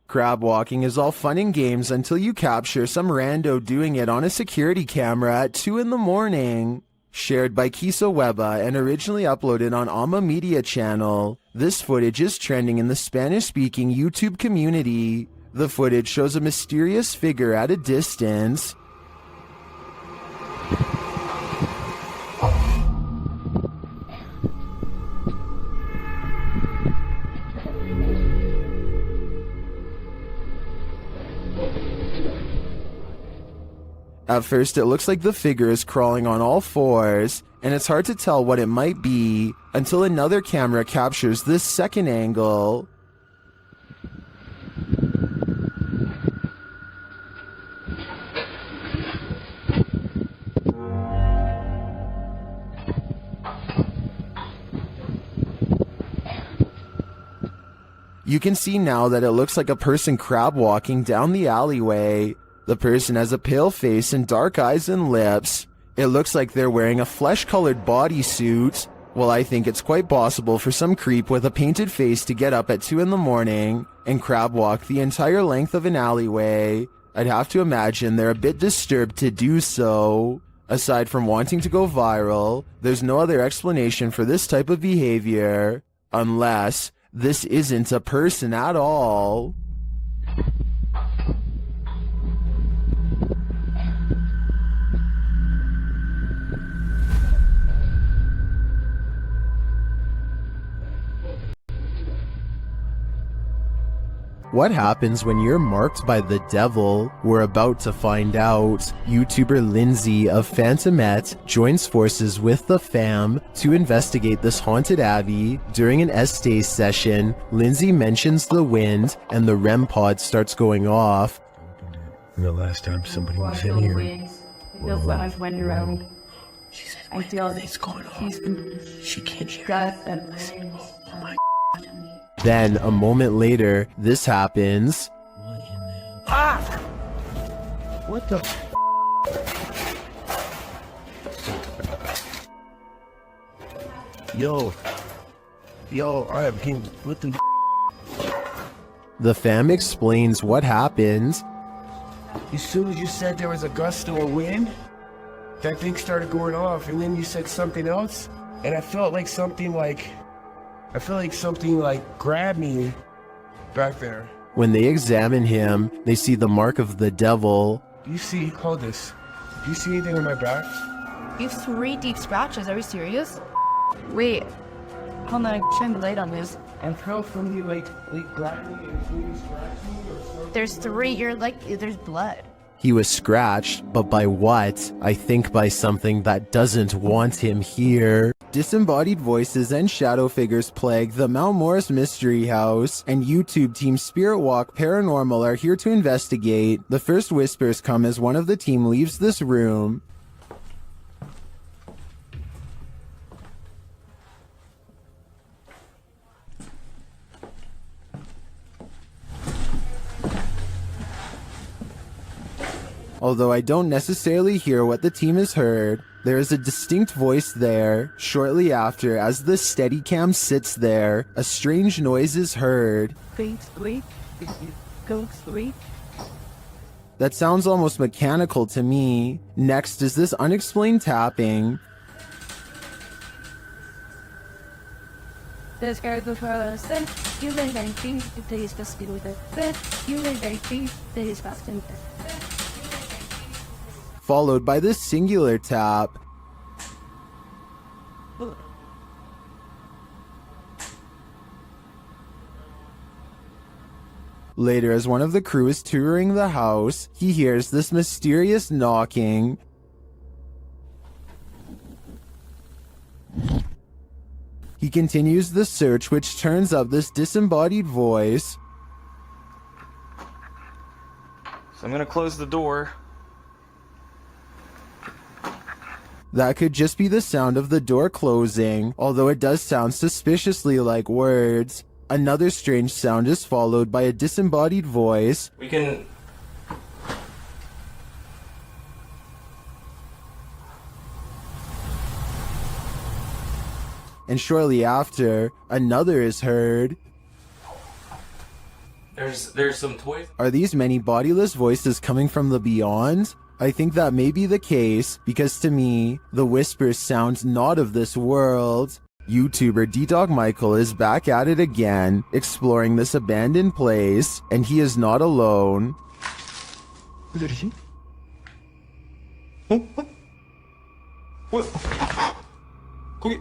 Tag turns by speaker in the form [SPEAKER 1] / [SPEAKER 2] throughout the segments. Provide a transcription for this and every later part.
[SPEAKER 1] Crab walking is all fun and games until you capture some rando doing it on a security camera at 2 in the morning. Shared by Kiso Weba and originally uploaded on Alma Media channel, this footage is trending in the Spanish-speaking YouTube community. The footage shows a mysterious figure at a distance. At first, it looks like the figure is crawling on all fours, and it's hard to tell what it might be until another camera captures this second angle. You can see now that it looks like a person crab walking down the alleyway. The person has a pale face and dark eyes and lips. It looks like they're wearing a flesh-colored bodysuit. Well, I think it's quite possible for some creep with a painted face to get up at 2 in the morning and crab walk the entire length of an alleyway. I'd have to imagine they're a bit disturbed to do so. Aside from wanting to go viral, there's no other explanation for this type of behavior, unless this isn't a person at all. What happens when you're marked by the devil? We're about to find out. YouTuber Lindsay of Phantomette joins forces with the fam to investigate this haunted abbey. During an Estee session, Lindsay mentions the wind and the REM pod starts going off.
[SPEAKER 2] The last time somebody was in here.
[SPEAKER 3] Feels like I've went around.
[SPEAKER 2] She said,
[SPEAKER 3] I feel
[SPEAKER 2] it's going on. She can't hear. Oh my.
[SPEAKER 1] Then, a moment later, this happens.
[SPEAKER 2] What in the... Ah! What the... Yo, I have been... What the...
[SPEAKER 1] The fam explains what happened.
[SPEAKER 2] As soon as you said there was a gust of wind, that thing started going off, and then you said something else, and I felt like something like grabbed me back there.
[SPEAKER 1] When they examine him, they see the mark of the devil.
[SPEAKER 2] Do you see, hold this, do you see anything on my back?
[SPEAKER 3] You have 3 deep scratches, are you serious? Wait, hold on, shine the light on this.
[SPEAKER 2] I felt somebody like grab me and scratch me or something.
[SPEAKER 3] There's 3, there's blood.
[SPEAKER 1] He was scratched, but by what? I think by something that doesn't want him here. Disembodied voices and shadow figures plague the Mount Morris Mystery House, and YouTube team Spirit Walk Paranormal are here to investigate. The first whispers come as one of the team leaves this room. Although I don't necessarily hear what the team has heard, there is a distinct voice there. Shortly after, as the Steadicam sits there, a strange noise is heard. That sounds almost mechanical to me. Next is this unexplained tapping. Followed by this singular tap. Later, as one of the crew is touring the house, he hears this mysterious knocking. He continues the search, which turns up this disembodied voice.
[SPEAKER 4] So I'm gonna close the door.
[SPEAKER 1] That could just be the sound of the door closing, although it does sound suspiciously like words. Another strange sound is followed by a disembodied voice.
[SPEAKER 4] We can...
[SPEAKER 1] And shortly after, another is heard.
[SPEAKER 4] There's some toys.
[SPEAKER 1] Are these many bodiless voices coming from the beyond? I think that may be the case, because to me, the whispers sound not of this world. YouTuber D-Dog Michael is back at it again, exploring this abandoned place, and he is not alone.
[SPEAKER 5] 무슨 일이지? 뭐야? 거기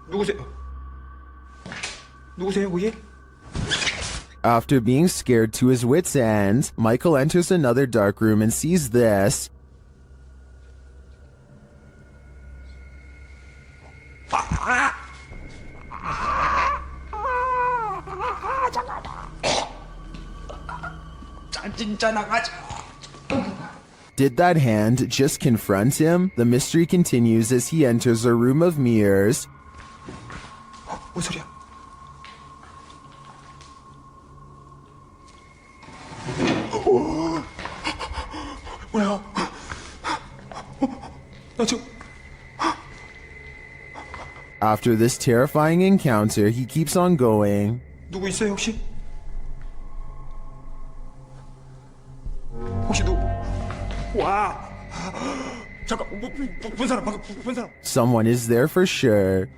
[SPEAKER 5] 누구세요? 누구세요, 거기?
[SPEAKER 1] After being scared to his wits' end, Michael enters another dark room and sees this. Did that hand just confront him? The mystery continues as he enters a room of mirrors.
[SPEAKER 5] 뭔 소리야? 뭐야? 나 지금
[SPEAKER 1] After this terrifying encounter, he keeps on going.
[SPEAKER 5] 누구 있어요, 혹시? 혹시 누구? 와! 잠깐, 본 사람, 방금 본 사람.
[SPEAKER 1] Someone is there for sure.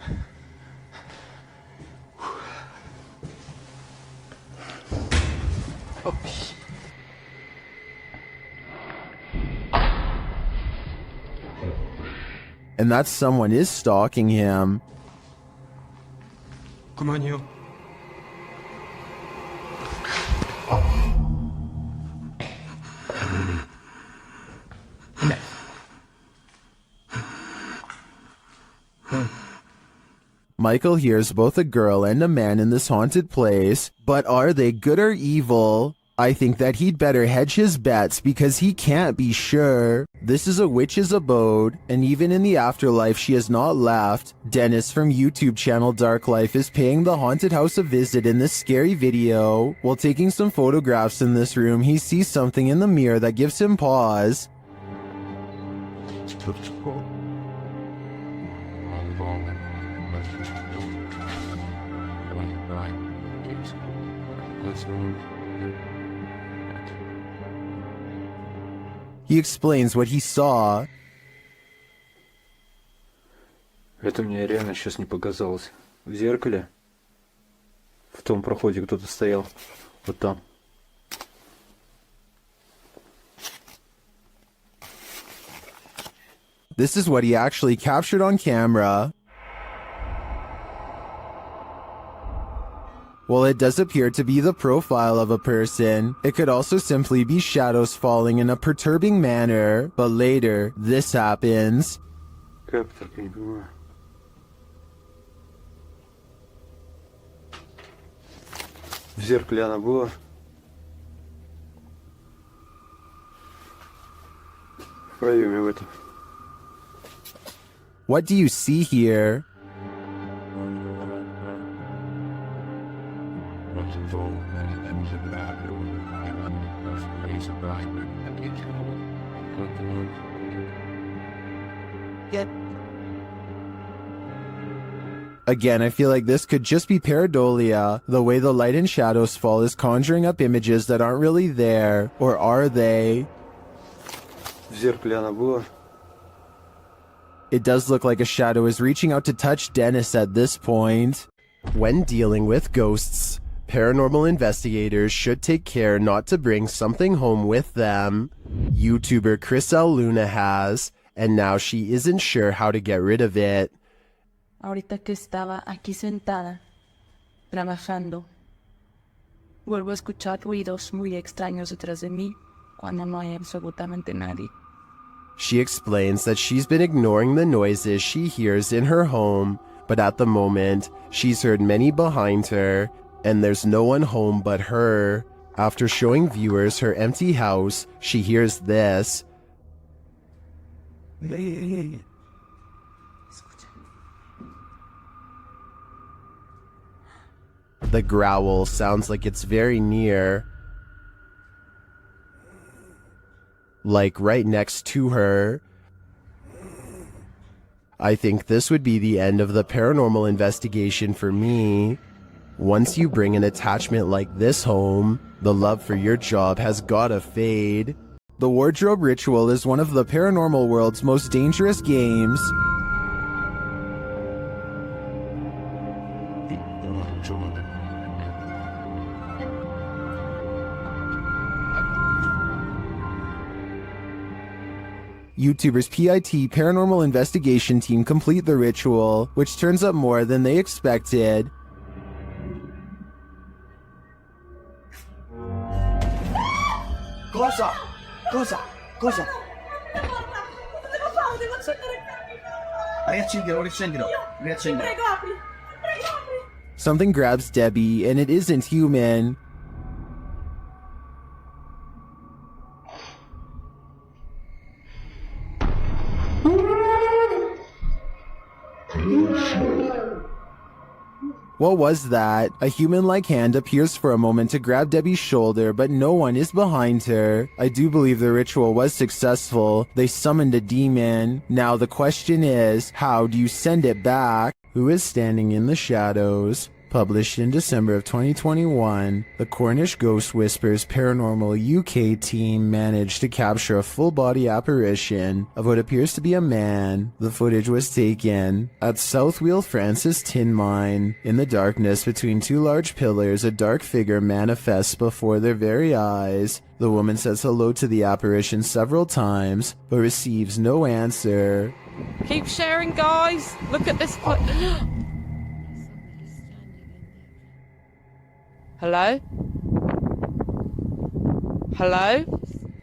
[SPEAKER 1] And that someone is stalking him.
[SPEAKER 5] 그만이요.
[SPEAKER 1] Michael hears both a girl and a man in this haunted place, but are they good or evil? I think that he'd better hedge his bets because he can't be sure. This is a witch's abode, and even in the afterlife she has not left. Dennis from YouTube channel Dark Life is paying the haunted house a visit in this scary video. While taking some photographs in this room, he sees something in the mirror that gives him pause. He explains what he saw.
[SPEAKER 6] Это мне реально сейчас не показалось. В зеркале, в том проходе кто-то стоял. Вот там.
[SPEAKER 1] This is what he actually captured on camera. While it does appear to be the profile of a person, it could also simply be shadows falling in a perturbing manner, but later, this happens.
[SPEAKER 6] Как так, я не понимаю. В зеркале она была. В проеме в этом.
[SPEAKER 1] What do you see here? Again, I feel like this could just be pareidolia. The way the light and shadows fall is conjuring up images that aren't really there. Or are they?
[SPEAKER 6] В зеркале она была.
[SPEAKER 1] It does look like a shadow is reaching out to touch Dennis at this point. When dealing with ghosts, paranormal investigators should take care not to bring something home with them. YouTuber Chris L. Luna has, and now she isn't sure how to get rid of it.
[SPEAKER 7] Ahorita que estaba aquí sentada, trabajando, vuelvo a escuchar ruidos muy extraños detrás de mí cuando no hay absolutamente nadie.
[SPEAKER 1] She explains that she's been ignoring the noises she hears in her home, but at the moment, she's heard many behind her, and there's no one home but her. After showing viewers her empty house, she hears this. The growl sounds like it's very near. Like right next to her. I think this would be the end of the paranormal investigation for me. Once you bring an attachment like this home, the love for your job has gotta fade. The wardrobe ritual is one of the paranormal world's most dangerous games. YouTubers PIT Paranormal Investigation Team complete the ritual, which turns up more than they expected.
[SPEAKER 5] Cosa? Cosa? Cosa? Riaccendilo.
[SPEAKER 1] Something grabs Debbie, and it isn't human. What was that? A human-like hand appears for a moment to grab Debbie's shoulder, but no one is behind her. I do believe the ritual was successful. They summoned a demon. Now the question is, how do you send it back? Who is standing in the shadows? Published in December of 2021, the Cornish Ghost Whispers Paranormal UK team managed to capture a full-body apparition of what appears to be a man. The footage was taken at South Wheel Francis Tin Mine. In the darkness between two large pillars, a dark figure manifests before their very eyes. The woman says hello to the apparition several times, but receives no answer.
[SPEAKER 8] Keep sharing, guys. Look at this. Hello? Hello?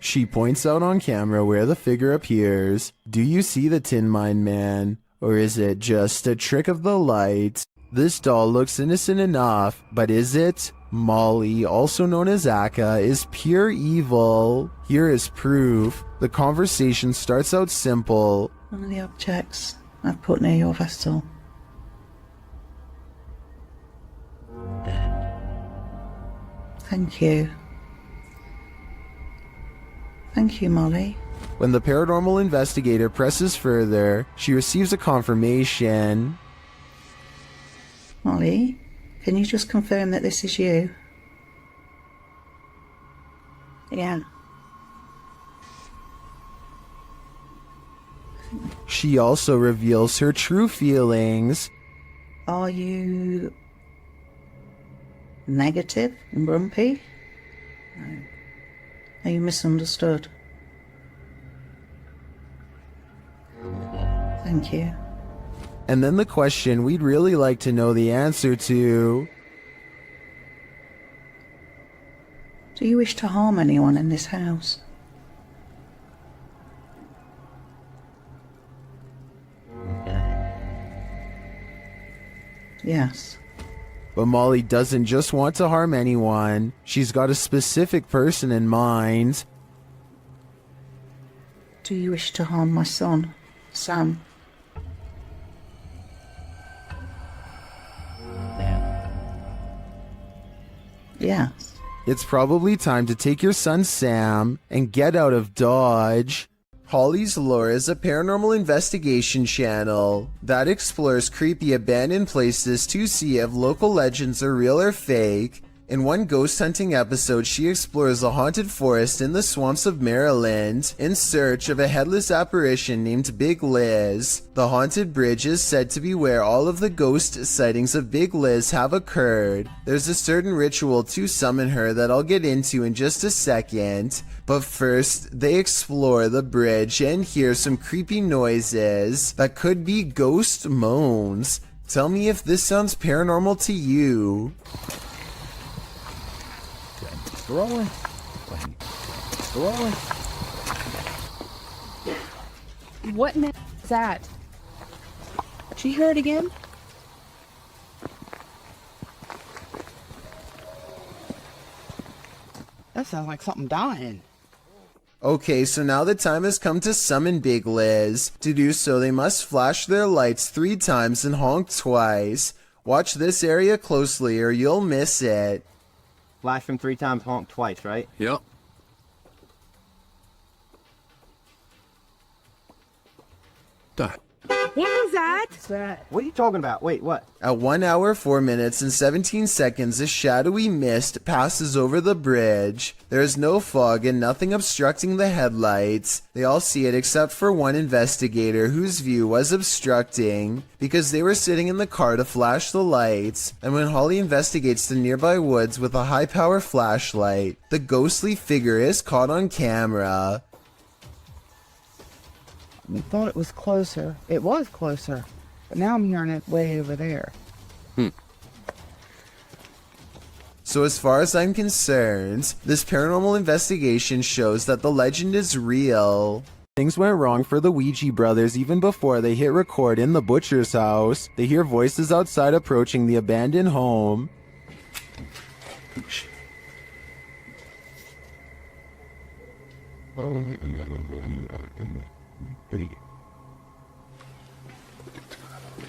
[SPEAKER 1] She points out on camera where the figure appears. Do you see the Tin Mine Man? Or is it just a trick of the light? This doll looks innocent enough, but is it? Molly, also known as Akka, is pure evil. Here is proof. The conversation starts out simple.
[SPEAKER 9] One of the objects I've put near your vessel. Thank you. Thank you, Molly.
[SPEAKER 1] When the paranormal investigator presses further, she receives a confirmation.
[SPEAKER 9] Molly, can you just confirm that this is you? Yeah.
[SPEAKER 1] She also reveals her true feelings.
[SPEAKER 9] Are you negative and grumpy? No. Are you misunderstood? Thank you.
[SPEAKER 1] And then the question we'd really like to know the answer to.
[SPEAKER 9] Do you wish to harm anyone in this house? Yes.
[SPEAKER 1] But Molly doesn't just want to harm anyone. She's got a specific person in mind.
[SPEAKER 9] Do you wish to harm my son, Sam? Yes.
[SPEAKER 1] It's probably time to take your son Sam and get out of Dodge. Holly's Lore is a paranormal investigation channel that explores creepy abandoned places to see if local legends are real or fake. In one ghost hunting episode, she explores a haunted forest in the swamps of Maryland in search of a headless apparition named Big Liz. The haunted bridge is said to be where all of the ghost sightings of Big Liz have occurred. There's a certain ritual to summon her that I'll get into in just a second. But first, they explore the bridge and hear some creepy noises that could be ghost moans. Tell me if this sounds paranormal to you.
[SPEAKER 5] Rolling. Rolling.
[SPEAKER 3] What is that? Did you hear it again?
[SPEAKER 10] That sounds like something dying.
[SPEAKER 1] Okay, so now the time has come to summon Big Liz. To do so, they must flash their lights 3 times and honk twice. Watch this area closely or you'll miss it.
[SPEAKER 11] Flash them 3 times, honk twice, right?
[SPEAKER 5] Yep.
[SPEAKER 10] What was that? that?
[SPEAKER 2] What's that?
[SPEAKER 11] What are you talking about? Wait, what?
[SPEAKER 1] At 1 hour, 4 minutes, and 17 seconds, a shadowy mist passes over the bridge. There is no fog and nothing obstructing the headlights. They all see it except for one investigator whose view was obstructing because they were sitting in the car to flash the lights. And when Holly investigates the nearby woods with a high-power flashlight, the ghostly figure is caught on camera.
[SPEAKER 10] I thought it was closer. It was closer. But now I'm hearing it way over there.
[SPEAKER 1] So as far as I'm concerned, this paranormal investigation shows that the legend is real. Things went wrong for the Ouija brothers even before they hit record in the butcher's house. They hear voices outside approaching the abandoned home.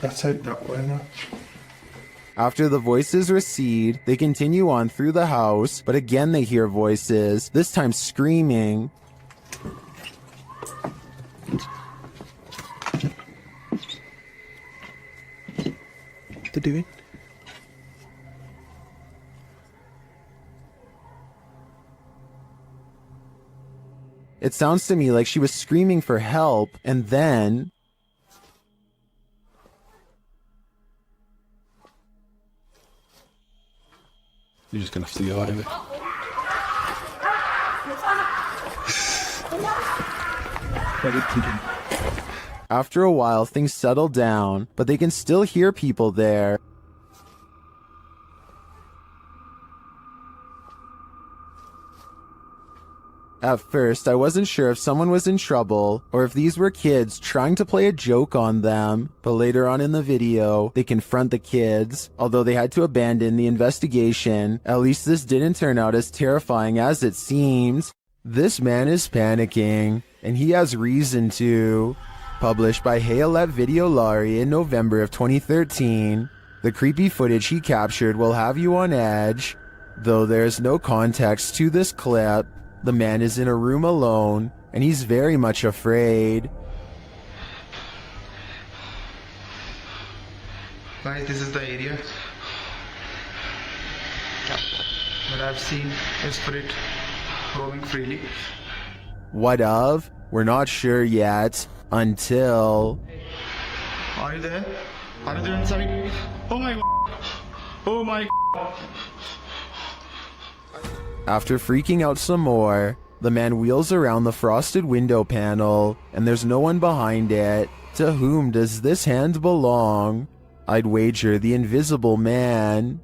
[SPEAKER 2] Let's hope that way now.
[SPEAKER 1] After the voices recede, they continue on through the house, but again they hear voices, this time screaming.
[SPEAKER 2] What they doing?
[SPEAKER 1] It sounds to me like she was screaming for help, and then...
[SPEAKER 2] You're just gonna have to go out of it.
[SPEAKER 1] After a while, things settle down, but they can still hear people there. At first, I wasn't sure if someone was in trouble or if these were kids trying to play a joke on them, but later on in the video, they confront the kids. Although they had to abandon the investigation, at least this didn't turn out as terrifying as it seems. This man is panicking, and he has reason to. Published by Hayalet Videolari in November of 2013, the creepy footage he captured will have you on edge. Though there is no context to this clip, the man is in a room alone, and he's very much afraid.
[SPEAKER 12] Guys, this is the area that I've seen a spirit roaming freely.
[SPEAKER 1] What of? We're not sure yet, until...
[SPEAKER 12] Are you there? Are you there inside? Oh my God. Oh my God.
[SPEAKER 1] After freaking out some more, the man wheels around the frosted window panel, and there's no one behind it. To whom does this hand belong? I'd wager the Invisible Man.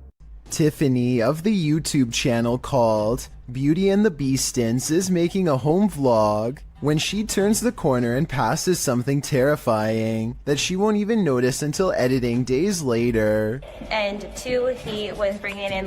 [SPEAKER 1] Tiffany of the YouTube channel called Beauty and the Beastins is making a home vlog when she turns the corner and passes something terrifying that she won't even notice until editing days later.
[SPEAKER 13] And two, he was bringing in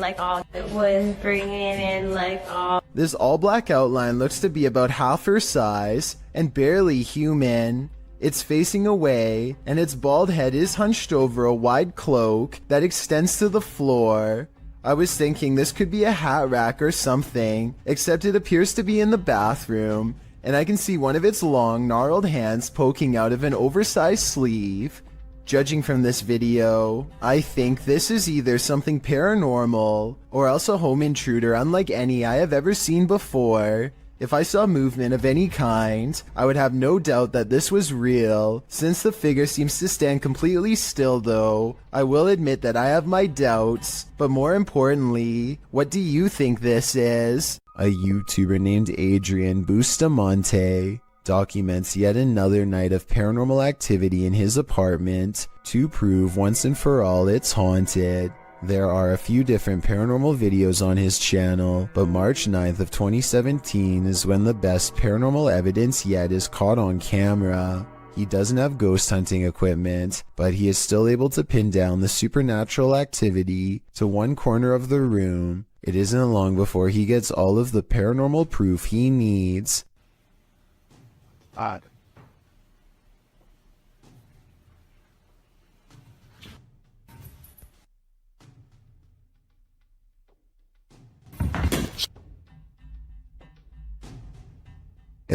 [SPEAKER 1] This all black outline looks to be about half her size and barely human. It's facing away, and its bald head is hunched over a wide cloak that extends to the floor. I was thinking this could be a hat rack or something, except it appears to be in the bathroom, and I can see one of its long, gnarled hands poking out of an oversized sleeve. Judging from this video, I think this is either something paranormal, or else a home intruder unlike any I have ever seen before. If I saw movement of any kind, I would have no doubt that this was real. Since the figure seems to stand completely still though, I will admit that I have my doubts. But more importantly, what do you think this is? A YouTuber named Adrian Bustamante documents yet another night of paranormal activity in his apartment to prove once and for all it's haunted. There are a few different paranormal videos on his channel, but March 9th of 2017 is when the best paranormal evidence yet is caught on camera. He doesn't have ghost hunting equipment, but he is still able to pin down the supernatural activity to one corner of the room. It isn't long before he gets all of the paranormal proof he needs.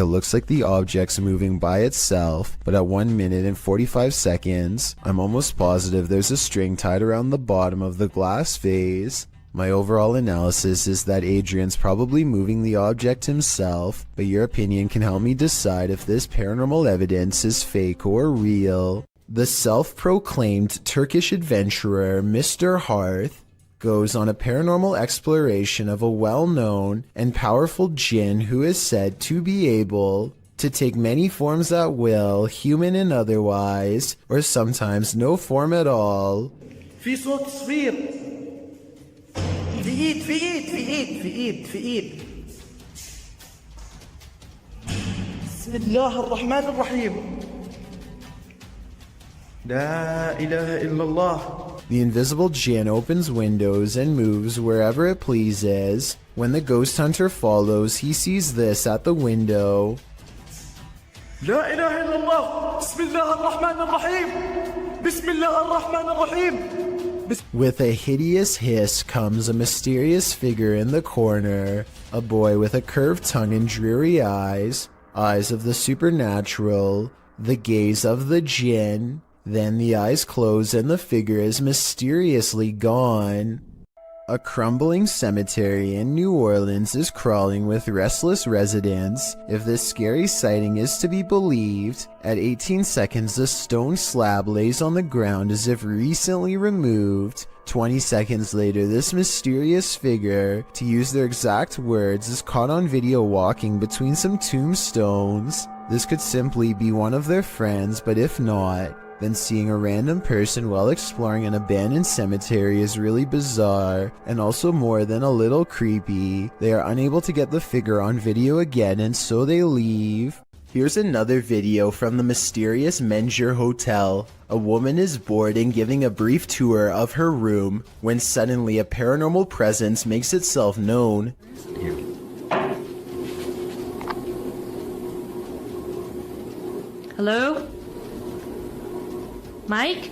[SPEAKER 1] It looks like the object's moving by itself, but at 1 minute and 45 seconds, I'm almost positive there's a string tied around the bottom of the glass vase. My overall analysis is that Adrian's probably moving the object himself, but your opinion can help me decide if this paranormal evidence is fake or real. The self-proclaimed Turkish adventurer Mr. Hearth goes on a paranormal exploration of a well-known and powerful jinn who is said to be able to take many forms at will, human and otherwise, or sometimes no form at all.
[SPEAKER 5] في صوت صفير. في إيد. بسم الله الرحمن الرحيم. لا إله إلا الله.
[SPEAKER 1] The invisible jinn opens windows and moves wherever it pleases. When the ghost hunter follows, he sees this at the window.
[SPEAKER 5] لا إله إلا الله. بسم الله الرحمن الرحيم. بسم الله الرحمن الرحيم.
[SPEAKER 1] With a hideous hiss comes a mysterious figure in the corner, a boy with a curved tongue and dreary eyes of the supernatural, the gaze of the jinn. Then the eyes close and the figure is mysteriously gone. A crumbling cemetery in New Orleans is crawling with restless residents. If this scary sighting is to be believed, at 18 seconds the stone slab lays on the ground as if recently removed. 20 seconds later, this mysterious figure, to use their exact words, is caught on video walking between some tombstones. This could simply be one of their friends, but if not, then seeing a random person while exploring an abandoned cemetery is really bizarre, and also more than a little creepy. They are unable to get the figure on video again, and so they leave. Here's another video from the mysterious Menjur Hotel. A woman is bored and giving a brief tour of her room when suddenly a paranormal presence makes itself known.
[SPEAKER 7] Hello? Mike?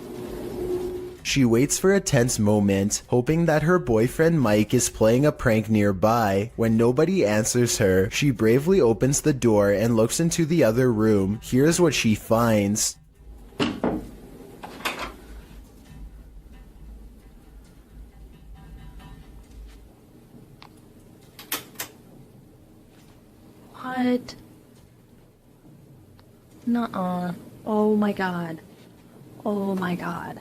[SPEAKER 1] She waits for a tense moment, hoping that her boyfriend Mike is playing a prank nearby. When nobody answers her, she bravely opens the door and looks into the other room. Here's what she finds.
[SPEAKER 7] What? Nuh-uh. Oh my god. Oh my god.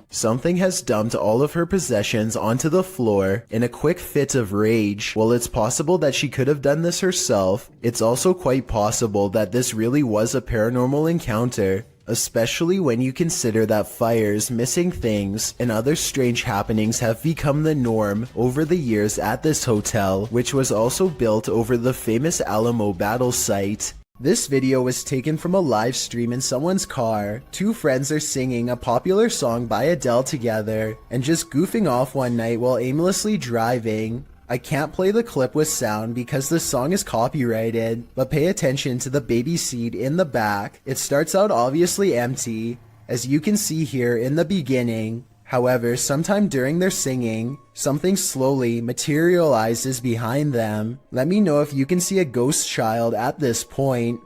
[SPEAKER 1] Something has dumped all of her possessions onto the floor in a quick fit of rage. While it's possible that she could have done this herself, it's also quite possible that this really was a paranormal encounter, especially when you consider that fires, missing things, and other strange happenings have become the norm over the years at this hotel, which was also built over the famous Alamo battle site. This video was taken from a live stream in someone's car. Two friends are singing a popular song by Adele together and just goofing off one night while aimlessly driving. I can't play the clip with sound because the song is copyrighted, but pay attention to the baby seat in the back. It starts out obviously empty, as you can see here in the beginning. However, sometime during their singing, something slowly materializes behind them. Let me know if you can see a ghost child at this point.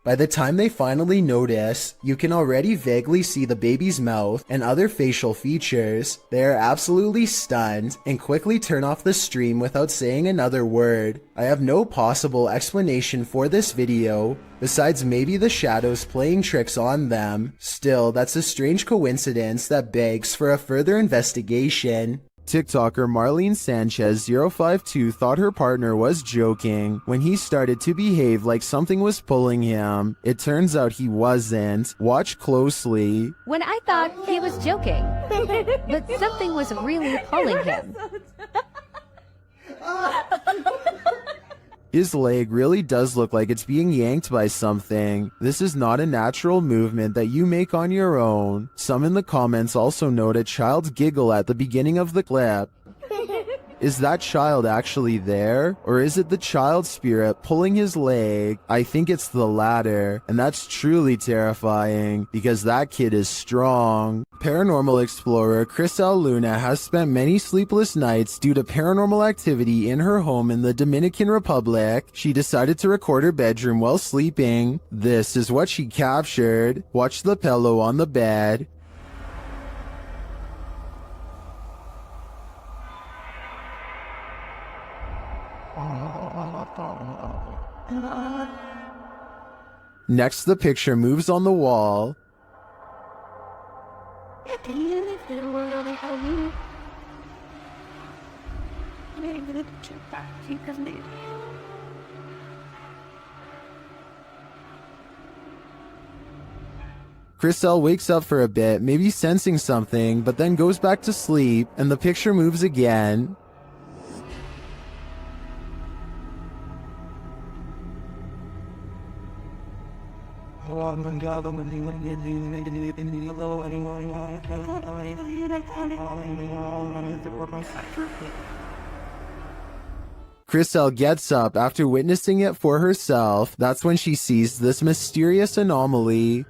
[SPEAKER 1] By the time they finally notice, you can already vaguely see the baby's mouth and other facial features. They are absolutely stunned and quickly turn off the stream without saying another word. I have no possible explanation for this video, besides maybe the shadows playing tricks on them. Still, that's a strange coincidence that begs for a further investigation. TikToker Marlene Sanchez 052 thought her partner was joking when he started to behave like something was pulling him. It turns out he wasn't. Watch closely.
[SPEAKER 14] When I thought he was joking, but something was really pulling him.
[SPEAKER 1] His leg really does look like it's being yanked by something. This is not a natural movement that you make on your own. Some in the comments also note a child's giggle at the beginning of the clip. Is that child actually there? Or is it the child spirit pulling his leg? I think it's the latter, and that's truly terrifying because that kid is strong. Paranormal explorer Crisel Luna has spent many sleepless nights due to paranormal activity in her home in the Dominican Republic. She decided to record her bedroom while sleeping. This is what she captured. Watch the pillow on the bed. Next, the picture moves on the wall. Crisel wakes up for a bit, maybe sensing something, but then goes back to sleep, and the picture moves again. Crisel gets up after witnessing it for herself. That's when she sees this mysterious anomaly.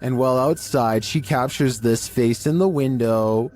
[SPEAKER 1] And while outside, she captures this face in the window.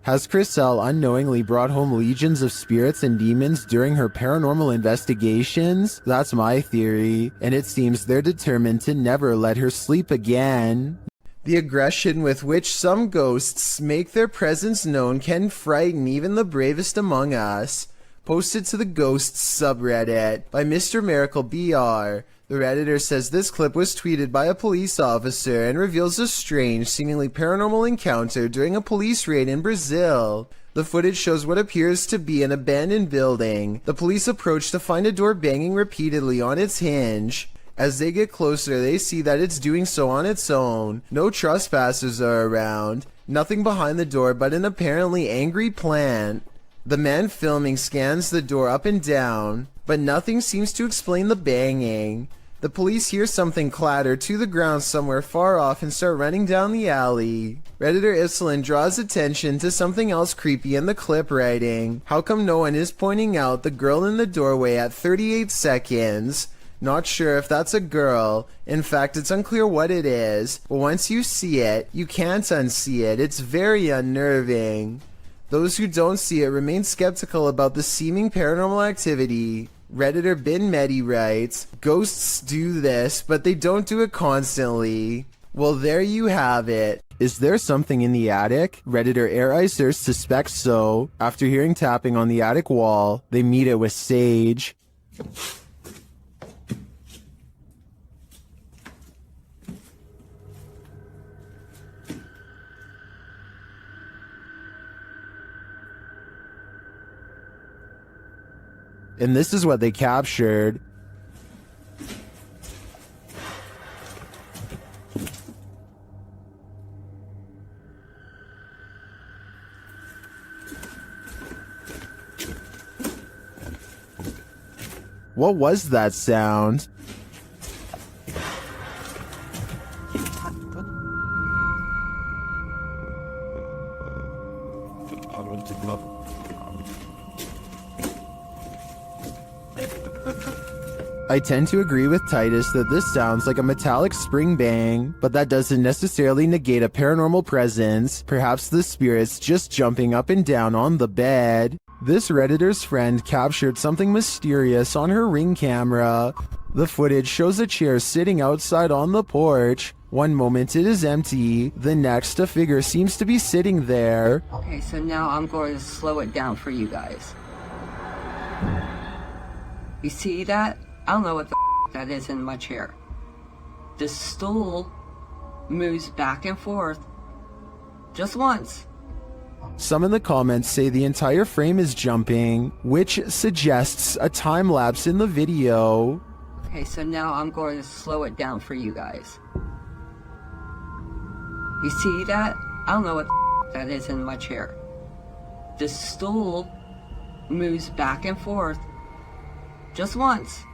[SPEAKER 1] Has Crisel unknowingly brought home legions of spirits and demons during her paranormal investigations? That's my theory, and it seems they're determined to never let her sleep again. The aggression with which some ghosts make their presence known can frighten even the bravest among us. Posted to the Ghosts subreddit by Mr. Miracle BR. The Redditor says this clip was tweeted by a police officer and reveals a strange, seemingly paranormal encounter during a police raid in Brazil. The footage shows what appears to be an abandoned building. The police approach to find a door banging repeatedly on its hinge. As they get closer, they see that it's doing so on its own. No trespassers are around. Nothing behind the door but an apparently angry plant. The man filming scans the door up and down, but nothing seems to explain the banging. The police hear something clatter to the ground somewhere far off and start running down the alley. Redditor Islin draws attention to something else creepy in the clip, writing, "How come no one is pointing out the girl in the doorway at 38 seconds? Not sure if that's a girl. In fact, it's unclear what it is. But once you see it, you can't unsee it. It's very unnerving." Those who don't see it remain skeptical about the seeming paranormal activity. Redditor Bin Medi writes, "Ghosts do this, but they don't do it constantly." Well, there you have it. Is there something in the attic? Redditor Air Icer suspects so. After hearing tapping on the attic wall, they meet it with Sage. And this is what they captured. What was that sound? I tend to agree with Titus that this sounds like a metallic spring bang, but that doesn't necessarily negate a paranormal presence. Perhaps the spirit's just jumping up and down on the bed. This Redditor's friend captured something mysterious on her Ring camera. The footage shows a chair sitting outside on the porch. One moment it is empty, the next a figure seems to be sitting there.
[SPEAKER 15] Okay, so now I'm going to slow it down for you guys. You see that? I don't know what the that is in my chair. The stool moves back and forth just once.
[SPEAKER 1] Some in the comments say the entire frame is jumping, which suggests a time lapse in the video.
[SPEAKER 15] Okay, so now I'm going to slow it down for you guys. You see that? I don't know what that is in my chair. The stool moves back and forth just once.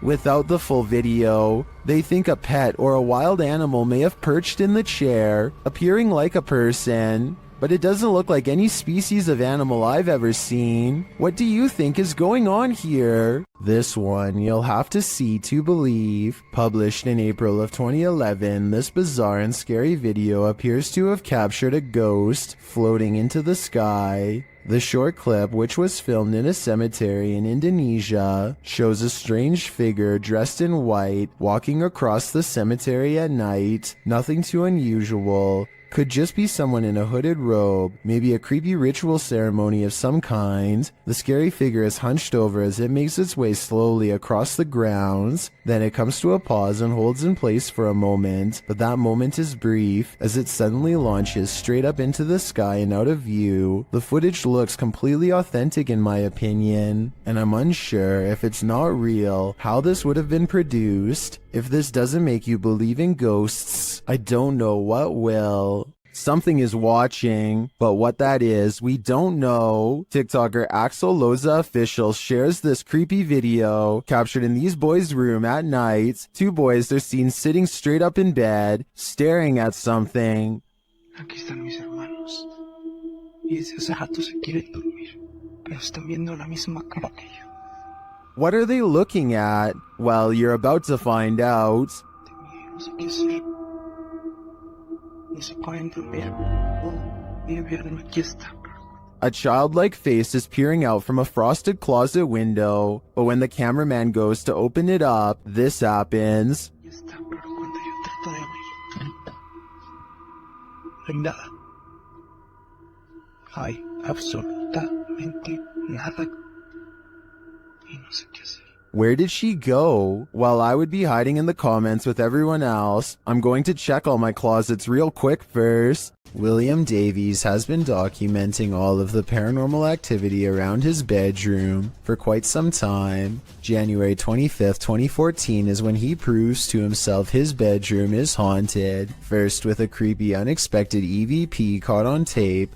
[SPEAKER 1] Without the full video, they think a pet or a wild animal may have perched in the chair, appearing like a person, but it doesn't look like any species of animal I've ever seen. What do you think is going on here? This one you'll have to see to believe. Published in April of 2011, this bizarre and scary video appears to have captured a ghost floating into the sky. The short clip, which was filmed in a cemetery in Indonesia, shows a strange figure dressed in white walking across the cemetery at night. Nothing too unusual. Could just be someone in a hooded robe, maybe a creepy ritual ceremony of some kind. The scary figure is hunched over as it makes its way slowly across the grounds. Then it comes to a pause and holds in place for a moment, but that moment is brief as it suddenly launches straight up into the sky and out of view. The footage looks completely authentic in my opinion, and I'm unsure if it's not real how this would have been produced. If this doesn't make you believe in ghosts, I don't know what will. Something is watching, but what that is, we don't know. TikToker Axel Loza Official shares this creepy video captured in these boys' room at night. Two boys are seen sitting straight up in bed, staring at something.
[SPEAKER 16] Aquí están mis hermanos. Y desde hace rato se quieren dormir, pero están viendo la misma cara que yo.
[SPEAKER 1] What are they looking at? Well, you're about to find out.
[SPEAKER 16] No sé qué hacer. No se pueden dormir. Mi vieron aquí está.
[SPEAKER 1] A childlike face is peering out from a frosted closet window, but when the cameraman goes to open it up, this happens.
[SPEAKER 16] Aquí está, pero cuando yo trato de abrir, no hay nada. Hay absolutamente nada. Y no sé qué hacer.
[SPEAKER 1] Where did she go? While I would be hiding in the comments with everyone else, I'm going to check all my closets real quick first. William Davies has been documenting all of the paranormal activity around his bedroom for quite some time. January 25th, 2014 is when he proves to himself his bedroom is haunted. First with a creepy unexpected EVP caught on tape,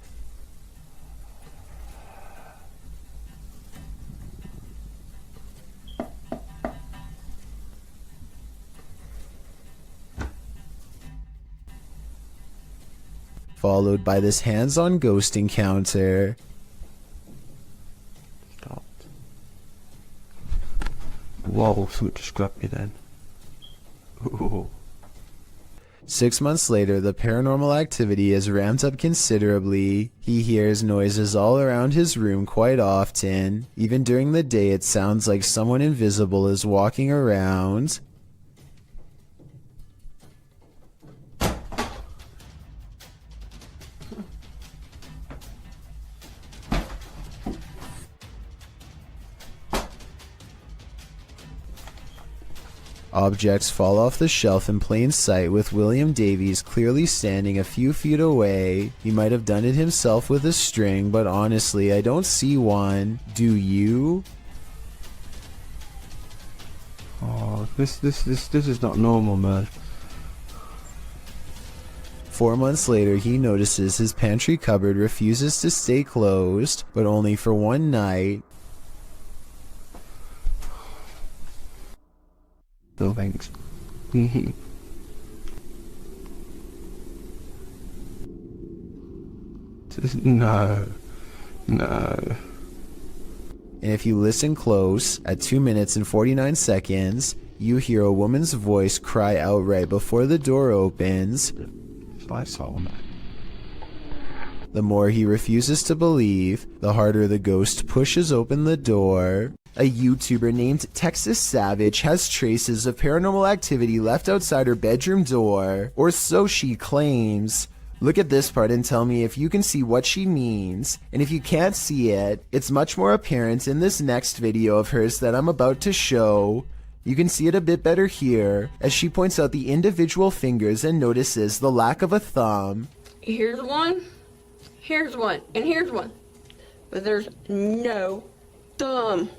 [SPEAKER 1] followed by this hands-on ghost encounter.
[SPEAKER 6] Stopped. Whoa, someone just grabbed me then. Ooh.
[SPEAKER 1] 6 months later, the paranormal activity is ramped up considerably. He hears noises all around his room quite often. Even during the day, it sounds like someone invisible is walking around. Objects fall off the shelf in plain sight with William Davies clearly standing a few feet away. He might have done it himself with a string, but honestly, I don't see one. Do you?
[SPEAKER 6] Oh, this is not normal, man.
[SPEAKER 1] 4 months later, he notices his pantry cupboard refuses to stay closed, but only for one night.
[SPEAKER 6] No thanks. No. No.
[SPEAKER 1] And if you listen close, at 2 minutes and 49 seconds, you hear a woman's voice cry out right before the door opens.
[SPEAKER 6] I saw that.
[SPEAKER 1] The more he refuses to believe, the harder the ghost pushes open the door. A YouTuber named Texas Savage has traces of paranormal activity left outside her bedroom door, or so she claims. Look at this part and tell me if you can see what she means. And if you can't see it, it's much more apparent in this next video of hers that I'm about to show. You can see it a bit better here, as she points out the individual fingers and notices the lack of a thumb.
[SPEAKER 17] Here's one, and here's one. But there's no thumb.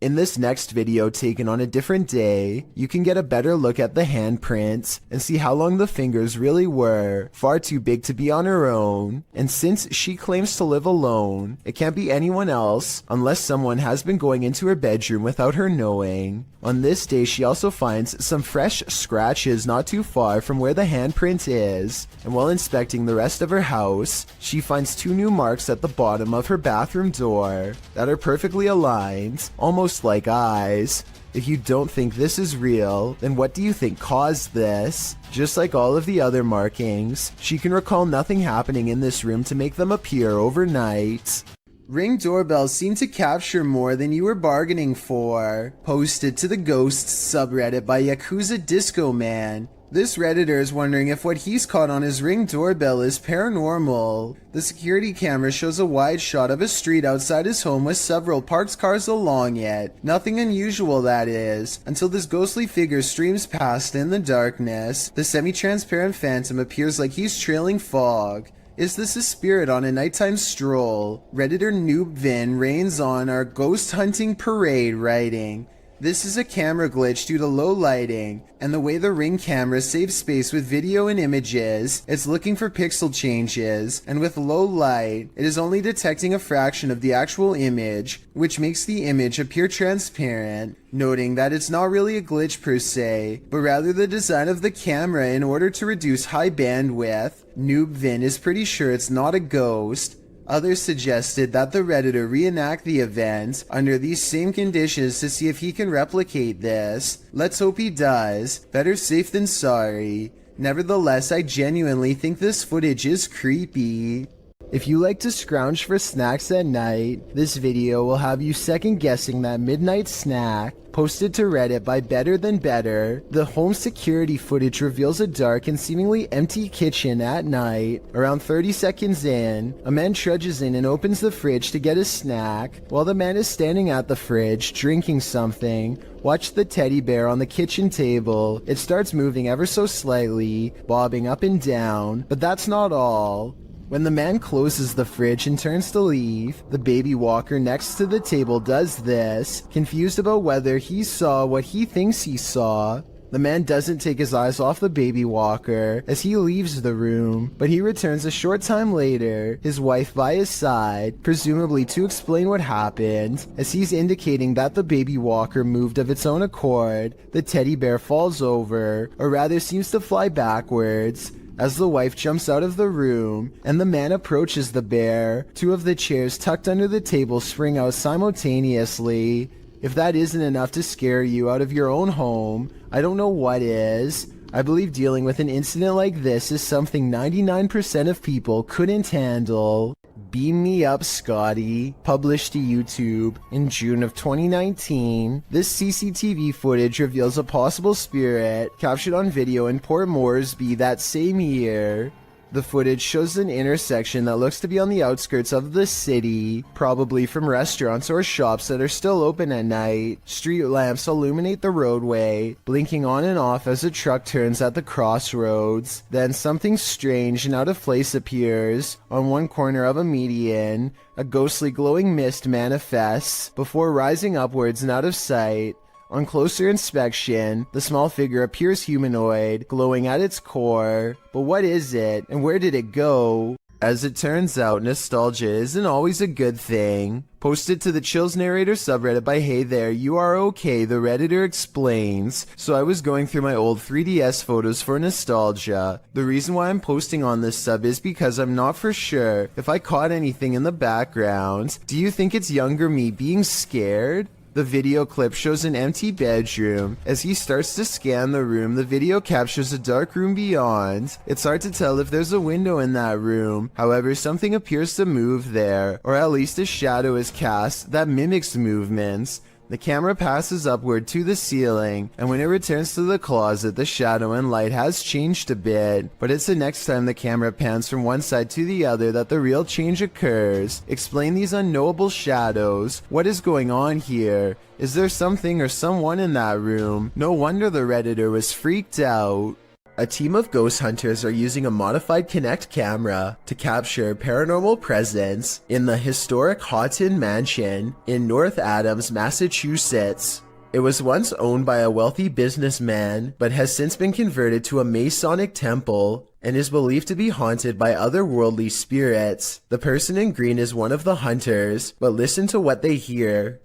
[SPEAKER 1] In this next video taken on a different day, you can get a better look at the handprints and see how long the fingers really were, far too big to be on her own. And since she claims to live alone, it can't be anyone else unless someone has been going into her bedroom without her knowing. On this day, she also finds some fresh scratches not too far from where the handprint is, and while inspecting the rest of her house, she finds 2 new marks at the bottom of her bathroom door that are perfectly aligned, almost like eyes. If you don't think this is real, then what do you think caused this? Just like all of the other markings, she can recall nothing happening in this room to make them appear overnight. Ring doorbells seem to capture more than you were bargaining for. Posted to the Ghosts subreddit by Yakuza Disco Man. This Redditor is wondering if what he's caught on his Ring doorbell is paranormal. The security camera shows a wide shot of a street outside his home with several parked cars along it. Nothing unusual, that is, until this ghostly figure streams past in the darkness. The semi-transparent phantom appears like he's trailing fog. Is this a spirit on a nighttime stroll? Redditor Noob Vin reigns on our ghost hunting parade, writing, "This is a camera glitch due to low lighting, and the way the Ring camera saves space with video and images, it's looking for pixel changes, and with low light, it is only detecting a fraction of the actual image, which makes the image appear transparent," noting that it's not really a glitch per se, but rather the design of the camera in order to reduce high bandwidth. Noob Vin is pretty sure it's not a ghost. Others suggested that the Redditor reenact the event under these same conditions to see if he can replicate this. Let's hope he does. Better safe than sorry. Nevertheless, I genuinely think this footage is creepy. If you like to scrounge for snacks at night, this video will have you second guessing that midnight snack. Posted to Reddit by Better Than Better, the home security footage reveals a dark and seemingly empty kitchen at night. Around 30 seconds in, a man trudges in and opens the fridge to get a snack. While the man is standing at the fridge, drinking something, watch the teddy bear on the kitchen table. It starts moving ever so slightly, bobbing up and down, but that's not all. When the man closes the fridge and turns to leave, the baby walker next to the table does this, confused about whether he saw what he thinks he saw. The man doesn't take his eyes off the baby walker as he leaves the room, but he returns a short time later, his wife by his side, presumably to explain what happened. As he's indicating that the baby walker moved of its own accord, the teddy bear falls over, or rather seems to fly backwards, as the wife jumps out of the room and the man approaches the bear. 2 of the chairs tucked under the table spring out simultaneously. If that isn't enough to scare you out of your own home, I don't know what is. I believe dealing with an incident like this is something 99% of people couldn't handle. Beam Me Up Scotty, published to YouTube in June of 2019. This CCTV footage reveals a possible spirit captured on video in Port Moresby that same year. The footage shows an intersection that looks to be on the outskirts of the city, probably from restaurants or shops that are still open at night. Street lamps illuminate the roadway, blinking on and off as a truck turns at the crossroads. Then something strange and out of place appears. On one corner of a median, a ghostly glowing mist manifests before rising upwards and out of sight. On closer inspection, the small figure appears humanoid, glowing at its core. But what is it, and where did it go? As it turns out, nostalgia isn't always a good thing. Posted to the Chills Narrator subreddit by Hey There, You Are Okay, the Redditor explains, so I was going through my old 3DS photos for nostalgia. The reason why I'm posting on this sub is because I'm not for sure if I caught anything in the background. Do you think it's younger me being scared? The video clip shows an empty bedroom. As he starts to scan the room, the video captures a dark room beyond. It's hard to tell if there's a window in that room. However, something appears to move there, or at least a shadow is cast that mimics movements. The camera passes upward to the ceiling, and when it returns to the closet, the shadow and light has changed a bit, but it's the next time the camera pans from one side to the other that the real change occurs. Explain these unknowable shadows. What is going on here? Is there something or someone in that room? No wonder the Redditor was freaked out. A team of ghost hunters are using a modified Kinect camera to capture paranormal presence in the historic Houghton Mansion in North Adams, Massachusetts. It was once owned by a wealthy businessman, but has since been converted to a Masonic temple and is believed to be haunted by otherworldly spirits. The person in green is one of the hunters, but listen to what they hear.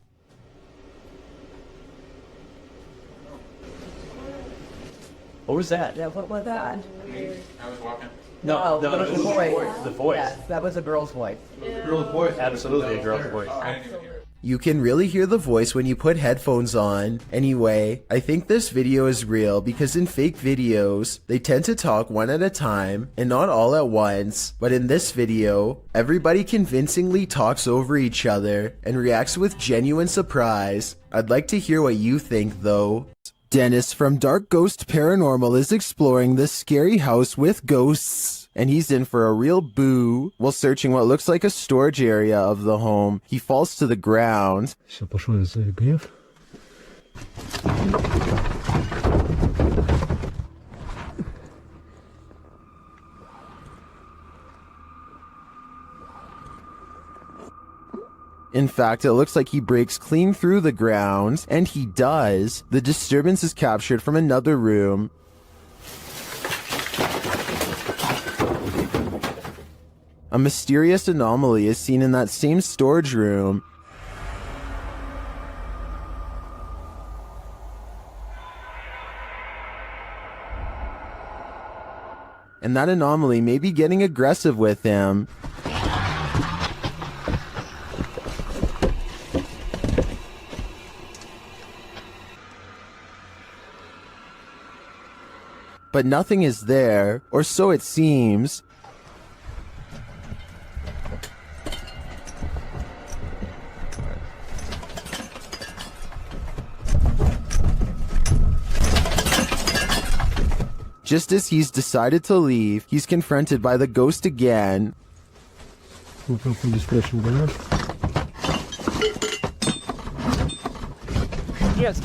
[SPEAKER 17] What was that?
[SPEAKER 10] Yeah, what was that?
[SPEAKER 12] I was walking.
[SPEAKER 17] No,
[SPEAKER 10] that was the voice.
[SPEAKER 17] The voice.
[SPEAKER 10] Yes, that was a girl's voice.
[SPEAKER 12] Girl's voice.
[SPEAKER 17] Absolutely a girl's voice.
[SPEAKER 12] I didn't even hear it.
[SPEAKER 1] You can really hear the voice when you put headphones on. Anyway, I think this video is real because in fake videos, they tend to talk one at a time and not all at once. But in this video, everybody convincingly talks over each other and reacts with genuine surprise. I'd like to hear what you think though. Dennis from Dark Ghost Paranormal is exploring this scary house with ghosts, and he's in for a real boo. While searching what looks like a storage area of the home, he falls to the ground.
[SPEAKER 6] Все, пошел из гнев.
[SPEAKER 1] In fact, it looks like he breaks clean through the ground, and he does. The disturbance is captured from another room. A mysterious anomaly is seen in that same storage room. And that anomaly may be getting aggressive with him. But nothing is there, or so it seems. Just as he's decided to leave, he's confronted by the ghost again.
[SPEAKER 10] Yes.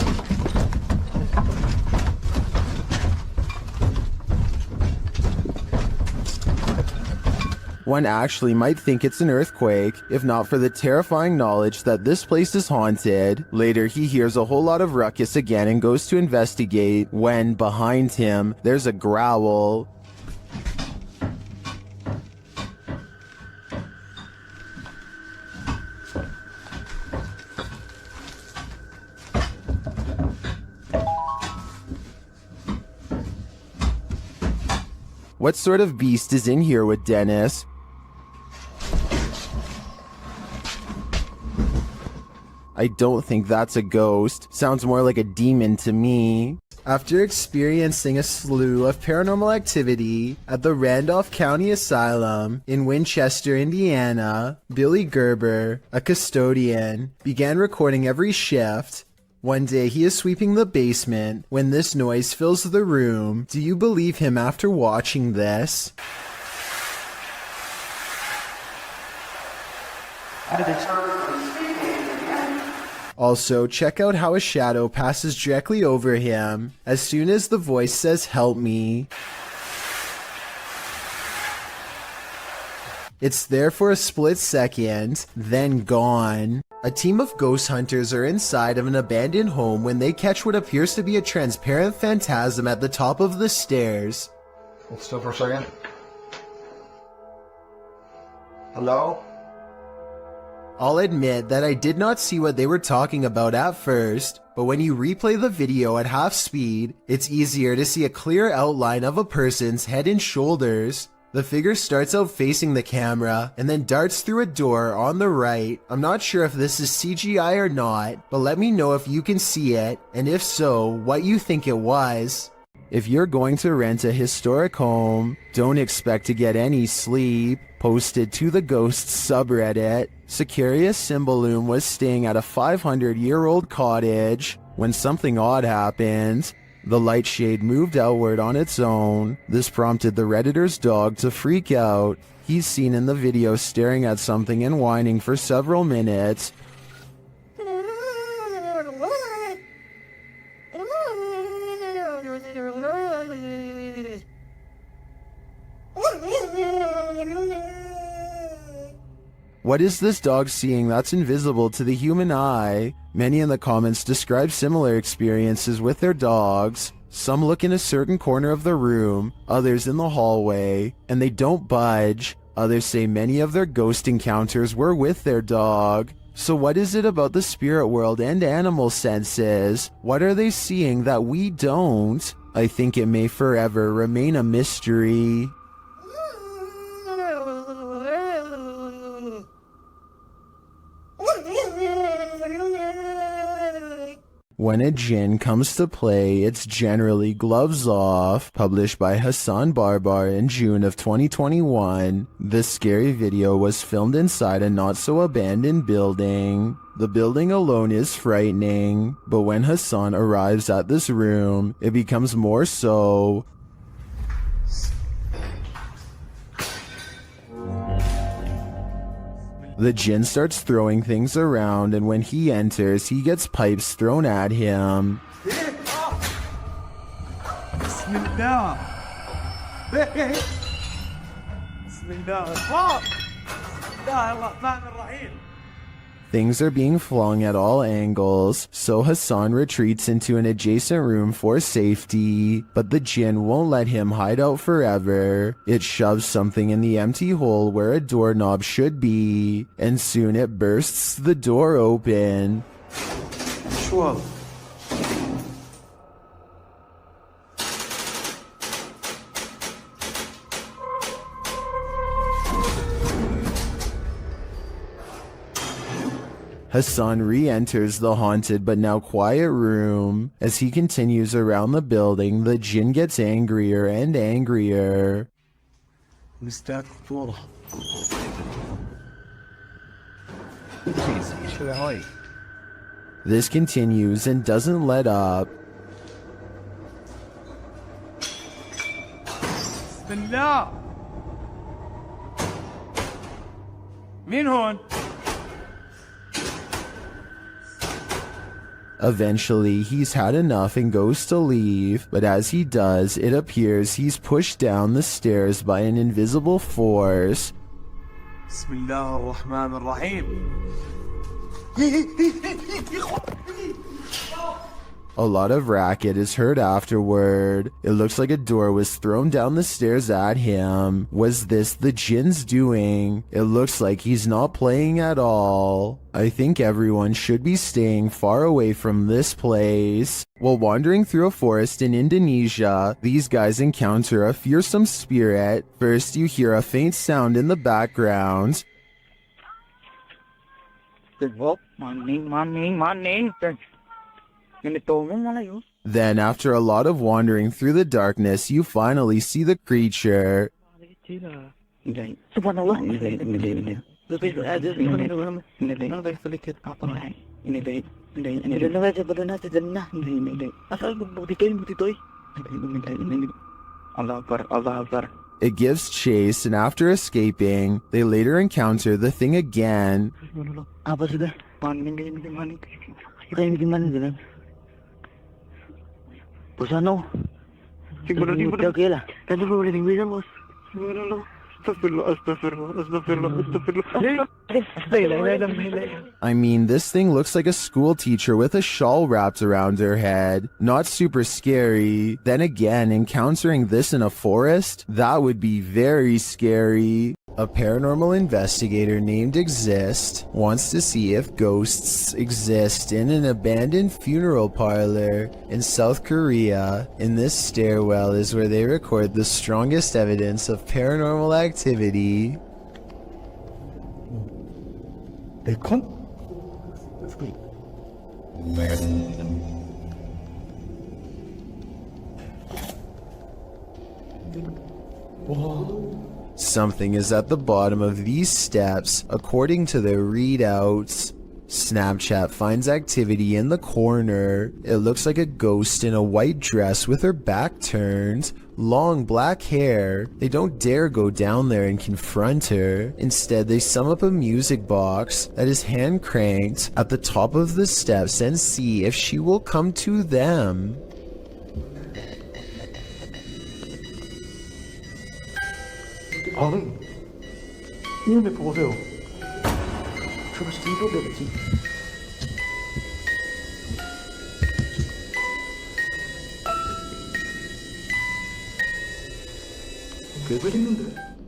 [SPEAKER 1] One actually might think it's an earthquake, if not for the terrifying knowledge that this place is haunted. Later, he hears a whole lot of ruckus again and goes to investigate, when, behind him, there's a growl. What sort of beast is in here with Dennis? I don't think that's a ghost. Sounds more like a demon to me. After experiencing a slew of paranormal activity at the Randolph County Asylum in Winchester, Indiana, Billy Gerber, a custodian, began recording every shift. One day he is sweeping the basement when this noise fills the room. Do you believe him after watching this? Also, check out how a shadow passes directly over him as soon as the voice says, "Help me." It's there for a split second, then gone. A team of ghost hunters are inside of an abandoned home when they catch what appears to be a transparent phantasm at the top of the stairs.
[SPEAKER 12] Hold still for a second. Hello?
[SPEAKER 1] I'll admit that I did not see what they were talking about at first, but when you replay the video at half speed, it's easier to see a clear outline of a person's head and shoulders. The figure starts out facing the camera and then darts through a door on the right. I'm not sure if this is CGI or not, but let me know if you can see it, and if so, what you think it was. If you're going to rent a historic home, don't expect to get any sleep. Posted to the Ghosts subreddit, Securius Cymbalum was staying at a 500-year-old cottage when something odd happened. The light shade moved outward on its own. This prompted the Redditor's dog to freak out. He's seen in the video staring at something and whining for several minutes. What is this dog seeing that's invisible to the human eye? Many in the comments describe similar experiences with their dogs. Some look in a certain corner of the room, others in the hallway, and they don't budge. Others say many of their ghost encounters were with their dog. So what is it about the spirit world and animal senses? What are they seeing that we don't? I think it may forever remain a mystery. When a jinn comes to play, it's generally gloves off. Published by Hassan Barbar in June of 2021. This scary video was filmed inside a not-so-abandoned building. The building alone is frightening, but when Hassan arrives at this room, it becomes more so. The jinn starts throwing things around, and when he enters, he gets pipes thrown at him.
[SPEAKER 5] Bismillah. Bismillah.
[SPEAKER 1] Things are being flung at all angles, so Hassan retreats into an adjacent room for safety, but the jinn won't let him hide out forever. It shoves something in the empty hole where a doorknob should be, and soon it bursts the door open.
[SPEAKER 5] Sure.
[SPEAKER 1] Hassan re-enters the haunted but now quiet room. As he continues around the building, the jinn gets angrier and angrier. This continues and doesn't let up.
[SPEAKER 5] Bismillah. مين هون؟
[SPEAKER 1] Eventually, he's had enough and goes to leave, but as he does, it appears he's pushed down the stairs by an invisible force.
[SPEAKER 5] Bismillah ar-Rahman ar-Rahim.
[SPEAKER 1] A lot of racket is heard afterward. It looks like a door was thrown down the stairs at him. Was this the jinn's doing? It looks like he's not playing at all. I think everyone should be staying far away from this place. While wandering through a forest in Indonesia, these guys encounter a fearsome spirit. First, you hear a faint sound in the background. Then, after a lot of wandering through the darkness, you finally see the creature. It gives chase, and after escaping, they later encounter the thing again. I mean, this thing looks like a school teacher with a shawl wrapped around her head. Not super scary. Then again, encountering this in a forest? That would be very scary. A paranormal investigator named Exist wants to see if ghosts exist in an abandoned funeral parlor in South Korea. In this stairwell is where they record the strongest evidence of paranormal activity. Something is at the bottom of these steps, according to their readouts. Snapchat finds activity in the corner. It looks like a ghost in a white dress with her back turned. Long black hair. They don't dare go down there and confront her. Instead, they sum up a music box that is hand cranked at the top of the steps and see if she will come to them.
[SPEAKER 5] 이놈의 보세요.
[SPEAKER 16] Trust and ability.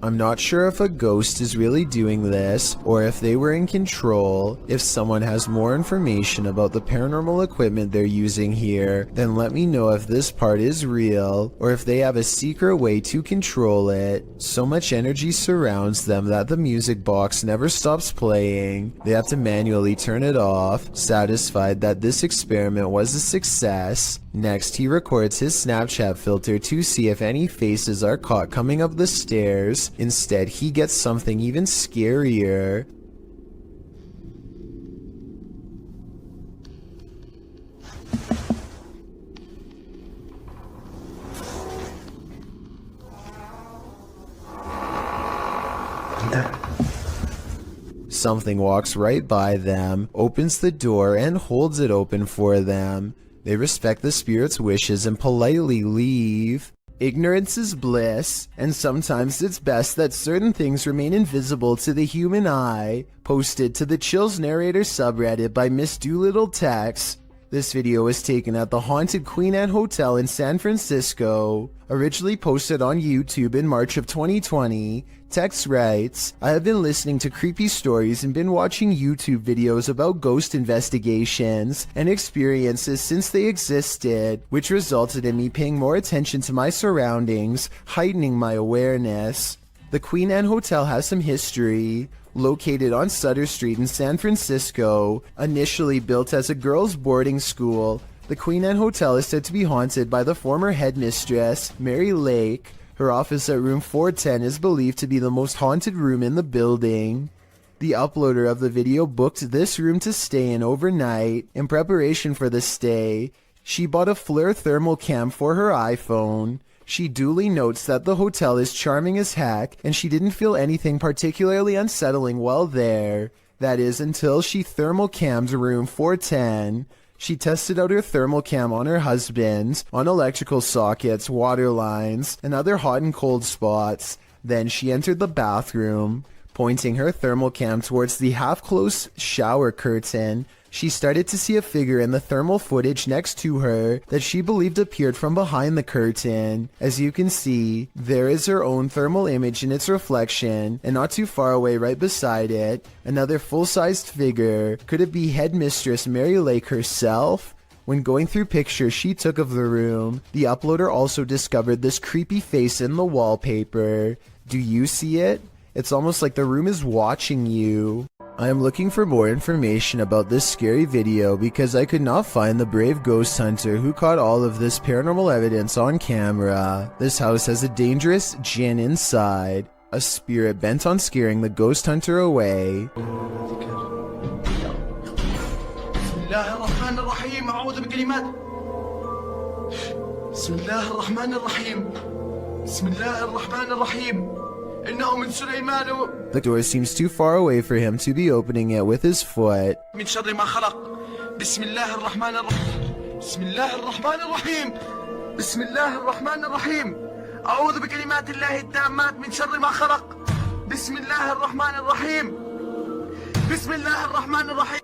[SPEAKER 1] I'm not sure if a ghost is really doing this, or if they were in control. If someone has more information about the paranormal equipment they're using here, then let me know if this part is real, or if they have a secret way to control it. So much energy surrounds them that the music box never stops playing. They have to manually turn it off, satisfied that this experiment was a success. Next, he records his Snapchat filter to see if any faces are caught coming up the stairs. Instead, he gets something even scarier. Something walks right by them, opens the door, and holds it open for them. They respect the spirit's wishes and politely leave. Ignorance is bliss, and sometimes it's best that certain things remain invisible to the human eye. Posted to the Chills Narrator subreddit by Miss Doolittle Tex. This video was taken at the haunted Queen Anne Hotel in San Francisco. Originally posted on YouTube in March of 2020, Tex writes, I have been listening to creepy stories and been watching YouTube videos about ghost investigations and experiences since they existed, which resulted in me paying more attention to my surroundings, heightening my awareness. The Queen Anne Hotel has some history. Located on Sutter Street in San Francisco, initially built as a girls' boarding school, the Queen Anne Hotel is said to be haunted by the former headmistress, Mary Lake. Her office at room 410 is believed to be the most haunted room in the building. The uploader of the video booked this room to stay in overnight. In preparation for the stay, she bought a FLIR thermal cam for her iPhone. She duly notes that the hotel is charming as heck, and she didn't feel anything particularly unsettling while there. That is, until she thermal cammed room 410. She tested out her thermal cam on her husband, on electrical sockets, water lines, and other hot and cold spots. Then she entered the bathroom. Pointing her thermal cam towards the half-closed shower curtain, she started to see a figure in the thermal footage next to her that she believed appeared from behind the curtain. As you can see, there is her own thermal image in its reflection, and not too far away right beside it, another full-sized figure. Could it be Headmistress Mary Lake herself? When going through pictures she took of the room, the uploader also discovered this creepy face in the wallpaper. Do you see it? It's almost like the room is watching you. I am looking for more information about this scary video because I could not find the brave ghost hunter who caught all of this paranormal evidence on camera. This house has a dangerous djinn inside, a spirit bent on scaring the ghost hunter away. The door seems too far away for him to be opening it with his foot.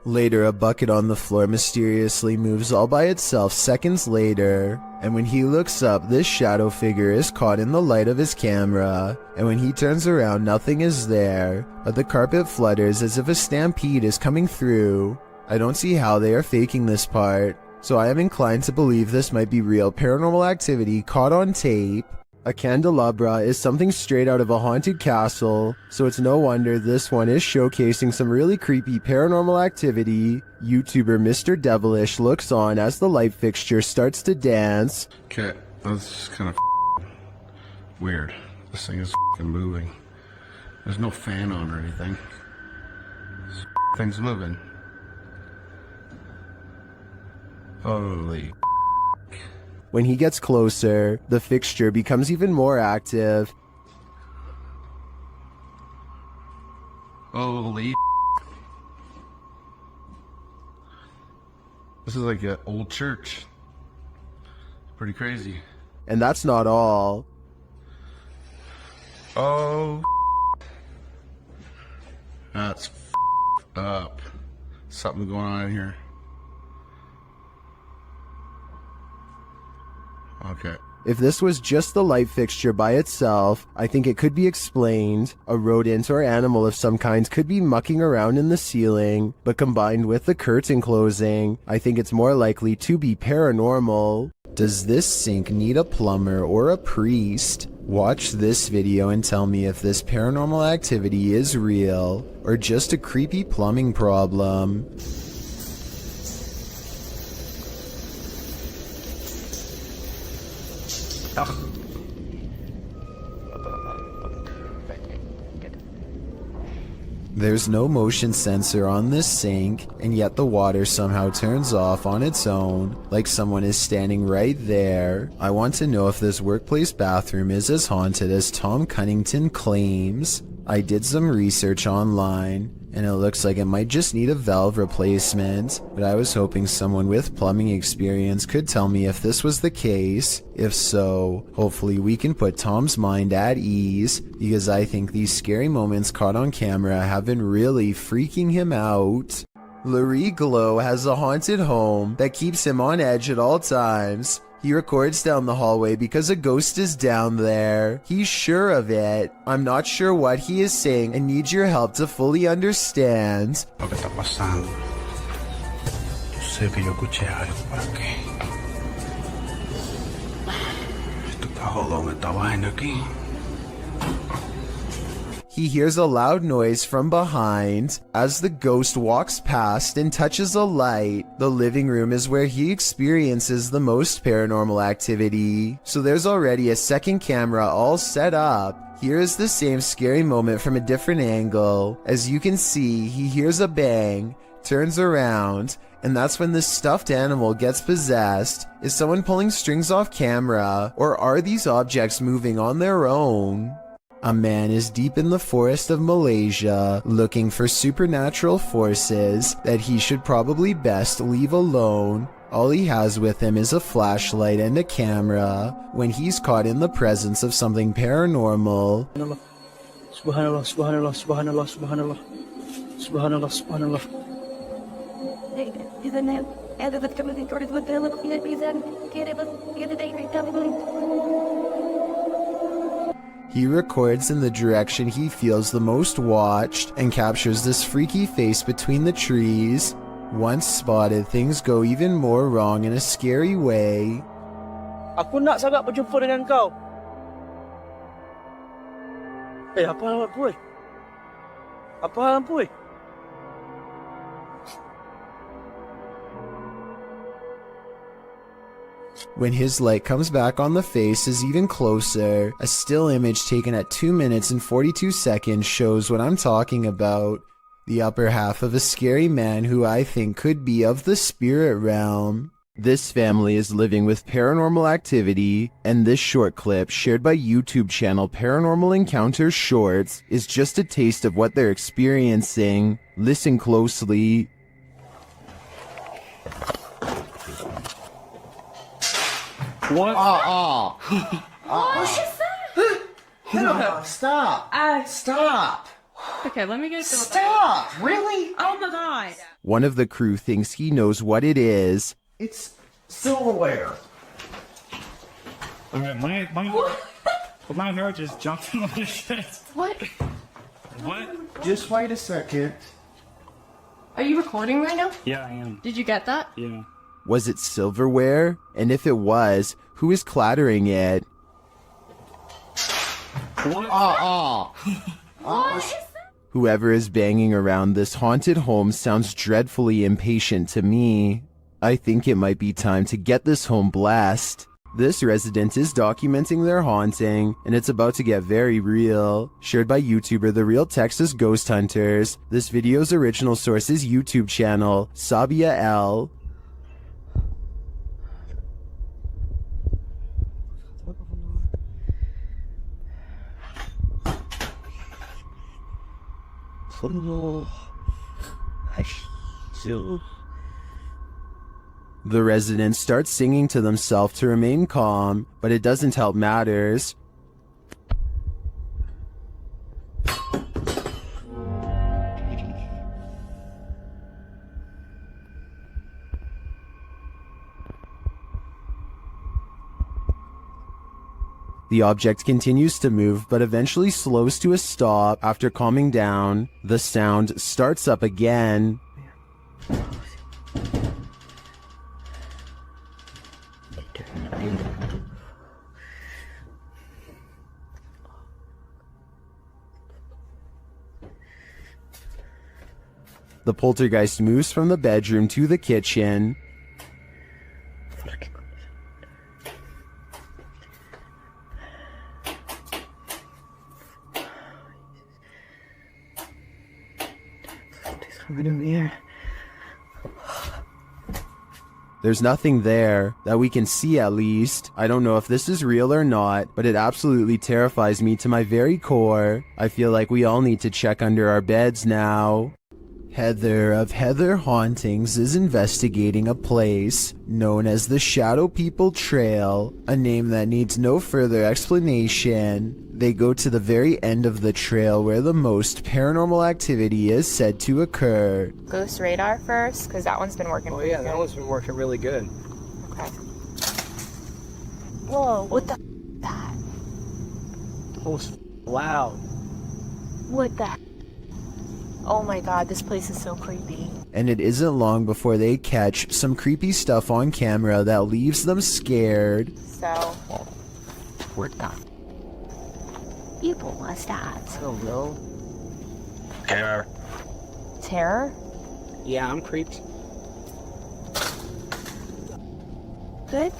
[SPEAKER 1] Later, a bucket on the floor mysteriously moves all by itself seconds later. And when he looks up, this shadow figure is caught in the light of his camera. And when he turns around, nothing is there, but the carpet flutters as if a stampede is coming through. I don't see how they are faking this part, so I am inclined to believe this might be real paranormal activity caught on tape. A candelabra is something straight out of a haunted castle, so it's no wonder this one is showcasing some really creepy paranormal activity. YouTuber Mr. Devilish looks on as the light fixture starts to dance.
[SPEAKER 18] Okay, that's kind of weird. This thing is moving. There's no fan on or anything. This thing's moving. Holy.
[SPEAKER 1] When he gets closer, the fixture becomes even more active.
[SPEAKER 18] Holy. This is like an old church. Pretty crazy.
[SPEAKER 1] And that's not all.
[SPEAKER 18] Oh. That's up. Something going on in here. Okay.
[SPEAKER 1] If this was just the light fixture by itself, I think it could be explained. A rodent or animal of some kind could be mucking around in the ceiling, but combined with the curtain closing, I think it's more likely to be paranormal. Does this sink need a plumber or a priest? Watch this video and tell me if this paranormal activity is real or just a creepy plumbing problem. There's no motion sensor on this sink, and yet the water somehow turns off on its own, like someone is standing right there. I want to know if this workplace bathroom is as haunted as Tom Cunnington claims. I did some research online, and it looks like it might just need a valve replacement, but I was hoping someone with plumbing experience could tell me if this was the case. If so, hopefully we can put Tom's mind at ease, because I think these scary moments caught on camera have been really freaking him out. Larry Glow has a haunted home that keeps him on edge at all times. He records down the hallway because a ghost is down there. He's sure of it. I'm not sure what he is saying and need your help to fully understand.
[SPEAKER 18] Lo que está pasando. Sé que yo escuché algo por aquí. Esto está jodón, esta vaina aquí.
[SPEAKER 1] He hears a loud noise from behind. As the ghost walks past and touches a light, the living room is where he experiences the most paranormal activity. So there's already a second camera all set up. Here is the same scary moment from a different angle. As you can see, he hears a bang, turns around, and that's when this stuffed animal gets possessed. Is someone pulling strings off camera, or are these objects moving on their own? A man is deep in the forest of Malaysia, looking for supernatural forces that he should probably best leave alone. All he has with him is a flashlight and a camera when he's caught in the presence of something paranormal.
[SPEAKER 16] Subhanallah, subhanallah, subhanallah, subhanallah, subhanallah, subhanallah.
[SPEAKER 1] He records in the direction he feels the most watched and captures this freaky face between the trees. Once spotted, things go even more wrong in a scary way.
[SPEAKER 16] Aku nak sangat berjumpa dengan kau. Apa hal puy? Apa hal puy?
[SPEAKER 1] When his light comes back on the face is even closer. A still image taken at 2 minutes and 42 seconds shows what I'm talking about. The upper half of a scary man who I think could be of the spirit realm. This family is living with paranormal activity, and this short clip, shared by YouTube channel Paranormal Encounters Shorts, is just a taste of what they're experiencing. Listen closely.
[SPEAKER 16] What?
[SPEAKER 3] What's that?
[SPEAKER 11] No, stop. Stop.
[SPEAKER 3] Okay, let me get the...
[SPEAKER 11] Stop. Really?
[SPEAKER 3] Oh my god.
[SPEAKER 1] One of the crew thinks he knows what it is.
[SPEAKER 11] It's silverware.
[SPEAKER 12] Alright, my hair just jumped in my shit.
[SPEAKER 3] What?
[SPEAKER 12] What?
[SPEAKER 11] Just wait a second.
[SPEAKER 3] Are you recording right now?
[SPEAKER 12] Yeah, I am.
[SPEAKER 3] Did you get that?
[SPEAKER 12] Yeah.
[SPEAKER 1] Was it silverware? And if it was, who is clattering it?
[SPEAKER 12] What?
[SPEAKER 1] Whoever is banging around this haunted home sounds dreadfully impatient to me. I think it might be time to get this home blessed. This resident is documenting their haunting, and it's about to get very real. Shared by YouTuber The Real Texas Ghost Hunters. This video's original source is YouTube channel, Sabia L. The residents start singing to themselves to remain calm, but it doesn't help matters. The object continues to move, but eventually slows to a stop. After calming down, the sound starts up again. The poltergeist moves from the bedroom to the kitchen. There's nothing there, that we can see at least. I don't know if this is real or not, but it absolutely terrifies me to my very core. I feel like we all need to check under our beds now. Heather of Heather Hauntings is investigating a place known as the Shadow People Trail, a name that needs no further explanation. They go to the very end of the trail where the most paranormal activity is said to occur.
[SPEAKER 19] Ghost radar first, because that one's been working pretty good.
[SPEAKER 17] That one's been working really good.
[SPEAKER 19] Okay. Whoa, what the that?
[SPEAKER 17] That was loud.
[SPEAKER 19] What the Oh my god, this place is so creepy.
[SPEAKER 1] And it isn't long before they catch some creepy stuff on camera that leaves them scared.
[SPEAKER 19] So,
[SPEAKER 17] We're done.
[SPEAKER 19] people must have.
[SPEAKER 17] So no. Terror.
[SPEAKER 19] Terror?
[SPEAKER 17] Yeah, I'm creeped.
[SPEAKER 19] Good.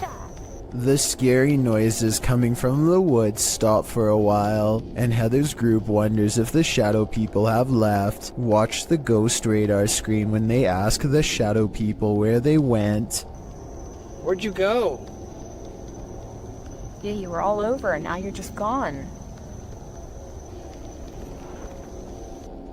[SPEAKER 1] The scary noises coming from the woods stop for a while, and Heather's group wonders if the shadow people have left. Watch the ghost radar screen when they ask the shadow people where they went.
[SPEAKER 17] Where'd you go?
[SPEAKER 19] Yeah, you were all over and now you're just gone.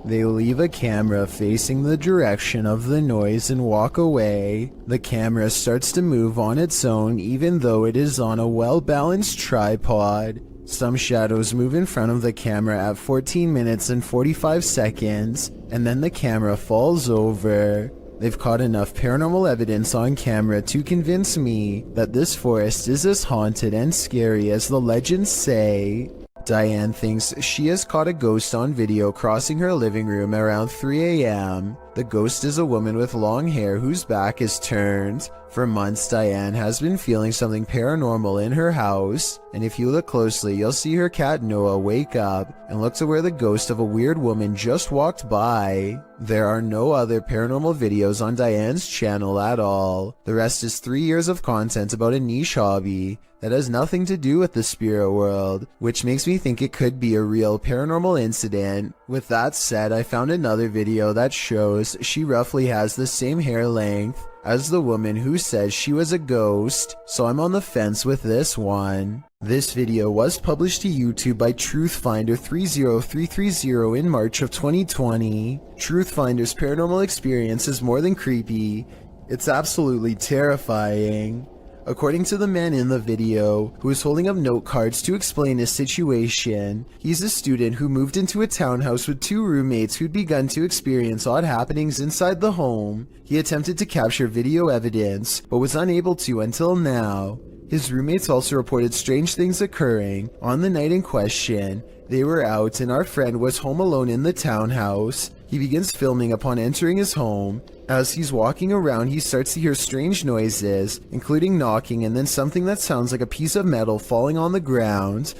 [SPEAKER 1] They leave a camera facing the direction of the noise and walk away. The camera starts to move on its own even though it is on a well-balanced tripod. Some shadows move in front of the camera at 14 minutes and 45 seconds, and then the camera falls over. They've caught enough paranormal evidence on camera to convince me that this forest is as haunted and scary as the legends say. Diane thinks she has caught a ghost on video crossing her living room around 3 a.m. The ghost is a woman with long hair whose back is turned. For months, Diane has been feeling something paranormal in her house, and if you look closely, you'll see her cat Noah wake up and look to where the ghost of a weird woman just walked by. There are no other paranormal videos on Diane's channel at all. The rest is 3 years of content about a niche hobby that has nothing to do with the spirit world, which makes me think it could be a real paranormal incident. With that said, I found another video that shows she roughly has the same hair length as the woman who says she was a ghost, so I'm on the fence with this one. This video was published to YouTube by Truthfinder30330 in March of 2020. Truthfinder's paranormal experience is more than creepy, it's absolutely terrifying. According to the man in the video, who is holding up note cards to explain his situation, he's a student who moved into a townhouse with 2 roommates who'd begun to experience odd happenings inside the home. He attempted to capture video evidence, but was unable to until now. His roommates also reported strange things occurring. On the night in question, they were out and our friend was home alone in the townhouse. He begins filming upon entering his home. As he's walking around, he starts to hear strange noises, including knocking and then something that sounds like a piece of metal falling on the ground.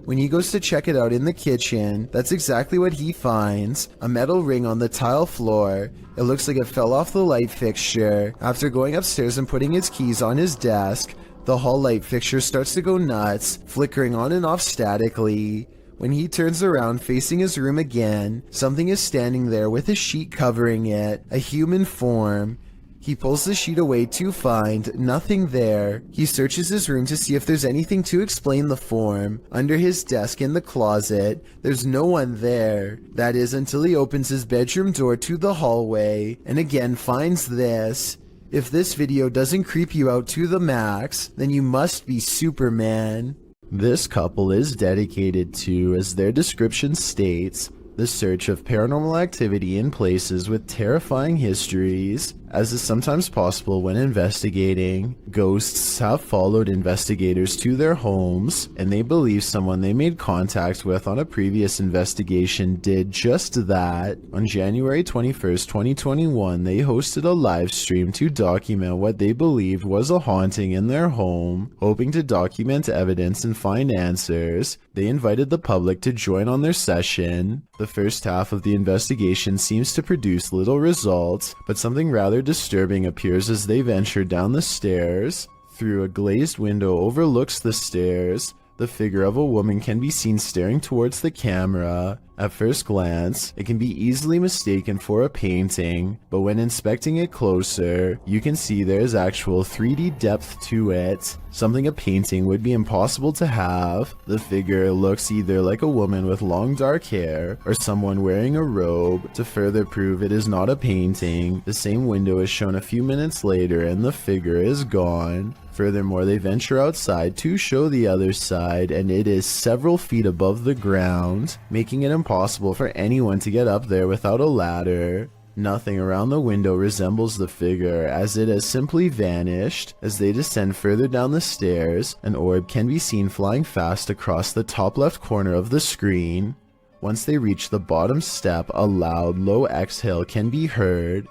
[SPEAKER 1] When he goes to check it out in the kitchen, that's exactly what he finds. A metal ring on the tile floor. It looks like it fell off the light fixture. After going upstairs and putting his keys on his desk, the hall light fixture starts to go nuts, flickering on and off statically. When he turns around facing his room again, something is standing there with a sheet covering it, a human form. He pulls the sheet away to find nothing there. He searches his room to see if there's anything to explain the form. Under his desk in the closet, there's no one there. That is until he opens his bedroom door to the hallway and again finds this. If this video doesn't creep you out to the max, then you must be Superman. This couple is dedicated to, as their description states, the search of paranormal activity in places with terrifying histories, as is sometimes possible when investigating. Ghosts have followed investigators to their homes, and they believe someone they made contact with on a previous investigation did just that. On January 21st, 2021, they hosted a live stream to document what they believed was a haunting in their home. Hoping to document evidence and find answers, they invited the public to join on their session. The first half of the investigation seems to produce little results, but something rather disturbing appears as they venture down the stairs. Through a glazed window overlooks the stairs, the figure of a woman can be seen staring towards the camera. At first glance, it can be easily mistaken for a painting, but when inspecting it closer, you can see there is actual 3D depth to it, something a painting would be impossible to have. The figure looks either like a woman with long dark hair, or someone wearing a robe. To further prove it is not a painting, the same window is shown a few minutes later and the figure is gone. Furthermore, they venture outside to show the other side, and it is several feet above the ground, making it impossible for anyone to get up there without a ladder. Nothing around the window resembles the figure, as it has simply vanished. As they descend further down the stairs, an orb can be seen flying fast across the top left corner of the screen. Once they reach the bottom step, a loud, low exhale can be heard.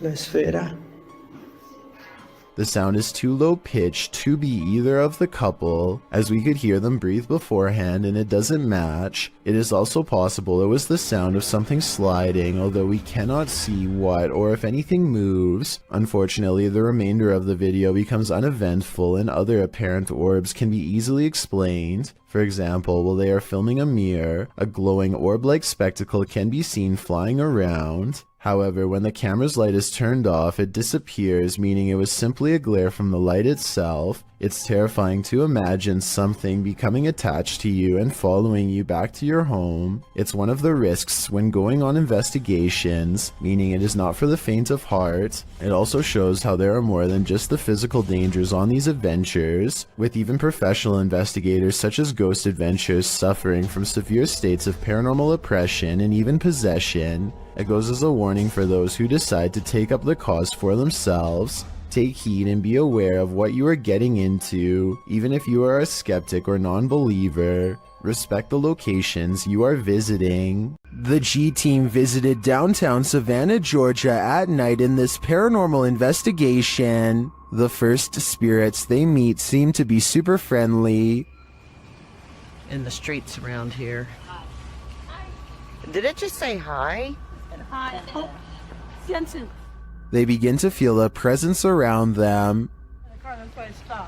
[SPEAKER 16] La esfera.
[SPEAKER 1] The sound is too low pitched to be either of the couple, as we could hear them breathe beforehand and it doesn't match. It is also possible it was the sound of something sliding, although we cannot see what or if anything moves. Unfortunately, the remainder of the video becomes uneventful and other apparent orbs can be easily explained. For example, while they are filming a mirror, a glowing orb-like spectacle can be seen flying around. However, when the camera's light is turned off, it disappears, meaning it was simply a glare from the light itself. It's terrifying to imagine something becoming attached to you and following you back to your home. It's one of the risks when going on investigations, meaning it is not for the faint of heart. It also shows how there are more than just the physical dangers on these adventures, with even professional investigators such as Ghost Adventures suffering from severe states of paranormal oppression and even possession. It goes as a warning for those who decide to take up the cause for themselves. Take heed and be aware of what you are getting into, even if you are a skeptic or non-believer. Respect the locations you are visiting. The G-Team visited downtown Savannah, Georgia at night in this paranormal investigation. The first spirits they meet seem to be super friendly.
[SPEAKER 20] In the streets around here. Did it just say hi?
[SPEAKER 1] They begin to feel a presence around them.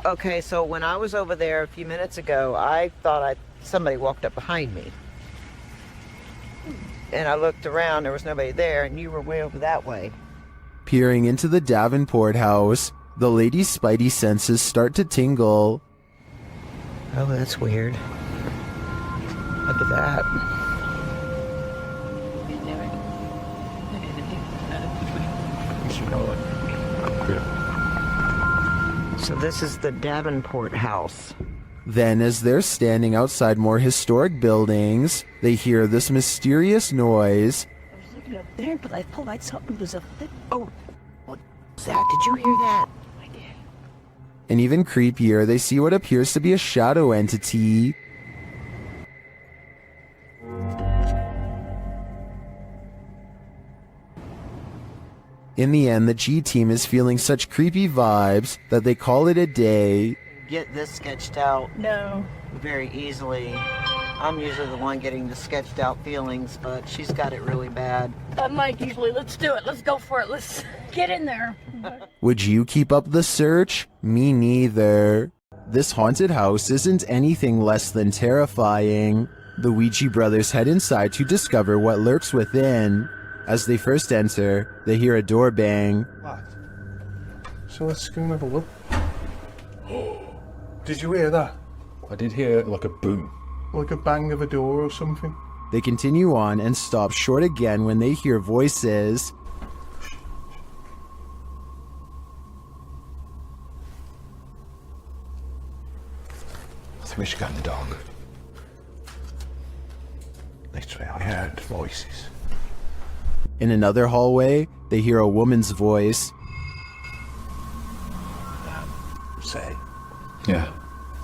[SPEAKER 20] Okay, so when I was over there a few minutes ago, I thought somebody walked up behind me. And I looked around, there was nobody there, and you were way over that way.
[SPEAKER 1] Peering into the Davenport house, the lady's spidey senses start to tingle.
[SPEAKER 20] Oh, that's weird. Look at that. So this is the Davenport house.
[SPEAKER 1] Then, as they're standing outside more historic buildings, they hear this mysterious noise.
[SPEAKER 20] I was looking up there, but I thought I saw it was a... Oh, what was that? Did you hear that? I did.
[SPEAKER 1] And even creepier, they see what appears to be a shadow entity. In the end, the G-Team is feeling such creepy vibes that they call it a day.
[SPEAKER 20] Get this sketched out.
[SPEAKER 19] No.
[SPEAKER 20] Very easily. I'm usually the one getting the sketched out feelings, but she's got it really bad.
[SPEAKER 19] I'm like, usually, let's do it. Let's go for it. Let's get in there.
[SPEAKER 1] Would you keep up the search? Me neither. This haunted house isn't anything less than terrifying. The Ouija brothers head inside to discover what lurks within. As they first enter, they hear a door bang.
[SPEAKER 11] So let's go and have a look. Did you hear that?
[SPEAKER 6] I did hear like a boom.
[SPEAKER 11] Like a bang of a door or something.
[SPEAKER 1] They continue on and stop short again when they hear voices.
[SPEAKER 6] I think we should go in the dog.
[SPEAKER 18] me I heard voices.
[SPEAKER 1] In another hallway, they hear a woman's voice.
[SPEAKER 18] Say.
[SPEAKER 11] Yeah.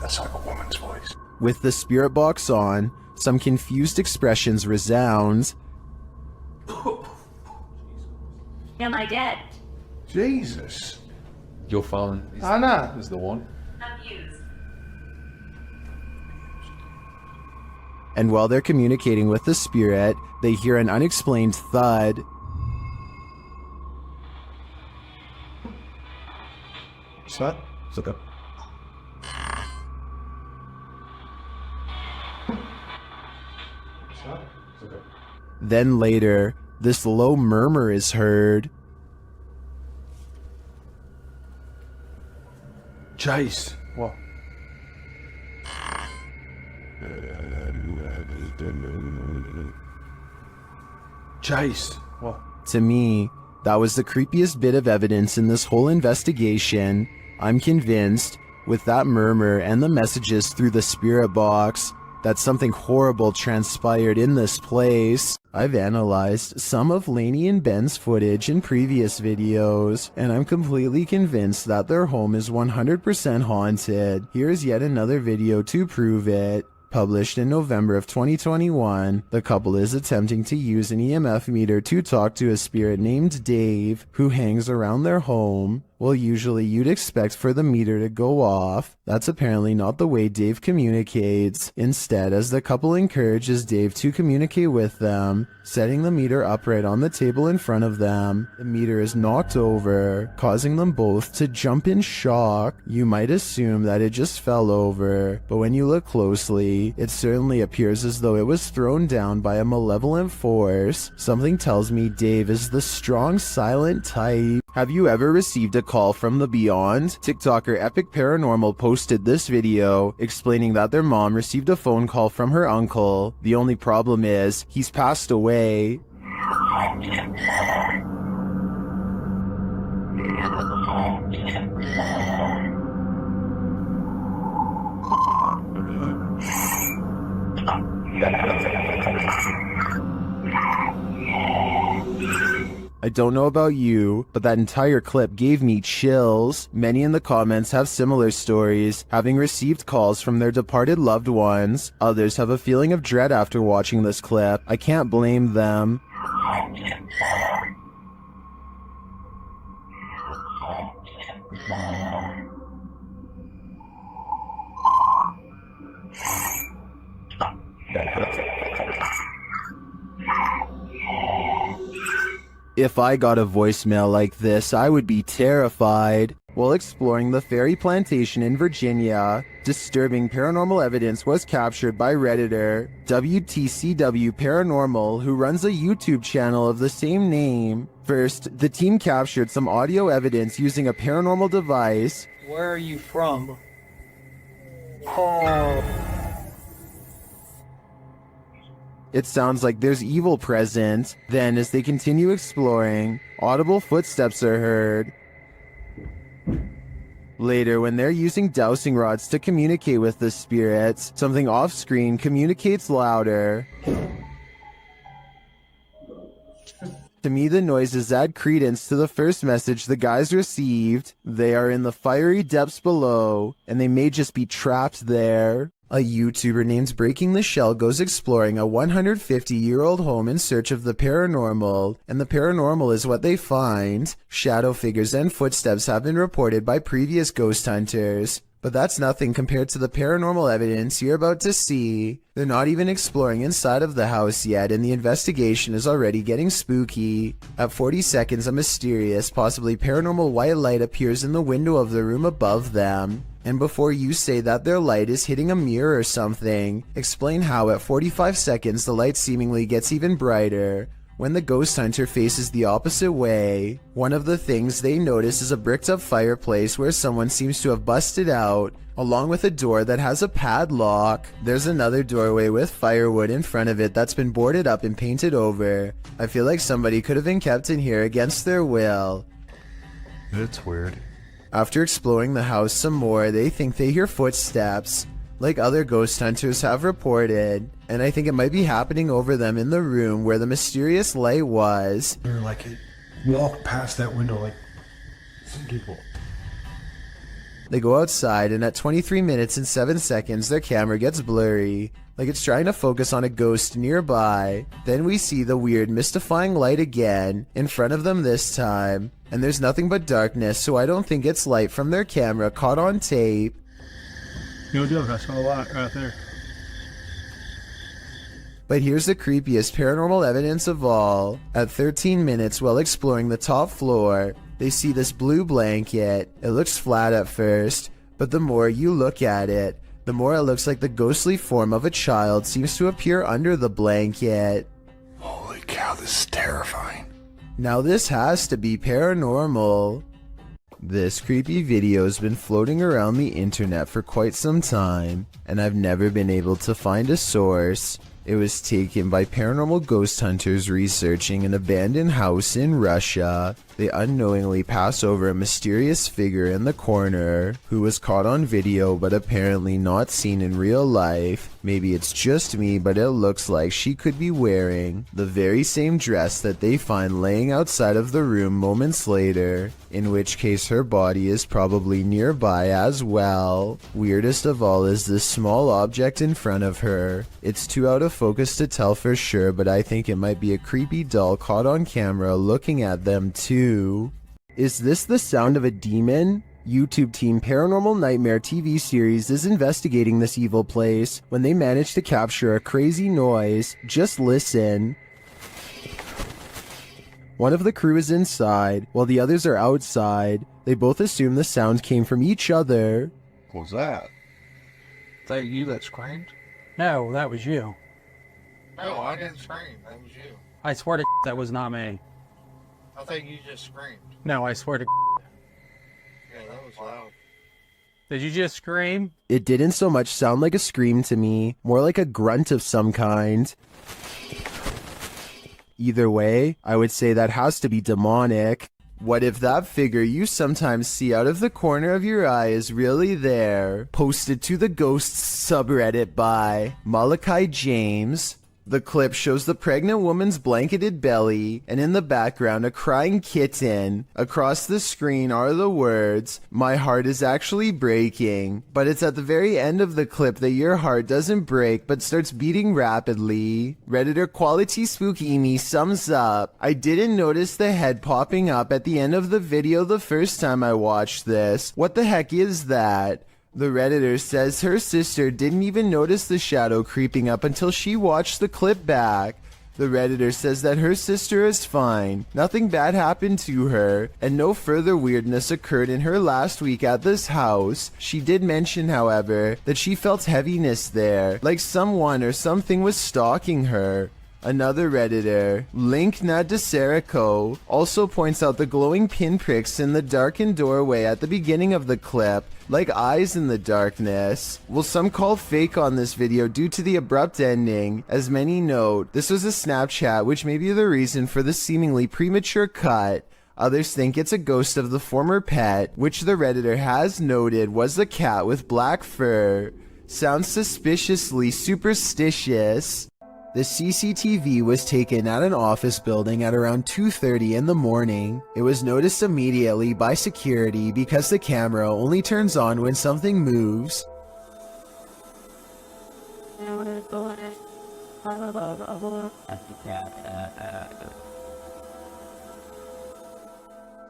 [SPEAKER 18] That's like a woman's voice.
[SPEAKER 1] With the spirit box on, some confused expressions resound.
[SPEAKER 13] Am I dead?
[SPEAKER 18] Jesus.
[SPEAKER 6] Your phone
[SPEAKER 11] Anna
[SPEAKER 6] is the one.
[SPEAKER 13] Abused.
[SPEAKER 1] And while they're communicating with the spirit, they hear an unexplained thud.
[SPEAKER 11] What's that?
[SPEAKER 6] It's okay.
[SPEAKER 1] Then later, this low murmur is heard.
[SPEAKER 18] Chase.
[SPEAKER 11] What?
[SPEAKER 18] Chase.
[SPEAKER 11] What?
[SPEAKER 1] To me, that was the creepiest bit of evidence in this whole investigation. I'm convinced, with that murmur and the messages through the spirit box, that something horrible transpired in this place. I've analyzed some of Lainey and Ben's footage in previous videos, and I'm completely convinced that their home is 100% haunted. Here's yet another video to prove it. Published in November of 2021, the couple is attempting to use an EMF meter to talk to a spirit named Dave, who hangs around their home. Well, usually you'd expect for the meter to go off. That's apparently not the way Dave communicates. Instead, as the couple encourages Dave to communicate with them, setting the meter upright on the table in front of them, the meter is knocked over, causing them both to jump in shock. You might assume that it just fell over, but when you look closely, it certainly appears as though it was thrown down by a malevolent force. Something tells me Dave is the strong, silent type. Have you ever received a call from the beyond? TikToker Epic Paranormal posted this video explaining that their mom received a phone call from her uncle. The only problem is, he's passed away. I don't know about you, but that entire clip gave me chills. Many in the comments have similar stories, having received calls from their departed loved ones. Others have a feeling of dread after watching this clip. I can't blame them. If I got a voicemail like this, I would be terrified. While exploring the Fairy Plantation in Virginia, disturbing paranormal evidence was captured by Redditor WTCW Paranormal, who runs a YouTube channel of the same name. First, the team captured some audio evidence using a paranormal device.
[SPEAKER 17] Where are you from?
[SPEAKER 1] It sounds like there's evil present. Then, as they continue exploring, audible footsteps are heard. Later, when they're using dowsing rods to communicate with the spirits, something off-screen communicates louder. To me, the noises add credence to the first message the guys received. They are in the fiery depths below, and they may just be trapped there. A YouTuber named Breaking the Shell goes exploring a 150-year-old home in search of the paranormal, and the paranormal is what they find. Shadow figures and footsteps have been reported by previous ghost hunters, but that's nothing compared to the paranormal evidence you're about to see. They're not even exploring inside of the house yet, and the investigation is already getting spooky. At 40 seconds, a mysterious, possibly paranormal white light appears in the window of the room above them. And before you say that their light is hitting a mirror or something, explain how at 45 seconds the light seemingly gets even brighter when the ghost hunter faces the opposite way. One of the things they notice is a bricked up fireplace where someone seems to have busted out, along with a door that has a padlock. There's another doorway with firewood in front of it that's been boarded up and painted over. I feel like somebody could have been kept in here against their will.
[SPEAKER 18] It's weird.
[SPEAKER 1] After exploring the house some more, they think they hear footsteps. like other ghost hunters have reported, and I think it might be happening over them in the room where the mysterious light was.
[SPEAKER 18] We were like, walk past that window like some people.
[SPEAKER 1] They go outside, and at 23 minutes and 7 seconds, their camera gets blurry, like it's trying to focus on a ghost nearby. Then we see the weird, mystifying light again, in front of them this time, and there's nothing but darkness, so I don't think it's light from their camera caught on tape.
[SPEAKER 5] No joke, I saw a lot right there.
[SPEAKER 1] But here's the creepiest paranormal evidence of all. At 13 minutes, while exploring the top floor, they see this blue blanket. It looks flat at first, but the more you look at it, the more it looks like the ghostly form of a child seems to appear under the blanket.
[SPEAKER 18] Holy cow, this is terrifying.
[SPEAKER 1] Now this has to be paranormal. This creepy video has been floating around the internet for quite some time, and I've never been able to find a source. It was taken by paranormal ghost hunters researching an abandoned house in Russia. They unknowingly pass over a mysterious figure in the corner who was caught on video but apparently not seen in real life. Maybe it's just me, but it looks like she could be wearing the very same dress that they find laying outside of the room moments later, in which case her body is probably nearby as well. Weirdest of all is this small object in front of her. It's too out of focus to tell for sure, but I think it might be a creepy doll caught on camera looking at them too. Is this the sound of a demon? YouTube team Paranormal Nightmare TV series is investigating this evil place when they manage to capture a crazy noise. Just listen. One of the crew is inside, while the others are outside. They both assume the sound came from each other.
[SPEAKER 18] What was that?
[SPEAKER 17] That you that screamed?
[SPEAKER 5] No, that was you.
[SPEAKER 12] No, I didn't scream. That was you.
[SPEAKER 5] I swear to that was not me.
[SPEAKER 12] I think you just screamed.
[SPEAKER 5] No, I swear to
[SPEAKER 12] Yeah, that was loud.
[SPEAKER 5] Did you just scream?
[SPEAKER 1] It didn't so much sound like a scream to me, more like a grunt of some kind. Either way, I would say that has to be demonic. What if that figure you sometimes see out of the corner of your eye is really there? Posted to the Ghosts subreddit by Malachi James. The clip shows the pregnant woman's blanketed belly, and in the background a crying kitten. Across the screen are the words, "My heart is actually breaking." But it's at the very end of the clip that your heart doesn't break but starts beating rapidly. Redditor Quality Spooky Me sums up, "I didn't notice the head popping up at the end of the video the first time I watched this. What the heck is that?" The Redditor says her sister didn't even notice the shadow creeping up until she watched the clip back. The Redditor says that her sister is fine, nothing bad happened to her, and no further weirdness occurred in her last week at this house. She did mention, however, that she felt heaviness there, like someone or something was stalking her. Another Redditor, Link Nadeserico, also points out the glowing pinpricks in the darkened doorway at the beginning of the clip, like eyes in the darkness. Well, some call fake on this video due to the abrupt ending. As many note, this was a Snapchat, which may be the reason for the seemingly premature cut. Others think it's a ghost of the former pet, which the Redditor has noted was the cat with black fur. Sounds suspiciously superstitious. The CCTV was taken at an office building at around 2:30 in the morning. It was noticed immediately by security because the camera only turns on when something moves.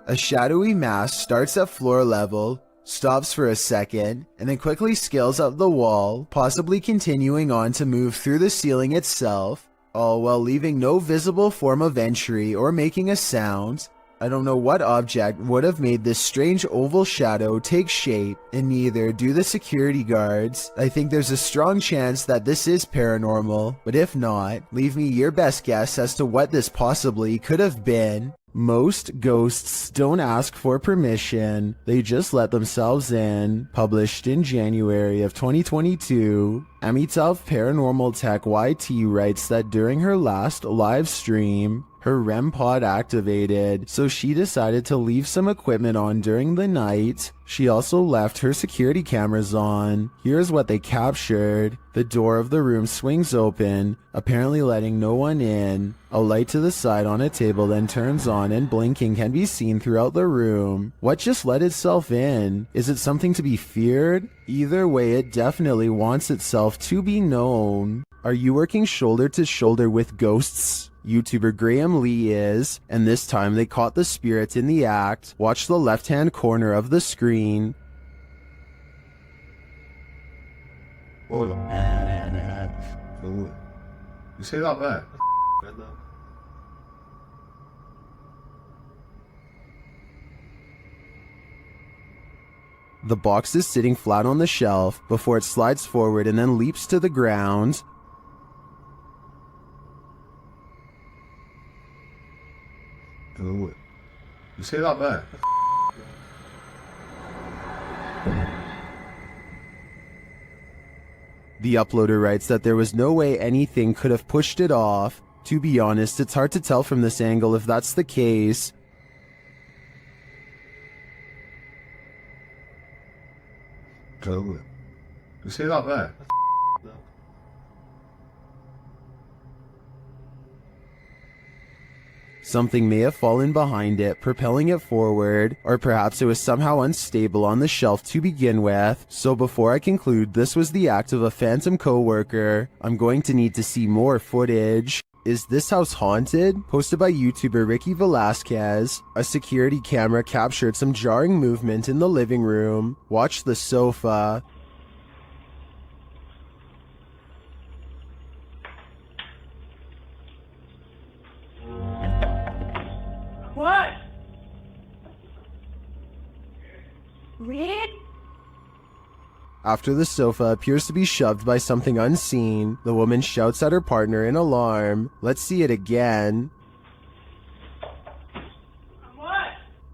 [SPEAKER 1] A shadowy mass starts at floor level, stops for a second, and then quickly scales up the wall, possibly continuing on to move through the ceiling itself, all while leaving no visible form of entry or making a sound. I don't know what object would have made this strange oval shadow take shape, and neither do the security guards. I think there's a strong chance that this is paranormal, but if not, leave me your best guess as to what this possibly could have been. Most ghosts don't ask for permission, they just let themselves in. Published in January of 2022, Amitav Paranormal Tech YT writes that during her last live stream, Her REM pod activated, so she decided to leave some equipment on during the night. She also left her security cameras on. Here's what they captured. The door of the room swings open, apparently letting no one in. A light to the side on a table then turns on and blinking can be seen throughout the room. What just let itself in? Is it something to be feared? Either way, it definitely wants itself to be known. Are you working shoulder to shoulder with ghosts? YouTuber Graham Lee is, and this time they caught the spirit in the act. Watch the left-hand corner of the screen.
[SPEAKER 18] You see that there?
[SPEAKER 1] The box is sitting flat on the shelf before it slides forward and then leaps to the ground.
[SPEAKER 18] You see that there?
[SPEAKER 1] The uploader writes that there was no way anything could have pushed it off. To be honest, it's hard to tell from this angle if that's the case.
[SPEAKER 18] You see that there?
[SPEAKER 1] Something may have fallen behind it, propelling it forward, or perhaps it was somehow unstable on the shelf to begin with. So before I conclude this was the act of a phantom co-worker, I'm going to need to see more footage. Is this house haunted? Posted by YouTuber Ricky Velasquez. A security camera captured some jarring movement in the living room. Watch the sofa.
[SPEAKER 19] What? Red?
[SPEAKER 1] After the sofa appears to be shoved by something unseen, the woman shouts at her partner in alarm. Let's see it again.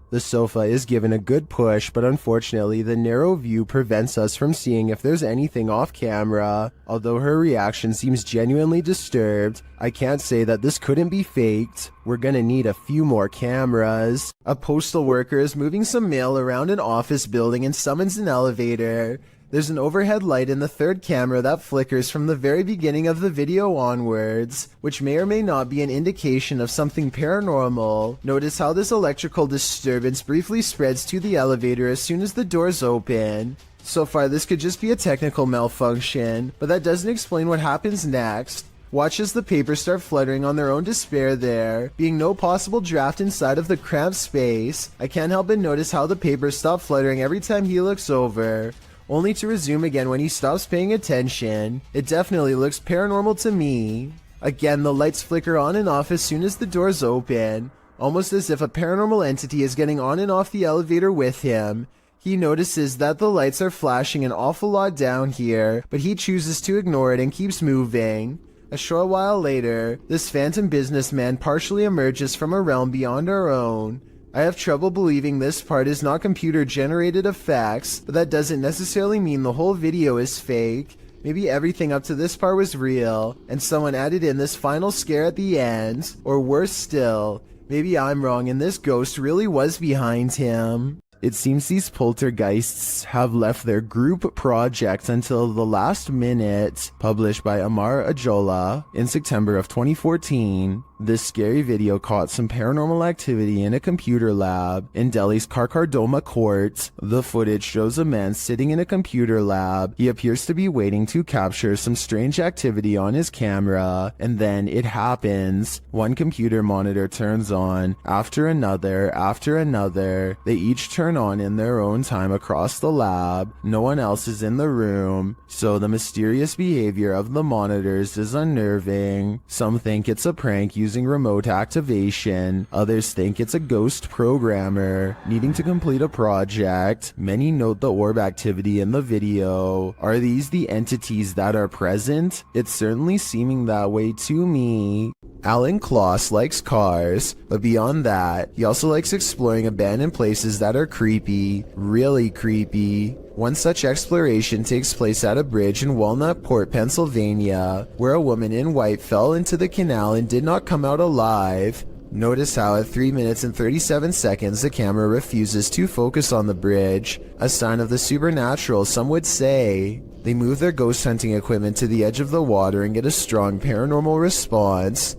[SPEAKER 1] The sofa is given a good push, but unfortunately the narrow view prevents us from seeing if there's anything off camera. Although her reaction seems genuinely disturbed, I can't say that this couldn't be faked. We're gonna need a few more cameras. A postal worker is moving some mail around an office building and summons an elevator. There's an overhead light in the third camera that flickers from the very beginning of the video onwards, which may or may not be an indication of something paranormal. Notice how this electrical disturbance briefly spreads to the elevator as soon as the doors open. So far this could just be a technical malfunction, but that doesn't explain what happens next. Watch as the papers start fluttering on their own despair there, being no possible draft inside of the cramped space. I can't help but notice how the papers stop fluttering every time he looks over, only to resume again when he stops paying attention. It definitely looks paranormal to me. Again, the lights flicker on and off as soon as the doors open, almost as if a paranormal entity is getting on and off the elevator with him. He notices that the lights are flashing an awful lot down here, but he chooses to ignore it and keeps moving. A short while later, this phantom businessman partially emerges from a realm beyond our own. I have trouble believing this part is not computer-generated effects, but that doesn't necessarily mean the whole video is fake. Maybe everything up to this part was real, and someone added in this final scare at the end. Or worse still, maybe I'm wrong and this ghost really was behind him. It seems these poltergeists have left their group project until the last minute. Published by Amar Ajola in September of 2014. This scary video caught some paranormal activity in a computer lab in Delhi's Karkardoma court. The footage shows a man sitting in a computer lab. He appears to be waiting to capture some strange activity on his camera, and then it happens. One computer monitor turns on, after another, after another. They each turn on in their own time across the lab. No one else is in the room, so the mysterious behavior of the monitors is unnerving. Some think it's a prank using remote activation. Others think it's a ghost programmer needing to complete a project. Many note the orb activity in the video. Are these the entities that are present? It's certainly seeming that way to me. Alan Kloss likes cars, but beyond that, he also likes exploring abandoned places that are creepy, really creepy. One such exploration takes place at a bridge in Walnut Port, Pennsylvania, where a woman in white fell into the canal and did not come out alive. Notice how at 3 minutes and 37 seconds the camera refuses to focus on the bridge, a sign of the supernatural some would say. They move their ghost hunting equipment to the edge of the water and get a strong paranormal response.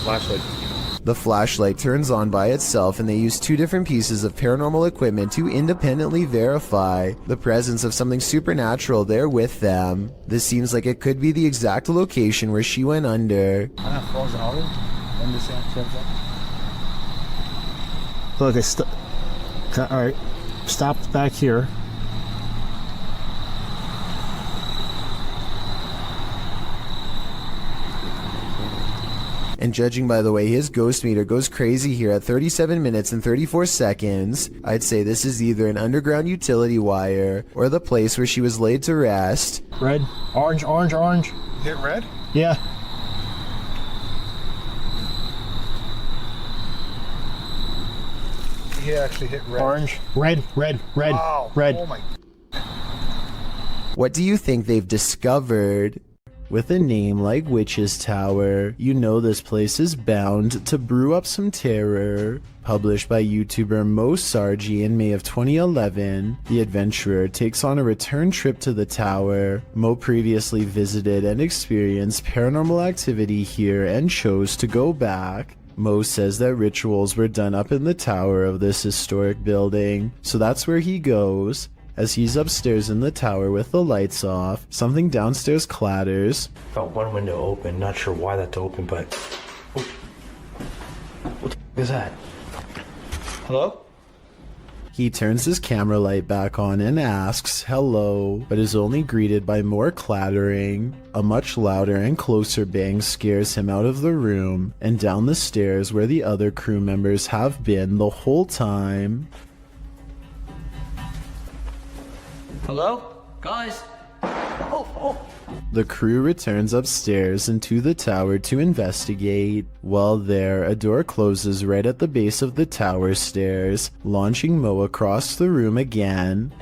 [SPEAKER 6] Flashlight.
[SPEAKER 1] The flashlight turns on by itself and they use 2 different pieces of paranormal equipment to independently verify the presence of something supernatural there with them. This seems like it could be the exact location where she went under.
[SPEAKER 21] Look, alright, stopped back here.
[SPEAKER 1] And judging by the way his ghost meter goes crazy here at 37 minutes and 34 seconds, I'd say this is either an underground utility wire or the place where she was laid to rest.
[SPEAKER 21] Red, orange, orange, orange.
[SPEAKER 11] Hit red?
[SPEAKER 21] Yeah.
[SPEAKER 11] He actually hit red.
[SPEAKER 21] Orange, red, red, red,
[SPEAKER 11] wow.
[SPEAKER 21] red.
[SPEAKER 11] Oh my.
[SPEAKER 1] What do you think they've discovered? With a name like Witch's Tower, you know this place is bound to brew up some terror. Published by YouTuber Mo Sargi in May of 2011, the adventurer takes on a return trip to the tower. Mo previously visited and experienced paranormal activity here and chose to go back. Mo says that rituals were done up in the tower of this historic building, so that's where he goes. As he's upstairs in the tower with the lights off, something downstairs clatters.
[SPEAKER 22] Felt one window open, not sure why that's open, but... What the is that? Hello?
[SPEAKER 1] He turns his camera light back on and asks, hello, but is only greeted by more clattering. A much louder and closer bang scares him out of the room and down the stairs where the other crew members have been the whole time.
[SPEAKER 22] Hello? Guys?
[SPEAKER 1] The crew returns upstairs and to the tower to investigate. While there, a door closes right at the base of the tower stairs, launching Mo across the room again.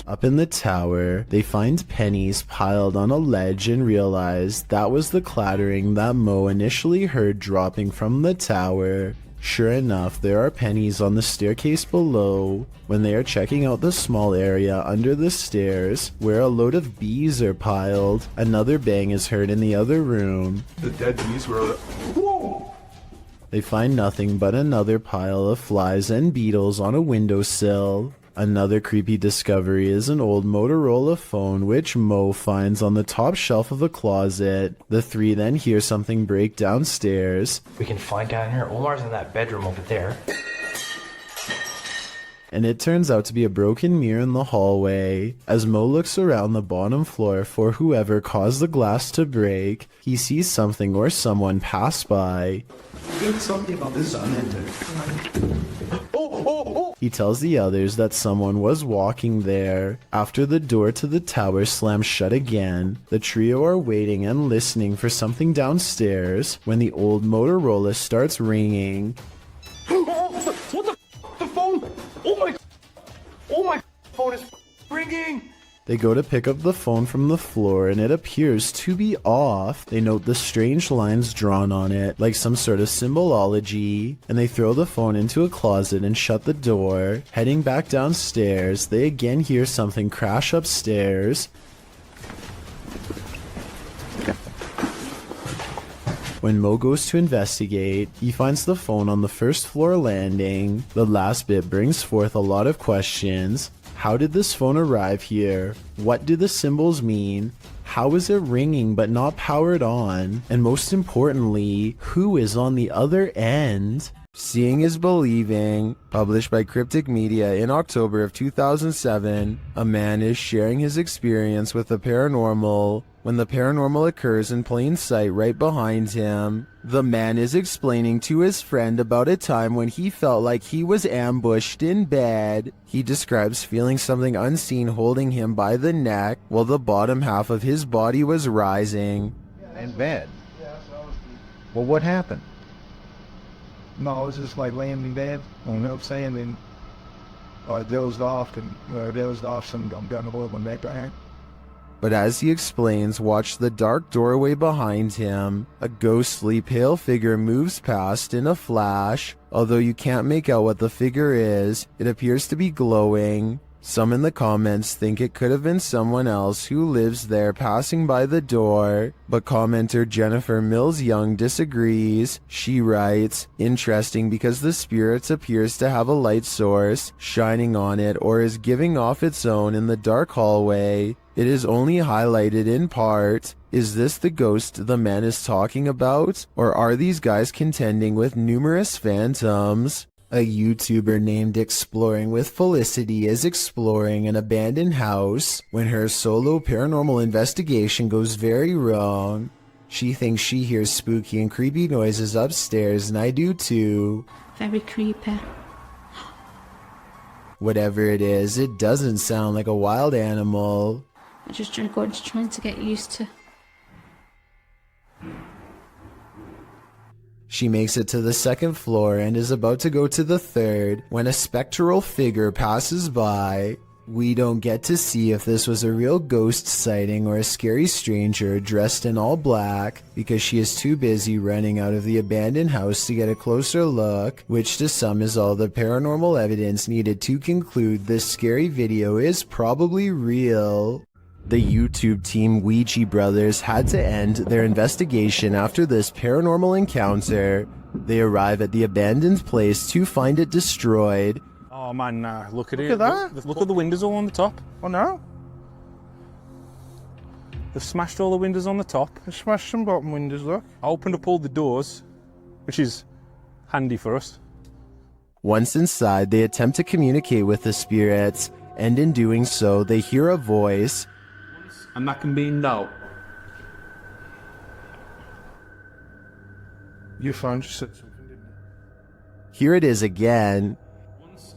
[SPEAKER 1] Up in the tower, they find pennies piled on a ledge and realize that was the clattering that Mo initially heard dropping from the tower. Sure enough, there are pennies on the staircase below. When they are checking out the small area under the stairs, where a load of bees are piled, another bang is heard in the other room.
[SPEAKER 11] The dead bees were... Whoa!
[SPEAKER 1] They find nothing but another pile of flies and beetles on a windowsill. Another creepy discovery is an old Motorola phone which Mo finds on the top shelf of a closet. The 3 then hear something break downstairs.
[SPEAKER 22] We can find down here. Omar's in that bedroom over there.
[SPEAKER 1] And it turns out to be a broken mirror in the hallway. As Mo looks around the bottom floor for whoever caused the glass to break, he sees something or someone pass by.
[SPEAKER 11] There's something about this unending.
[SPEAKER 1] He tells the others that someone was walking there. After the door to the tower slams shut again, the trio are waiting and listening for something downstairs when the old Motorola starts ringing.
[SPEAKER 5] What the? The phone? Oh my phone is ringing!
[SPEAKER 1] They go to pick up the phone from the floor and it appears to be off. They note the strange lines drawn on it, like some sort of symbology, and they throw the phone into a closet and shut the door. Heading back downstairs, they again hear something crash upstairs. When Mo goes to investigate, he finds the phone on the first floor landing. The last bit brings forth a lot of questions. How did this phone arrive here? What do the symbols mean? How is it ringing but not powered on? And most importantly, who is on the other end? Seeing is Believing, published by Cryptic Media in October of 2007, a man is sharing his experience with the paranormal. When the paranormal occurs in plain sight right behind him, the man is explaining to his friend about a time when he felt like he was ambushed in bed. He describes feeling something unseen holding him by the neck while the bottom half of his body was rising.
[SPEAKER 21] In bed? Well, what happened?
[SPEAKER 11] No, I was just like laying in bed, you know what I'm saying, and I dozed off, and some gun hold my neck right.
[SPEAKER 1] But as he explains, watch the dark doorway behind him. A ghostly pale figure moves past in a flash. Although you can't make out what the figure is, it appears to be glowing. Some in the comments think it could have been someone else who lives there passing by the door, but commenter Jennifer Mills Young disagrees. She writes, "Interesting because the spirit appears to have a light source shining on it or is giving off its own in the dark hallway. It is only highlighted in part. Is this the ghost the man is talking about, or are these guys contending with numerous phantoms?" A YouTuber named Exploring with Felicity is exploring an abandoned house when her solo paranormal investigation goes very wrong. She thinks she hears spooky and creepy noises upstairs, and I do too.
[SPEAKER 7] Very creepy.
[SPEAKER 1] Whatever it is, it doesn't sound like a wild animal.
[SPEAKER 7] I'm just trying to get used to.
[SPEAKER 1] She makes it to the second floor and is about to go to the third when a spectral figure passes by. We don't get to see if this was a real ghost sighting or a scary stranger dressed in all black because she is too busy running out of the abandoned house to get a closer look, which to some is all the paranormal evidence needed to conclude this scary video is probably real. The YouTube team Ouija Brothers had to end their investigation after this paranormal encounter. They arrive at the abandoned place to find it destroyed.
[SPEAKER 4] Oh man, look at
[SPEAKER 10] Look
[SPEAKER 4] it.
[SPEAKER 10] at that.
[SPEAKER 4] Look at the windows all on the top.
[SPEAKER 10] Oh no.
[SPEAKER 4] They've smashed all the windows on the top.
[SPEAKER 10] They smashed some bottom windows, look.
[SPEAKER 4] I opened up all the doors, which is handy for us.
[SPEAKER 1] Once inside, they attempt to communicate with the spirits, and in doing so, they hear a voice.
[SPEAKER 4] And that can be now.
[SPEAKER 10] You found you said something, didn't you?
[SPEAKER 1] Here it is again.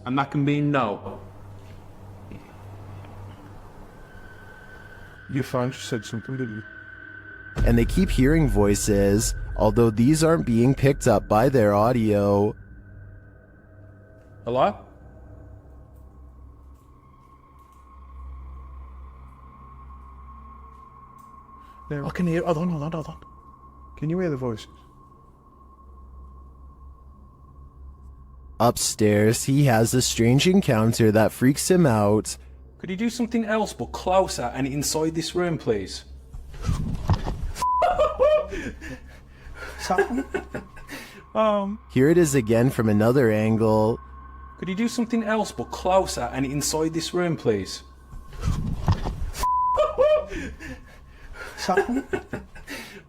[SPEAKER 4] And that can be now.
[SPEAKER 10] You found you said something, didn't you?
[SPEAKER 1] And they keep hearing voices, although these aren't being picked up by their audio.
[SPEAKER 4] Hello?
[SPEAKER 10] There. I can hear. Hold on. Can you hear the voices?
[SPEAKER 1] Upstairs, he has a strange encounter that freaks him out.
[SPEAKER 4] Could you do something else but closer and inside this room, please?
[SPEAKER 1] Here it is again from another angle.
[SPEAKER 4] Could you do something else but closer and inside this room, please?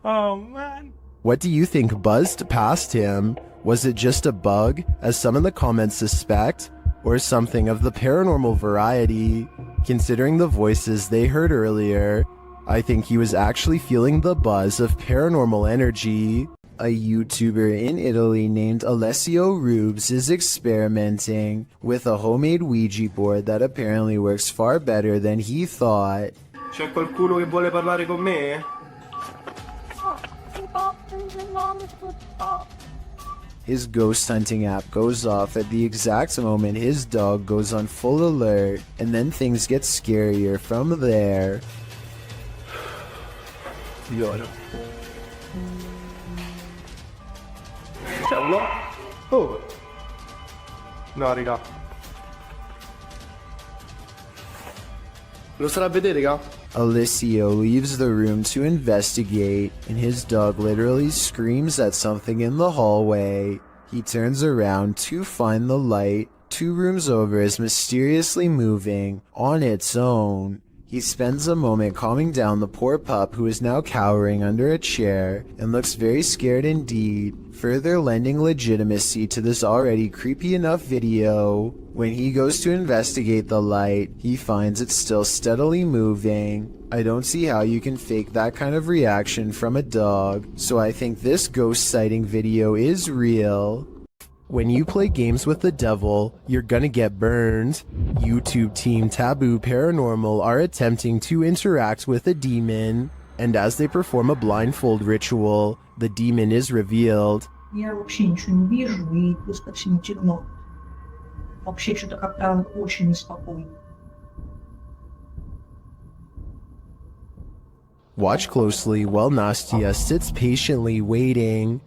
[SPEAKER 10] Oh man.
[SPEAKER 1] What do you think buzzed past him? Was it just a bug, as some in the comments suspect, or something of the paranormal variety? Considering the voices they heard earlier, I think he was actually feeling the buzz of paranormal energy. A YouTuber in Italy named Alessio Rubes is experimenting with a homemade Ouija board that apparently works far better than he thought.
[SPEAKER 12] C'è qualcuno che vuole parlare con me?
[SPEAKER 1] His ghost hunting app goes off at the exact moment his dog goes on full alert, and then things get scarier from there.
[SPEAKER 10] Yoro. C'è uno? Oh! No, raga. Lo starà a vedere, raga?
[SPEAKER 1] Alessio leaves the room to investigate, and his dog literally screams at something in the hallway. He turns around to find the light 2 rooms over is mysteriously moving on its own. He spends a moment calming down the poor pup who is now cowering under a chair and looks very scared indeed, further lending legitimacy to this already creepy enough video. When he goes to investigate the light, he finds it still steadily moving. I don't see how you can fake that kind of reaction from a dog, so I think this ghost sighting video is real. When you play games with the devil, you're gonna get burned. YouTube team Taboo Paranormal are attempting to interact with a demon, and as they perform a blindfold ritual, the demon is revealed.
[SPEAKER 8] Я вообще ничего не вижу, и достаточно темно. Вообще что-то как-то очень неспокойно.
[SPEAKER 1] Watch closely while Nastya sits patiently waiting.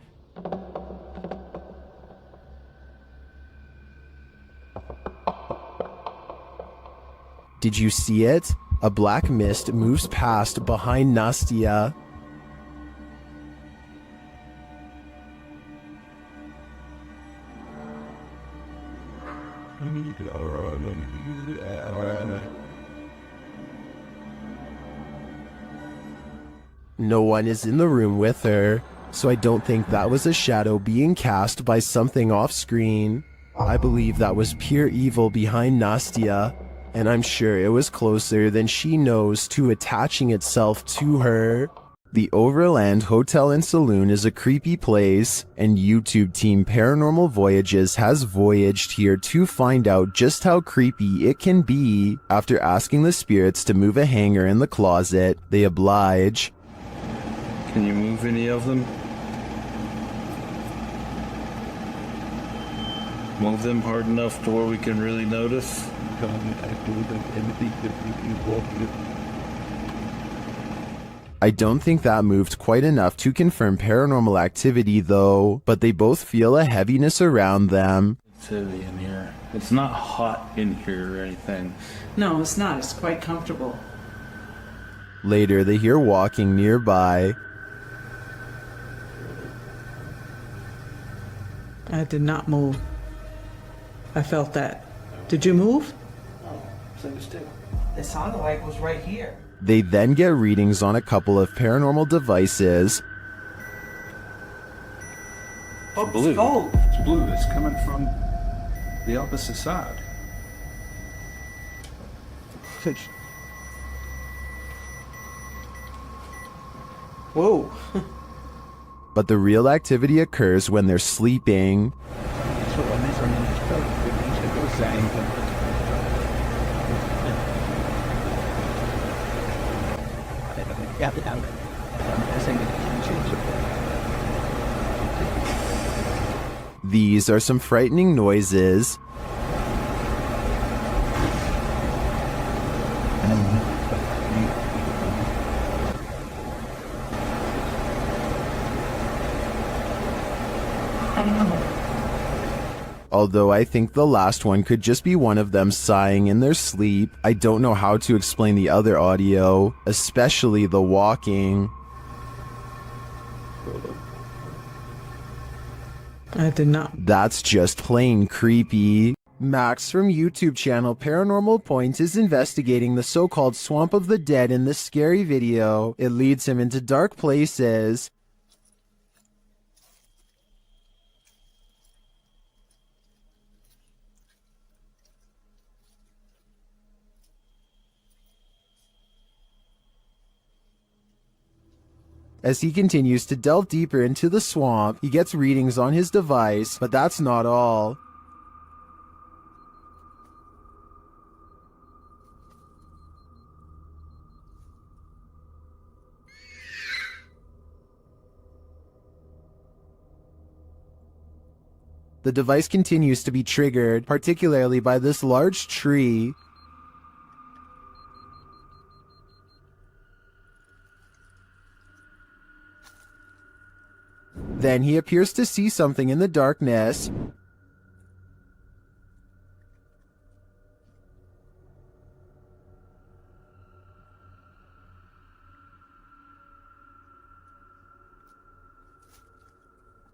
[SPEAKER 1] Did you see it? A black mist moves past behind Nastya. No one is in the room with her, so I don't think that was a shadow being cast by something off screen. I believe that was pure evil behind Nastya, and I'm sure it was closer than she knows to attaching itself to her. The Overland Hotel and Saloon is a creepy place, and YouTube team Paranormal Voyages has voyaged here to find out just how creepy it can be. After asking the spirits to move a hanger in the closet, they oblige.
[SPEAKER 18] Can you move any of them? Move them hard enough to where we can really notice?
[SPEAKER 1] I don't think that moved quite enough to confirm paranormal activity though, but they both feel a heaviness around them.
[SPEAKER 18] It's heavy in here. It's not hot in here or anything.
[SPEAKER 2] No, it's not. It's quite comfortable.
[SPEAKER 1] Later, they hear walking nearby.
[SPEAKER 2] I did not move. I felt that. Did you move?
[SPEAKER 16] No, same as still.
[SPEAKER 20] It sounded like it was right here.
[SPEAKER 1] They then get readings on a couple of paranormal devices.
[SPEAKER 16] Oh,
[SPEAKER 18] Blue.
[SPEAKER 16] it's gold.
[SPEAKER 4] It's blue. It's coming from the opposite side.
[SPEAKER 16] Whoa.
[SPEAKER 1] But the real activity occurs when they're sleeping. These are some frightening noises. Although I think the last one could just be one of them sighing in their sleep, I don't know how to explain the other audio, especially the walking.
[SPEAKER 2] I did not.
[SPEAKER 1] That's just plain creepy. Max from YouTube channel Paranormal Point is investigating the so-called Swamp of the Dead in this scary video. It leads him into dark places. As he continues to delve deeper into the swamp, he gets readings on his device, but that's not all. The device continues to be triggered, particularly by this large tree. Then he appears to see something in the darkness.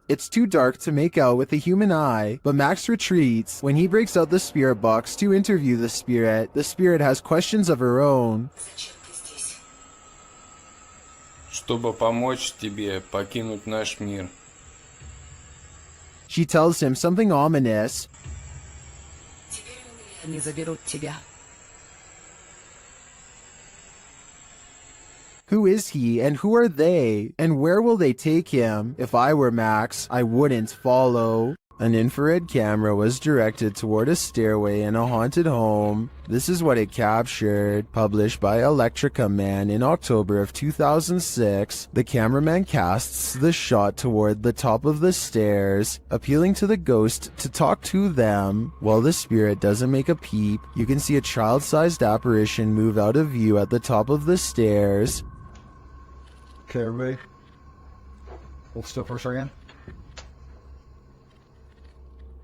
[SPEAKER 1] It's too dark to make out with the human eye, but Max retreats. When he breaks out the spirit box to interview the spirit has questions of her own.
[SPEAKER 18] Чтобы помочь тебе покинуть наш мир.
[SPEAKER 1] She tells him something ominous. Who is he and who are they? And where will they take him? If I were Max, I wouldn't follow. An infrared camera was directed toward a stairway in a haunted home. This is what it captured. Published by Electrica Man in October of 2006, the cameraman casts the shot toward the top of the stairs, appealing to the ghost to talk to them. While the spirit doesn't make a peep, you can see a child-sized apparition move out of view at the top of the stairs.
[SPEAKER 11] Okay, everybody. Hold still for a second.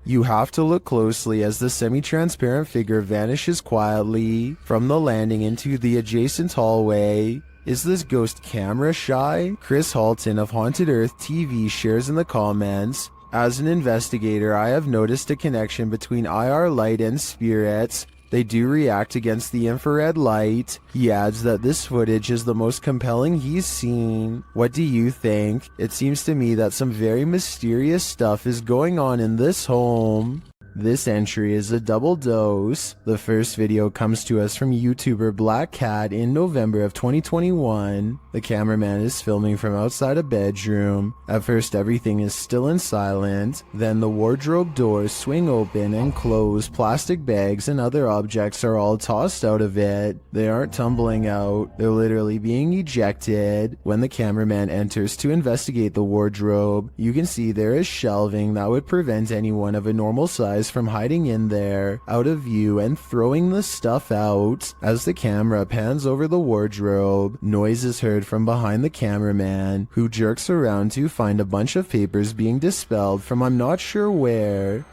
[SPEAKER 1] You have to look closely as the semi-transparent figure vanishes quietly from the landing into the adjacent hallway. Is this ghost camera shy? Chris Halton of Haunted Earth TV shares in the comments, as an investigator, I have noticed a connection between IR light and spirits. They do react against the infrared light. He adds that this footage is the most compelling he's seen. What do you think? It seems to me that some very mysterious stuff is going on in this home. This entry is a double dose. The first video comes to us from YouTuber Black Cat in November of 2021. The cameraman is filming from outside a bedroom. At first everything is still and silent. Then the wardrobe doors swing open and close. Plastic bags and other objects are all tossed out of it. They aren't tumbling out. They're literally being ejected. When the cameraman enters to investigate the wardrobe, you can see there is shelving that would prevent anyone of a normal size from hiding in there, out of view, and throwing the stuff out. As the camera pans over the wardrobe, noise is heard from behind the cameraman, who jerks around to find a bunch of papers being dispelled from I'm not sure where.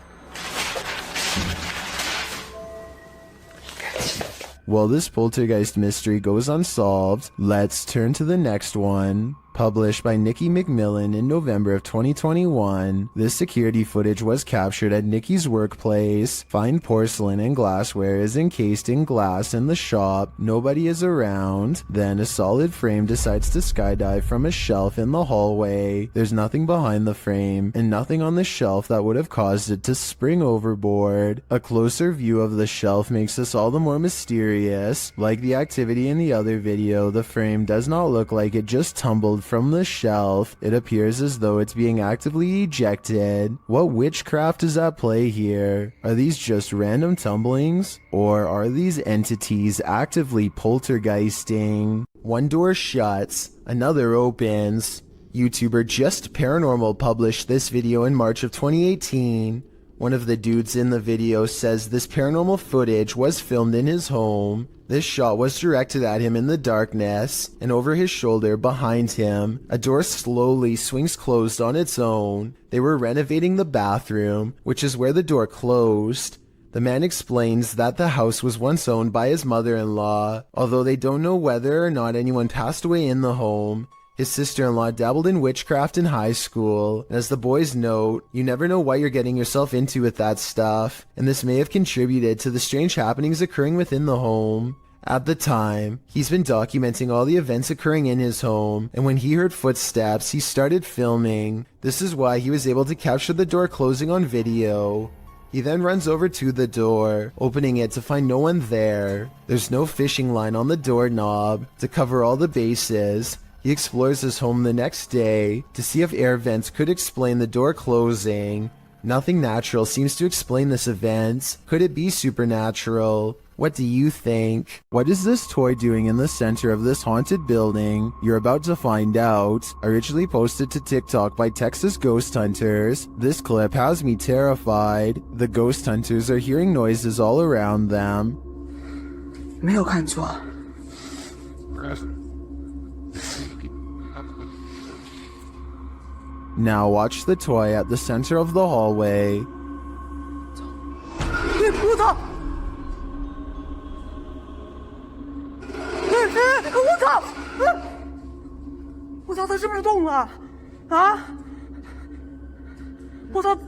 [SPEAKER 1] While this poltergeist mystery goes unsolved, let's turn to the next one. Published by Nikki McMillan in November of 2021, this security footage was captured at Nikki's workplace. Fine porcelain and glassware is encased in glass in the shop. Nobody is around. Then a solid frame decides to skydive from a shelf in the hallway. There's nothing behind the frame, and nothing on the shelf that would have caused it to spring overboard. A closer view of the shelf makes this all the more mysterious. Like the activity in the other video, the frame does not look like it just tumbled from the shelf. It appears as though it's being actively ejected. What witchcraft is at play here? Are these just random tumblings? Or are these entities actively poltergeisting? One door shuts, another opens. YouTuber Just Paranormal published this video in March of 2018. One of the dudes in the video says this paranormal footage was filmed in his home. This shot was directed at him in the darkness, and over his shoulder behind him, a door slowly swings closed on its own. They were renovating the bathroom, which is where the door closed. The man explains that the house was once owned by his mother-in-law, although they don't know whether or not anyone passed away in the home. His sister-in-law dabbled in witchcraft in high school, and as the boys note, you never know what you're getting yourself into with that stuff, and this may have contributed to the strange happenings occurring within the home. At the time, he's been documenting all the events occurring in his home, and when he heard footsteps, he started filming. This is why he was able to capture the door closing on video. He then runs over to the door, opening it to find no one there. There's no fishing line on the doorknob to cover all the bases. He explores his home the next day to see if air vents could explain the door closing. Nothing natural seems to explain this event. Could it be supernatural? What do you think? What is this toy doing in the center of this haunted building? You're about to find out. Originally posted to TikTok by Texas Ghost Hunters, this clip has me terrified. The ghost hunters are hearing noises all around them.
[SPEAKER 16] 没有看错。
[SPEAKER 1] Now watch the toy at the center of the hallway.
[SPEAKER 16] 我操！我操！我操！它是不是动了？啊！我操！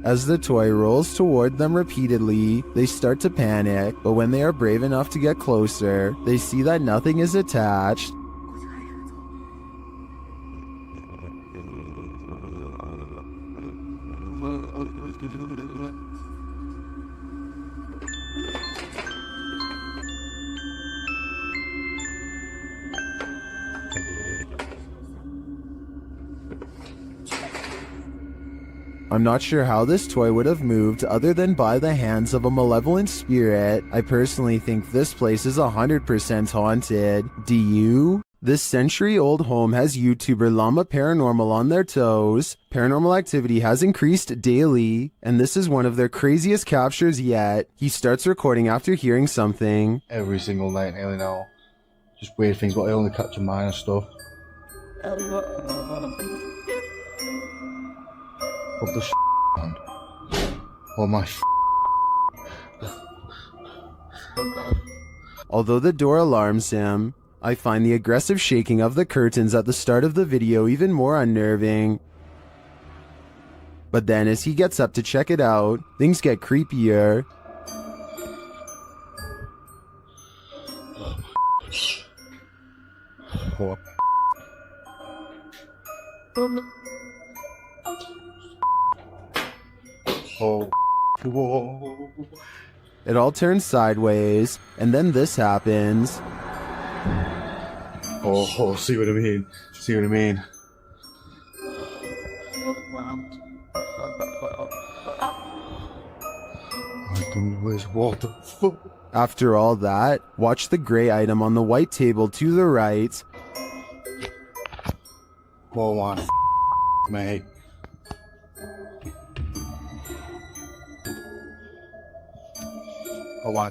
[SPEAKER 1] As the toy rolls toward them repeatedly, they start to panic, but when they are brave enough to get closer, they see that nothing is attached. I'm not sure how this toy would have moved other than by the hands of a malevolent spirit. I personally think this place is 100% haunted. Do you? This century-old home has YouTuber Llama Paranormal on their toes. Paranormal activity has increased daily, and this is one of their craziest captures yet. He starts recording after hearing something.
[SPEAKER 11] Every single night, you know, Just weird things, but I only capture minor stuff. Put the on. Oh my.
[SPEAKER 1] Although the door alarms him, I find the aggressive shaking of the curtains at the start of the video even more unnerving. But then as he gets up to check it out, things get creepier.
[SPEAKER 11] Oh. Oh. Whoa.
[SPEAKER 1] It all turns sideways, and then this happens.
[SPEAKER 11] Oh, see what I mean? See what I mean? What the fuck?
[SPEAKER 1] After all that, watch the gray item on the white table to the right.
[SPEAKER 11] Oh my mate. Oh my.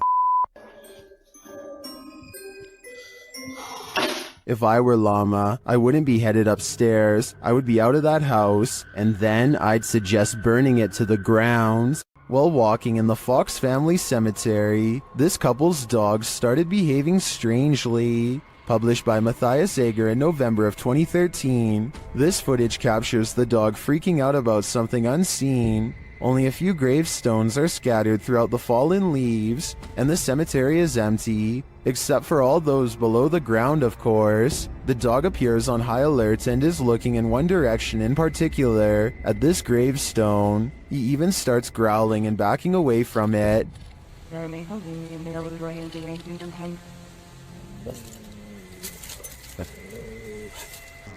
[SPEAKER 1] If I were Llama, I wouldn't be headed upstairs. I would be out of that house, and then I'd suggest burning it to the ground. While walking in the Fox family cemetery, this couple's dogs started behaving strangely. Published by Matthias Ager in November of 2013. This footage captures the dog freaking out about something unseen. Only a few gravestones are scattered throughout the fallen leaves, and the cemetery is empty, except for all those below the ground, of course. The dog appears on high alert and is looking in one direction in particular, at this gravestone. He even starts growling and backing away from it.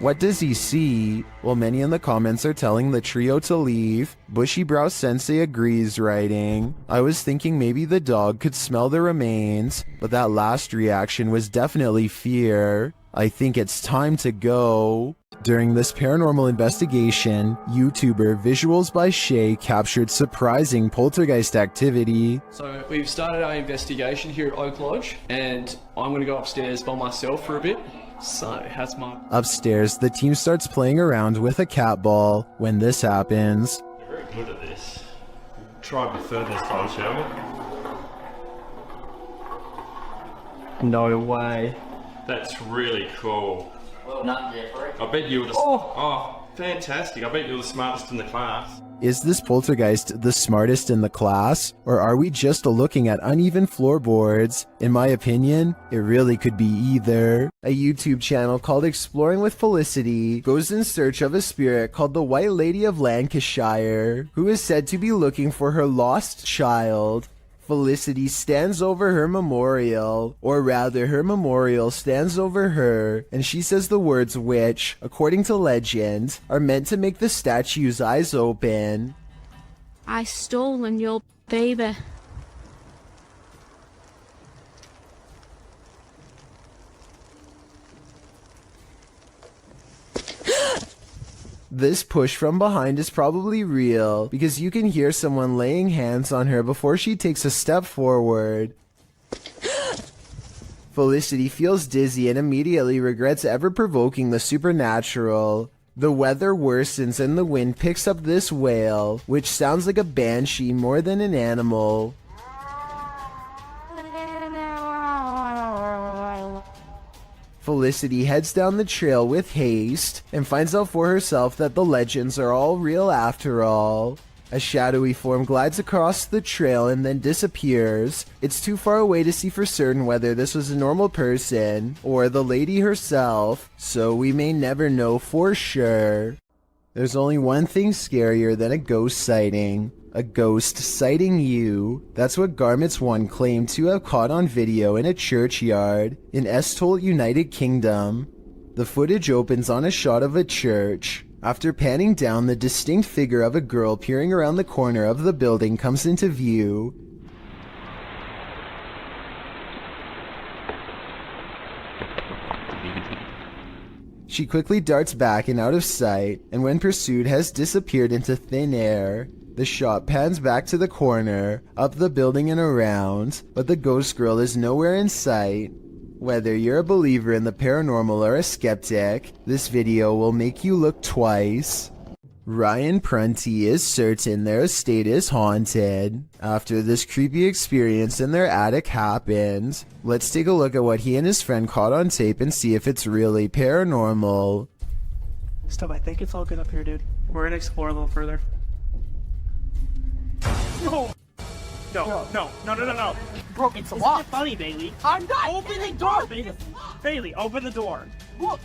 [SPEAKER 1] What does he see? Well, many in the comments are telling the trio to leave. Bushy-brow sensei agrees, writing, I was thinking maybe the dog could smell the remains, but that last reaction was definitely fear. I think it's time to go. During this paranormal investigation, YouTuber Visuals by Shay captured surprising poltergeist activity.
[SPEAKER 9] So we've started our investigation here at Oak Lodge, and I'm going to go upstairs by myself for a bit. So, how's my...
[SPEAKER 1] Upstairs, the team starts playing around with a cat ball when this happens.
[SPEAKER 14] You're very good at this. Try a bit further this time, shall we?
[SPEAKER 9] No way.
[SPEAKER 14] That's really cool.
[SPEAKER 22] Well, not Jeffrey.
[SPEAKER 14] I bet you were the... Oh, fantastic. I bet you were the smartest in the class.
[SPEAKER 1] Is this poltergeist the smartest in the class, or are we just looking at uneven floorboards? In my opinion, it really could be either. A YouTube channel called Exploring with Felicity goes in search of a spirit called the White Lady of Lancashire, who is said to be looking for her lost child. Felicity stands over her memorial, or rather her memorial stands over her, and she says the words which, according to legend, are meant to make the statue's eyes open.
[SPEAKER 19] I stolen your baby.
[SPEAKER 1] This push from behind is probably real, because you can hear someone laying hands on her before she takes a step forward. Felicity feels dizzy and immediately regrets ever provoking the supernatural. The weather worsens and the wind picks up this wail, which sounds like a banshee more than an animal. Felicity heads down the trail with haste and finds out for herself that the legends are all real after all. A shadowy form glides across the trail and then disappears. It's too far away to see for certain whether this was a normal person or the lady herself, so we may never know for sure. There's only one thing scarier than a ghost sighting. A ghost sighting you. That's what Garments 1 claimed to have caught on video in a churchyard in Estholt, United Kingdom. The footage opens on a shot of a church. After panning down, the distinct figure of a girl peering around the corner of the building comes into view. She quickly darts back and out of sight, and when pursued has disappeared into thin air. The shot pans back to the corner, up the building and around, but the ghost girl is nowhere in sight. Whether you're a believer in the paranormal or a skeptic, this video will make you look twice. Ryan Prunty is certain their estate is haunted after this creepy experience in their attic happened. Let's take a look at what he and his friend caught on tape and see if it's really paranormal.
[SPEAKER 16] Stuff, I think it's all good up here, dude. We're gonna explore a little further. No! No.
[SPEAKER 10] Bro, it's
[SPEAKER 16] Isn't
[SPEAKER 10] locked.
[SPEAKER 16] it funny, Bailey?
[SPEAKER 10] I'm not.
[SPEAKER 16] Open the door, Bailey. Bailey, open the door. Look.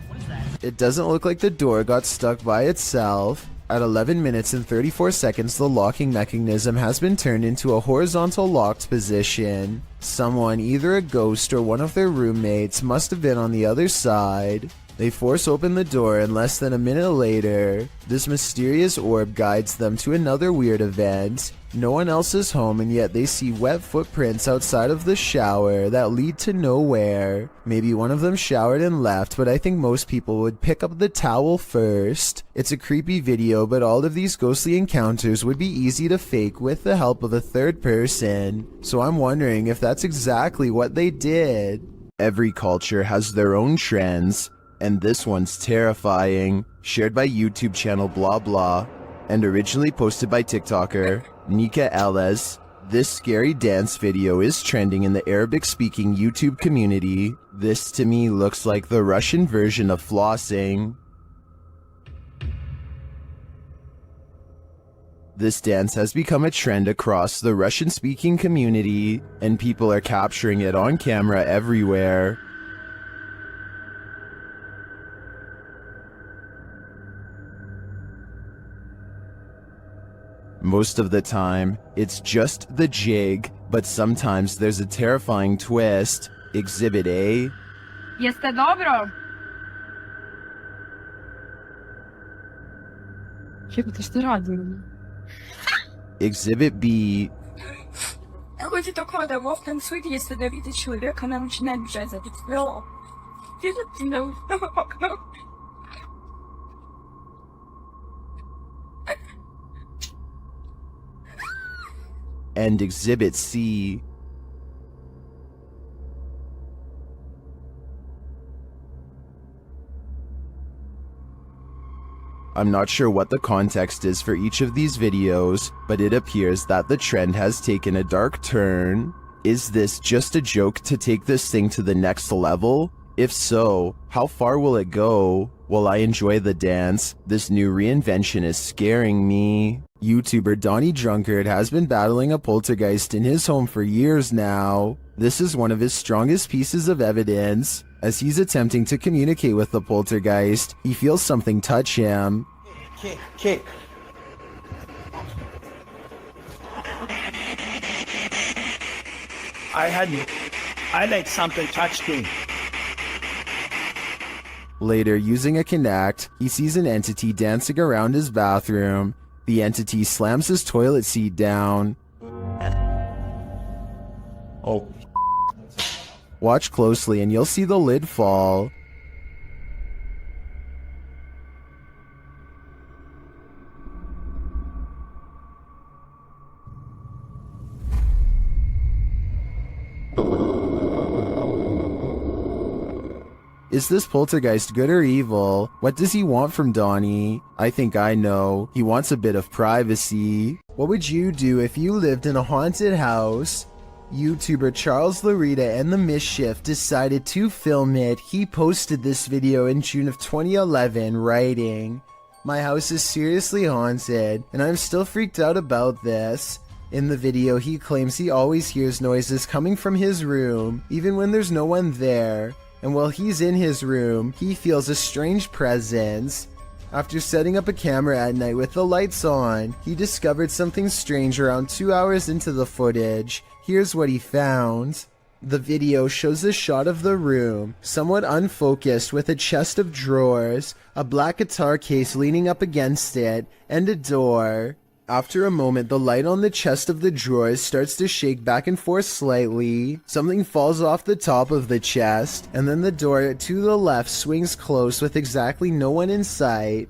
[SPEAKER 16] What is that?
[SPEAKER 1] It doesn't look like the door got stuck by itself. At 11 minutes and 34 seconds, the locking mechanism has been turned into a horizontal locked position. Someone, either a ghost or one of their roommates, must have been on the other side. They force open the door, and less than a minute later, this mysterious orb guides them to another weird event. No one else is home, and yet they see wet footprints outside of the shower that lead to nowhere. Maybe one of them showered and left, but I think most people would pick up the towel first. It's a creepy video, but all of these ghostly encounters would be easy to fake with the help of a third person. So I'm wondering if that's exactly what they did. Every culture has their own trends, and this one's terrifying. Shared by YouTube channel blah blah, and originally posted by TikToker Nika Ellis. This scary dance video is trending in the Arabic-speaking YouTube community. This to me looks like the Russian version of flossing. This dance has become a trend across the Russian-speaking community, and people are capturing it on camera everywhere. Most of the time, it's just the jig, but sometimes there's a terrifying twist. Exhibit A.
[SPEAKER 3] Jeste dobro? Jebote, šta radim?
[SPEAKER 1] Exhibit B.
[SPEAKER 3] Kako ti to kao da u ovom sudu jeste da vidi čovjeka na noć ne može zabiti bilo? Vidjeti na okno.
[SPEAKER 1] And Exhibit C. I'm not sure what the context is for each of these videos, but it appears that the trend has taken a dark turn. Is this just a joke to take this thing to the next level? If so, how far will it go? While I enjoy the dance, this new reinvention is scaring me. YouTuber Donnie Drunkard has been battling a poltergeist in his home for years now. This is one of his strongest pieces of evidence. As he's attempting to communicate with the poltergeist, he feels something touch him.
[SPEAKER 12] Kick. I like something touched me.
[SPEAKER 1] Later, using a Kinect, he sees an entity dancing around his bathroom. The entity slams his toilet seat down.
[SPEAKER 12] Oh.
[SPEAKER 1] Watch closely and you'll see the lid fall. Is this poltergeist good or evil? What does he want from Donnie? I think I know. He wants a bit of privacy. What would you do if you lived in a haunted house? YouTuber Charles Larita and the Mischief decided to film it. He posted this video in June of 2011, writing, "My house is seriously haunted, and I'm still freaked out about this." In the video, he claims he always hears noises coming from his room, even when there's no one there. And while he's in his room, he feels a strange presence. After setting up a camera at night with the lights on, he discovered something strange around 2 hours into the footage. Here's what he found. The video shows a shot of the room, somewhat unfocused, with a chest of drawers, a black guitar case leaning up against it, and a door. After a moment, the light on the chest of the drawers starts to shake back and forth slightly. Something falls off the top of the chest, and then the door to the left swings close with exactly no one in sight.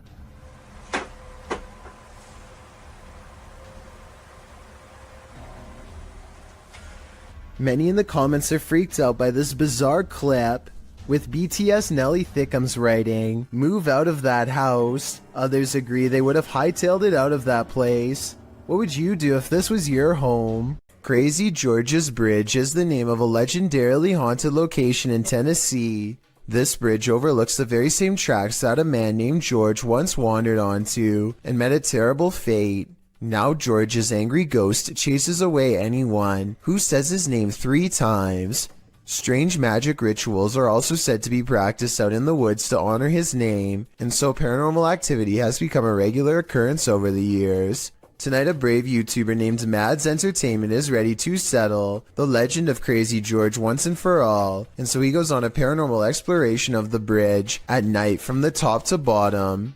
[SPEAKER 1] Many in the comments are freaked out by this bizarre clip, with BTS Nelly Thickums writing, "Move out of that house." Others agree they would have hightailed it out of that place. What would you do if this was your home? Crazy George's Bridge is the name of a legendarily haunted location in Tennessee. This bridge overlooks the very same tracks that a man named George once wandered onto and met a terrible fate. Now George's angry ghost chases away anyone who says his name 3 times. Strange magic rituals are also said to be practiced out in the woods to honor his name, and so paranormal activity has become a regular occurrence over the years. Tonight, a brave YouTuber named Mads Entertainment is ready to settle the legend of Crazy George once and for all, and so he goes on a paranormal exploration of the bridge at night from the top to bottom.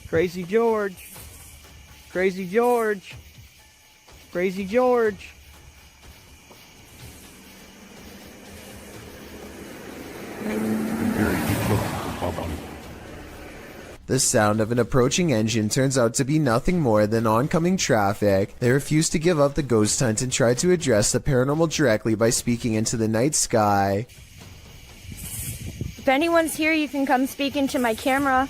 [SPEAKER 13] Crazy George! Crazy George! Crazy George!
[SPEAKER 1] The sound of an approaching engine turns out to be nothing more than oncoming traffic. They refuse to give up the ghost hunt and try to address the paranormal directly by speaking into the night sky.
[SPEAKER 15] If anyone's here, you can come speak into my camera.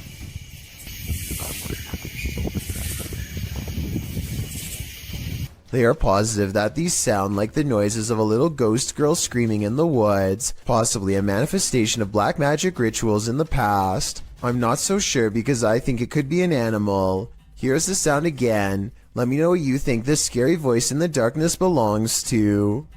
[SPEAKER 1] They are positive that these sound like the noises of a little ghost girl screaming in the woods, possibly a manifestation of black magic rituals in the past. I'm not so sure because I think it could be an animal. Here's the sound again. Let me know what you think this scary voice in the darkness belongs to.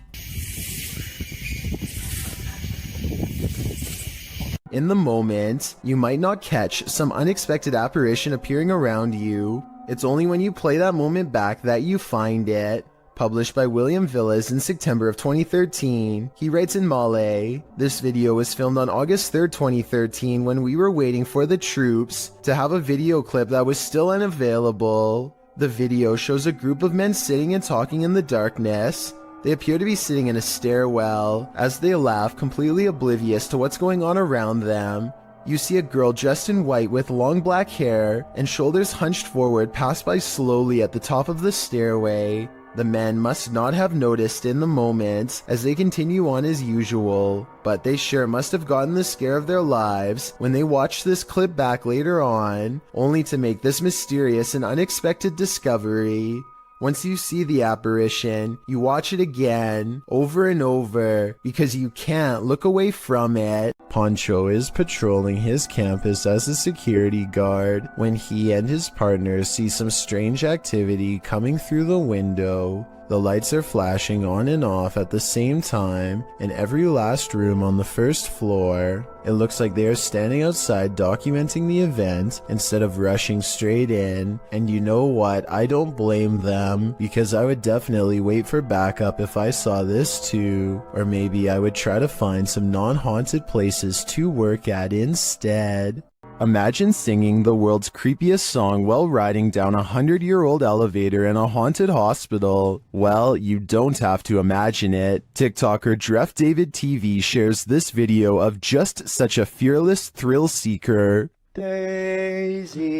[SPEAKER 1] In the moment, you might not catch some unexpected apparition appearing around you. It's only when you play that moment back that you find it. Published by William Villas in September of 2013, he writes in Malay, "This video was filmed on August 3rd, 2013 when we were waiting for the troops to have a video clip that was still unavailable. The video shows a group of men sitting and talking in the darkness. They appear to be sitting in a stairwell as they laugh, completely oblivious to what's going on around them. You see a girl dressed in white with long black hair and shoulders hunched forward pass by slowly at the top of the stairway. The men must not have noticed in the moment as they continue on as usual, but they sure must have gotten the scare of their lives when they watched this clip back later on, only to make this mysterious and unexpected discovery. Once you see the apparition, you watch it again, over and over, because you can't look away from it." Poncho is patrolling his campus as a security guard when he and his partner see some strange activity coming through the window. The lights are flashing on and off at the same time in every last room on the first floor. It looks like they are standing outside documenting the event instead of rushing straight in, and you know what, I don't blame them, because I would definitely wait for backup if I saw this too, or maybe I would try to find some non-haunted places to work at instead. Imagine singing the world's creepiest song while riding down a 100-year-old elevator in a haunted hospital. Well, you don't have to imagine it. TikToker Dref David TV shares this video of just such a fearless thrill seeker.
[SPEAKER 23] Daisy,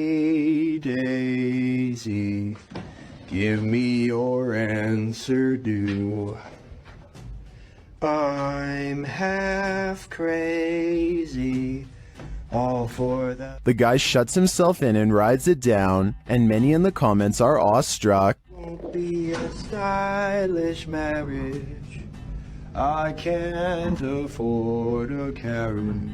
[SPEAKER 23] Daisy, give me your answer due. I'm half crazy. All for that.
[SPEAKER 1] The guy shuts himself in and rides it down, and many in the comments are awestruck.
[SPEAKER 23] Won't be a stylish marriage. I can't afford a carriage.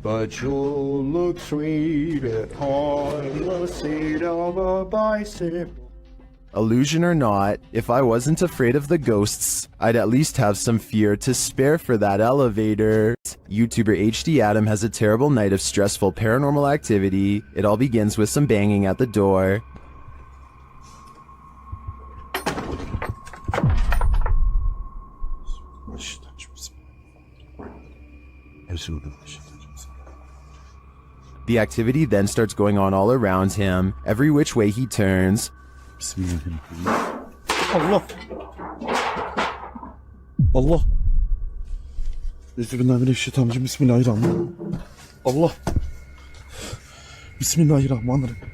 [SPEAKER 23] But you'll look sweet on the seat of a bicycle.
[SPEAKER 1] Illusion or not, if I wasn't afraid of the ghosts, I'd at least have some fear to spare for that elevator. YouTuber HD Adam has a terrible night of stressful paranormal activity. It all begins with some banging at the door. The activity then starts going on all around him, every which way he turns.
[SPEAKER 11] Allah. Allah. Bismillahirrahmanirrahim. Bismillahirrahmanirrahim. Allah. Bismillahirrahmanirrahim.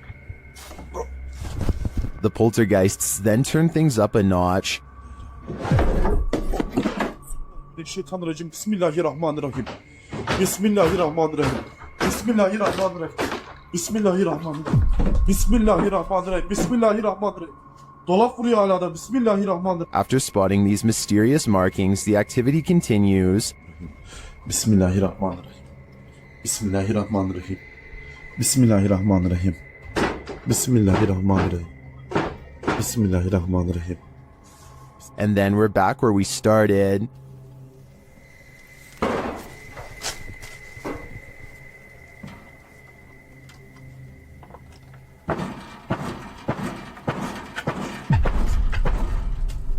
[SPEAKER 1] The poltergeists then turn things up a notch.
[SPEAKER 5] Mineşşeytanirracim. Bismillahirrahmanirrahim. Bismillahirrahmanirrahim. Bismillahirrahmanirrahim. Bismillahirrahmanirrahim. Bismillahirrahmanirrahim. Bismillahirrahmanirrahim. Dolap vuruyor hala da. Bismillahirrahmanirrahim.
[SPEAKER 1] After spotting these mysterious markings, the activity continues.
[SPEAKER 5] Bismillahirrahmanirrahim. Bismillahirrahmanirrahim. Bismillahirrahmanirrahim. Bismillahirrahmanirrahim. Bismillahirrahmanirrahim.
[SPEAKER 1] And then we're back where we started.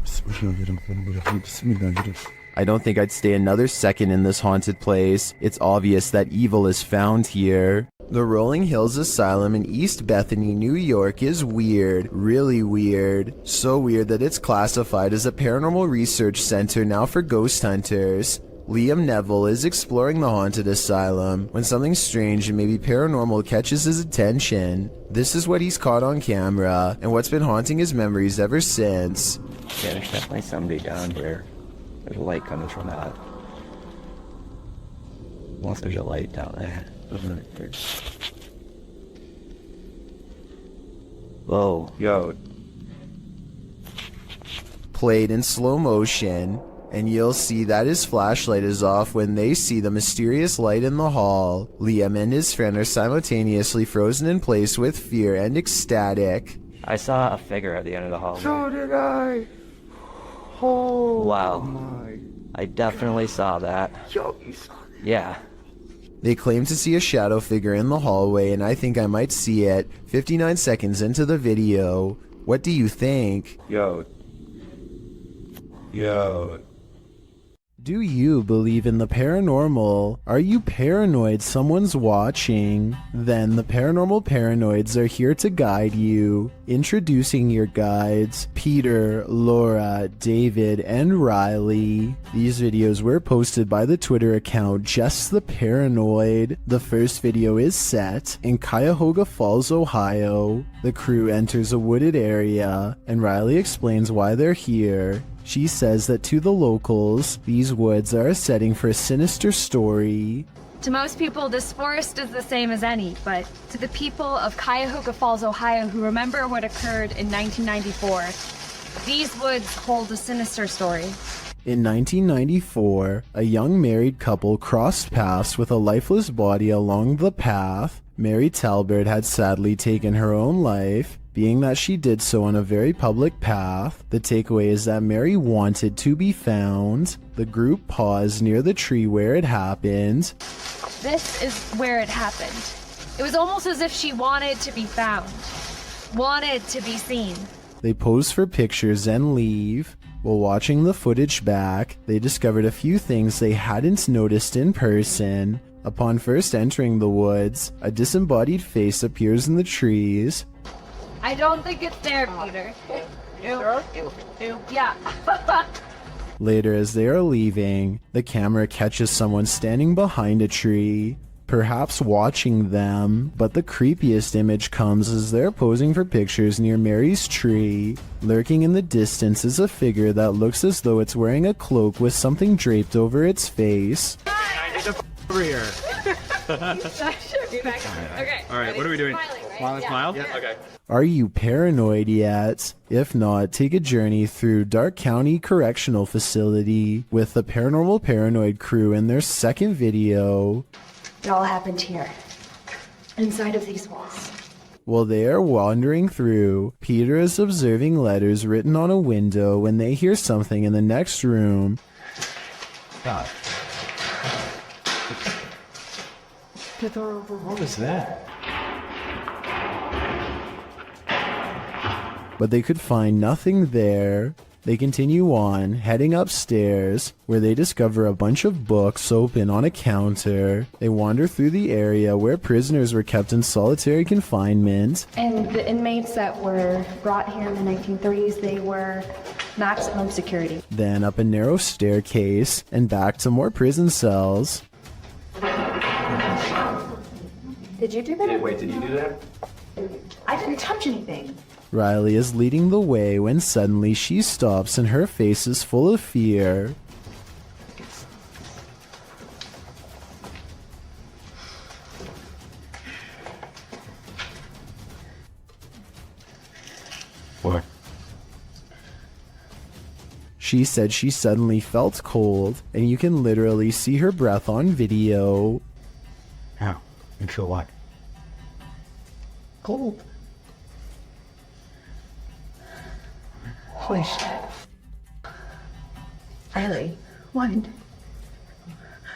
[SPEAKER 5] Bismillahirrahmanirrahim. Bismillahirrahmanirrahim.
[SPEAKER 1] I don't think I'd stay another second in this haunted place. It's obvious that evil is found here. The Rolling Hills Asylum in East Bethany, New York is weird, really weird. So weird that it's classified as a paranormal research center now for ghost hunters. Liam Neville is exploring the haunted asylum when something strange and maybe paranormal catches his attention. This is what he's caught on camera and what's been haunting his memories ever since.
[SPEAKER 6] Yeah, there's definitely somebody down here. There's a light coming from that. Unless there's a light down there. Whoa, yo.
[SPEAKER 1] Played in slow motion, and you'll see that his flashlight is off when they see the mysterious light in the hall. Liam and his friend are simultaneously frozen in place with fear and ecstatic.
[SPEAKER 6] I saw a figure at the end of the hallway.
[SPEAKER 16] So did I. Oh,
[SPEAKER 6] wow.
[SPEAKER 16] my.
[SPEAKER 6] I definitely saw that.
[SPEAKER 16] Yo, you saw that?
[SPEAKER 6] Yeah.
[SPEAKER 1] They claim to see a shadow figure in the hallway, and I think I might see it 59 seconds into the video. What do you think?
[SPEAKER 6] Yo.
[SPEAKER 1] Do you believe in the paranormal? Are you paranoid someone's watching? Then the Paranormal Paranoids are here to guide you. Introducing your guides, Peter, Laura, David, and Riley. These videos were posted by the Twitter account Just the Paranoid. The first video is set in Cuyahoga Falls, Ohio. The crew enters a wooded area, and Riley explains why they're here. She says that to the locals, these woods are a setting for a sinister story.
[SPEAKER 15] To most people, this forest is the same as any, but to the people of Cuyahoga Falls, Ohio, who remember what occurred in 1994, these woods hold a sinister story.
[SPEAKER 1] In 1994, a young married couple crossed paths with a lifeless body along the path. Mary Talbert had sadly taken her own life. Being that she did so on a very public path, the takeaway is that Mary wanted to be found. The group paused near the tree where it happened.
[SPEAKER 15] This is where it happened. It was almost as if she wanted to be found, wanted to be seen.
[SPEAKER 1] They pose for pictures and leave. While watching the footage back, they discovered a few things they hadn't noticed in person. Upon first entering the woods, a disembodied face appears in the trees.
[SPEAKER 15] I don't think it's there, Peter. Yeah.
[SPEAKER 1] Later, as they are leaving, the camera catches someone standing behind a tree, perhaps watching them, but the creepiest image comes as they're posing for pictures near Mary's tree. Lurking in the distance is a figure that looks as though it's wearing a cloak with something draped over its face.
[SPEAKER 17] Over here.
[SPEAKER 15] Okay.
[SPEAKER 17] Alright, what are we doing? Smile?
[SPEAKER 15] Yeah.
[SPEAKER 17] Okay.
[SPEAKER 1] Are you paranoid yet? If not, take a journey through Dark County Correctional Facility with the Paranormal Paranoid crew in their second video.
[SPEAKER 24] It all happened here, inside of these walls.
[SPEAKER 1] While they are wandering through, Peter is observing letters written on a window when they hear something in the next room.
[SPEAKER 17] God. What was that?
[SPEAKER 1] But they could find nothing there. They continue on, heading upstairs, where they discover a bunch of books open on a counter. They wander through the area where prisoners were kept in solitary confinement.
[SPEAKER 24] And the inmates that were brought here in the 1930s, they were maximum security.
[SPEAKER 1] Then up a narrow staircase, and back to more prison cells.
[SPEAKER 24] Did you do that?
[SPEAKER 17] Wait, did you do that?
[SPEAKER 24] I didn't touch anything.
[SPEAKER 1] Riley is leading the way when suddenly she stops and her face is full of fear. She said she suddenly felt cold, and you can literally see her breath on video.
[SPEAKER 22] How? You feel what?
[SPEAKER 16] Cold. Holy shit. Riley, what?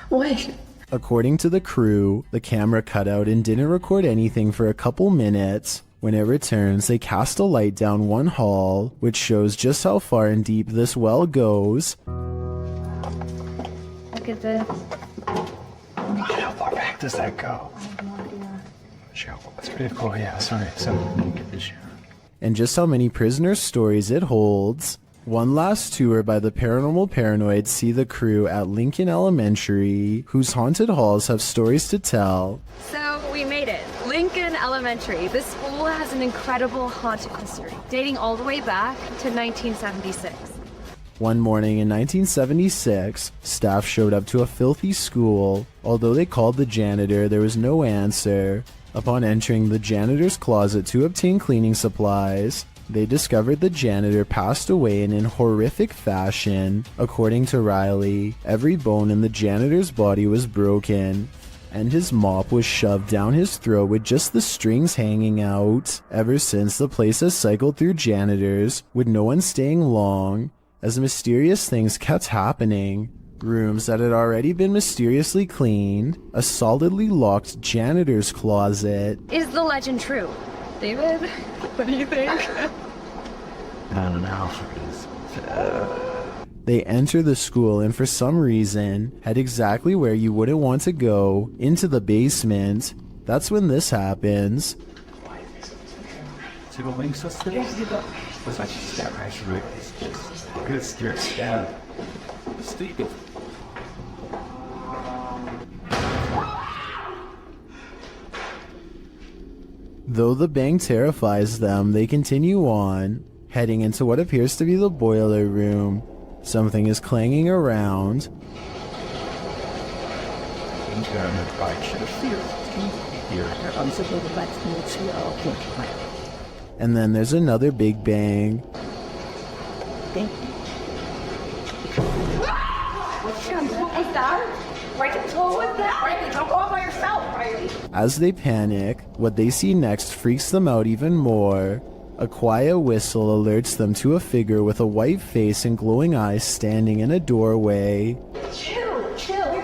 [SPEAKER 16] What?
[SPEAKER 1] According to the crew, the camera cut out and didn't record anything for a couple minutes. When it returns, they cast a light down one hall, which shows just how far and deep this well goes.
[SPEAKER 15] Look at this.
[SPEAKER 17] God, how far back does that go? That's pretty cool, yeah, sorry. So, let me get this shot.
[SPEAKER 1] And just how many prisoner stories it holds. One last tour by the Paranormal Paranoids see the crew at Lincoln Elementary, whose haunted halls have stories to tell.
[SPEAKER 15] So we made it. Lincoln Elementary. This school has an incredible haunted history, dating all the way back to 1976.
[SPEAKER 1] One morning in 1976, staff showed up to a filthy school. Although they called the janitor, there was no answer. Upon entering the janitor's closet to obtain cleaning supplies, they discovered the janitor passed away in horrific fashion. According to Riley, every bone in the janitor's body was broken, and his mop was shoved down his throat with just the strings hanging out. Ever since, the place has cycled through janitors, with no one staying long, as mysterious things kept happening. Rooms that had already been mysteriously cleaned, a solidly locked janitor's closet.
[SPEAKER 15] Is the legend true? David, what do you think?
[SPEAKER 22] I don't know.
[SPEAKER 1] They enter the school and for some reason head exactly where you wouldn't want to go, into the basement. That's when this happens. Though the bang terrifies them, they continue on, heading into what appears to be the boiler room. Something is clanging around. And then there's another big bang. As they panic, what they see next freaks them out even more. A quiet whistle alerts them to a figure with a white face and glowing eyes standing in a doorway.
[SPEAKER 16] Chill, chill.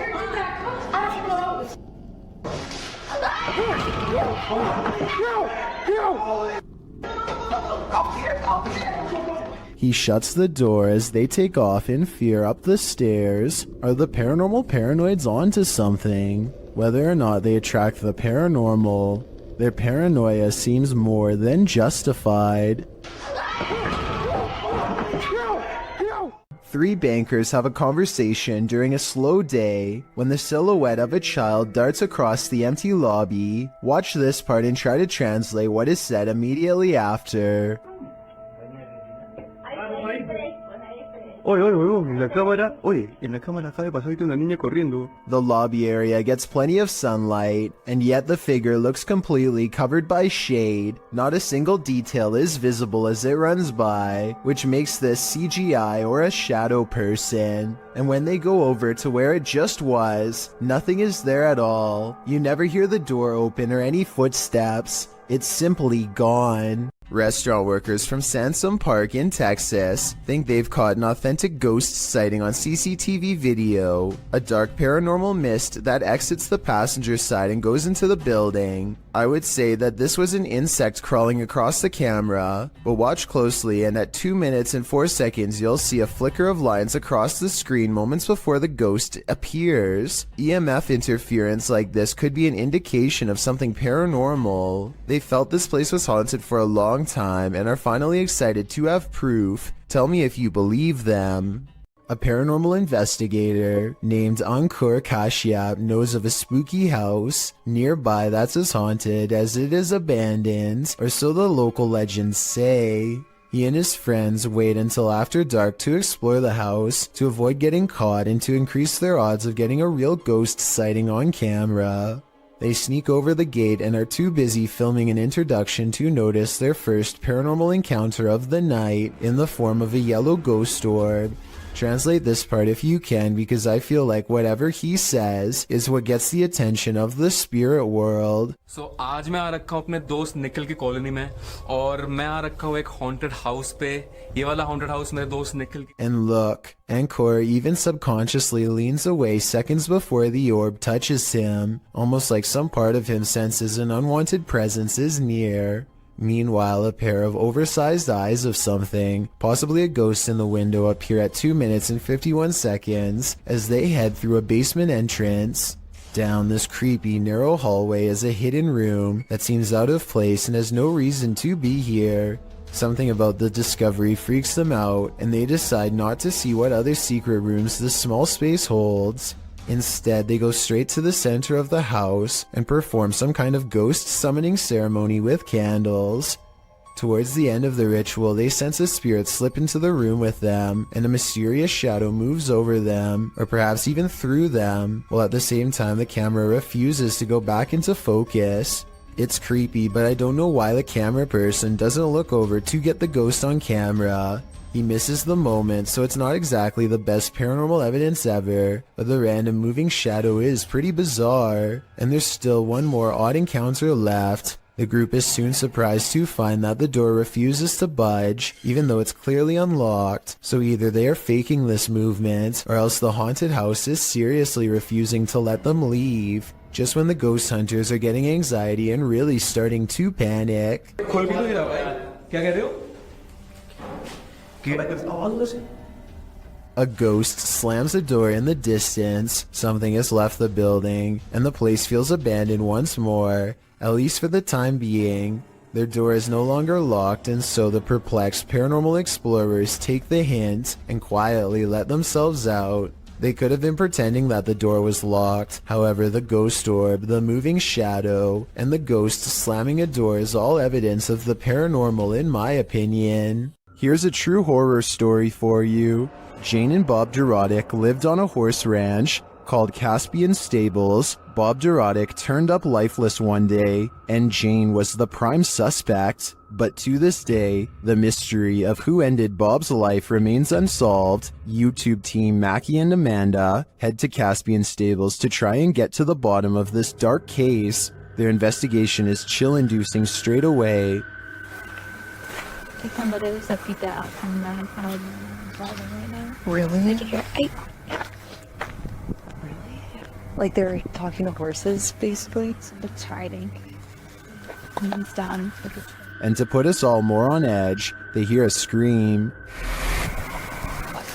[SPEAKER 1] He shuts the door as they take off in fear up the stairs. Are the Paranormal Paranoids onto something? Whether or not they attract the paranormal, their paranoia seems more than justified. Three bankers have a conversation during a slow day when the silhouette of a child darts across the empty lobby. Watch this part and try to translate what is said immediately after.
[SPEAKER 23] Oye, en la cámara acaba de pasar ahorita una niña corriendo.
[SPEAKER 1] The lobby area gets plenty of sunlight, and yet the figure looks completely covered by shade. Not a single detail is visible as it runs by, which makes this CGI or a shadow person. And when they go over to where it just was, nothing is there at all. You never hear the door open or any footsteps. It's simply gone. Restaurant workers from Sansom Park in Texas think they've caught an authentic ghost sighting on CCTV video. A dark paranormal mist that exits the passenger side and goes into the building. I would say that this was an insect crawling across the camera, but watch closely and at 2 minutes and 4 seconds you'll see a flicker of lines across the screen moments before the ghost appears. EMF interference like this could be an indication of something paranormal. They felt this place was haunted for a long time and are finally excited to have proof. Tell me if you believe them. A paranormal investigator named Ankur Kashyap knows of a spooky house nearby that's as haunted as it is abandoned, or so the local legends say. He and his friends wait until after dark to explore the house to avoid getting caught and to increase their odds of getting a real ghost sighting on camera. They sneak over the gate and are too busy filming an introduction to notice their first paranormal encounter of the night in the form of a yellow ghost orb. Translate this part if you can, because I feel like whatever he says is what gets the attention of the spirit world.
[SPEAKER 4] So आज मैं आ रखा हूँ अपने दोस्त निखिल की colony में और मैं आ रखा हूँ एक haunted house पे. ये वाला haunted house मेरे दोस्त निखिल की.
[SPEAKER 1] And look, Encore even subconsciously leans away seconds before the orb touches him, almost like some part of him senses an unwanted presence is near. Meanwhile, a pair of oversized eyes of something, possibly a ghost in the window, appear at 2 minutes and 51 seconds as they head through a basement entrance. Down this creepy, narrow hallway is a hidden room that seems out of place and has no reason to be here. Something about the discovery freaks them out, and they decide not to see what other secret rooms this small space holds. Instead, they go straight to the center of the house and perform some kind of ghost summoning ceremony with candles. Towards the end of the ritual, they sense a spirit slip into the room with them, and a mysterious shadow moves over them, or perhaps even through them, while at the same time the camera refuses to go back into focus. It's creepy, but I don't know why the camera person doesn't look over to get the ghost on camera. He misses the moment, so it's not exactly the best paranormal evidence ever, but the random moving shadow is pretty bizarre. And there's still one more odd encounter left. The group is soon surprised to find that the door refuses to budge, even though it's clearly unlocked. So either they are faking this movement, or else the haunted house is seriously refusing to let them leave. Just when the ghost hunters are getting anxiety and really starting to panic. A ghost slams a door in the distance, something has left the building, and the place feels abandoned once more, at least for the time being. Their door is no longer locked, and so the perplexed paranormal explorers take the hint and quietly let themselves out. They could have been pretending that the door was locked. However, the ghost orb, the moving shadow, and the ghost slamming a door is all evidence of the paranormal in my opinion. Here's a true horror story for you. Jane and Bob Durotic lived on a horse ranch called Caspian Stables. Bob Durotic turned up lifeless one day, and Jane was the prime suspect. But to this day, the mystery of who ended Bob's life remains unsolved. YouTube team Mackie and Amanda head to Caspian Stables to try and get to the bottom of this dark case. Their investigation is chill-inducing straight away.
[SPEAKER 24] Really? Like they're talking to horses, basically?
[SPEAKER 19] It's hiding. He's done.
[SPEAKER 1] And to put us all more on edge, they hear a scream.
[SPEAKER 24] What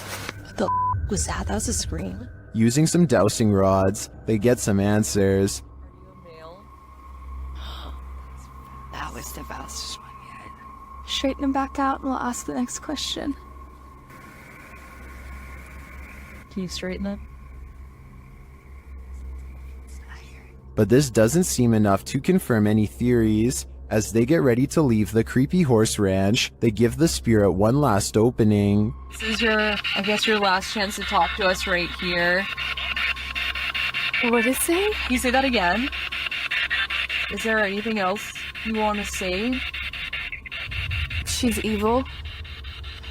[SPEAKER 24] the was that? That was a scream.
[SPEAKER 1] Using some dowsing rods, they get some answers.
[SPEAKER 24] That was the best one yet.
[SPEAKER 19] Straighten him back out and we'll ask the next question.
[SPEAKER 24] Can you straighten it?
[SPEAKER 1] But this doesn't seem enough to confirm any theories. As they get ready to leave the creepy horse ranch, they give the spirit one last opening.
[SPEAKER 24] This is I guess your last chance to talk to us right here.
[SPEAKER 19] What did it say?
[SPEAKER 24] Can you say that again? Is there anything else you want to say?
[SPEAKER 19] She's evil.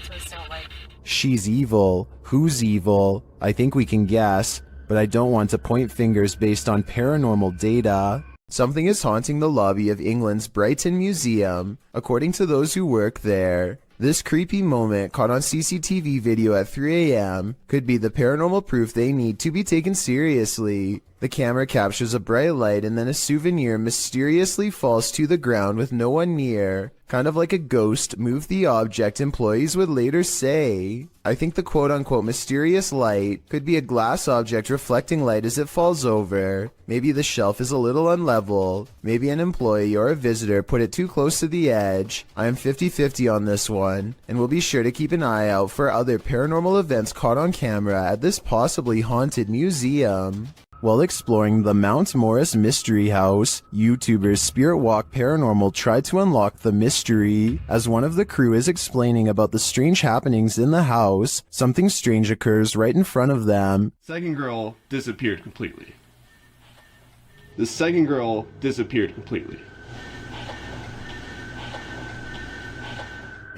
[SPEAKER 24] So it's not like...
[SPEAKER 1] She's evil. Who's evil? I think we can guess, but I don't want to point fingers based on paranormal data. Something is haunting the lobby of England's Brighton Museum, according to those who work there. This creepy moment, caught on CCTV video at 3 a.m., could be the paranormal proof they need to be taken seriously. The camera captures a bright light and then a souvenir mysteriously falls to the ground with no one near. Kind of like a ghost moved the object, employees would later say. I think the quote-unquote mysterious light could be a glass object reflecting light as it falls over. Maybe the shelf is a little unlevel. Maybe an employee or a visitor put it too close to the edge. I am 50-50 on this one, and we'll be sure to keep an eye out for other paranormal events caught on camera at this possibly haunted museum. While exploring the Mount Morris Mystery House, YouTubers Spirit Walk Paranormal tried to unlock the mystery. As one of the crew is explaining about the strange happenings in the house, something strange occurs right in front of them.
[SPEAKER 14] Second girl disappeared completely. The second girl disappeared completely.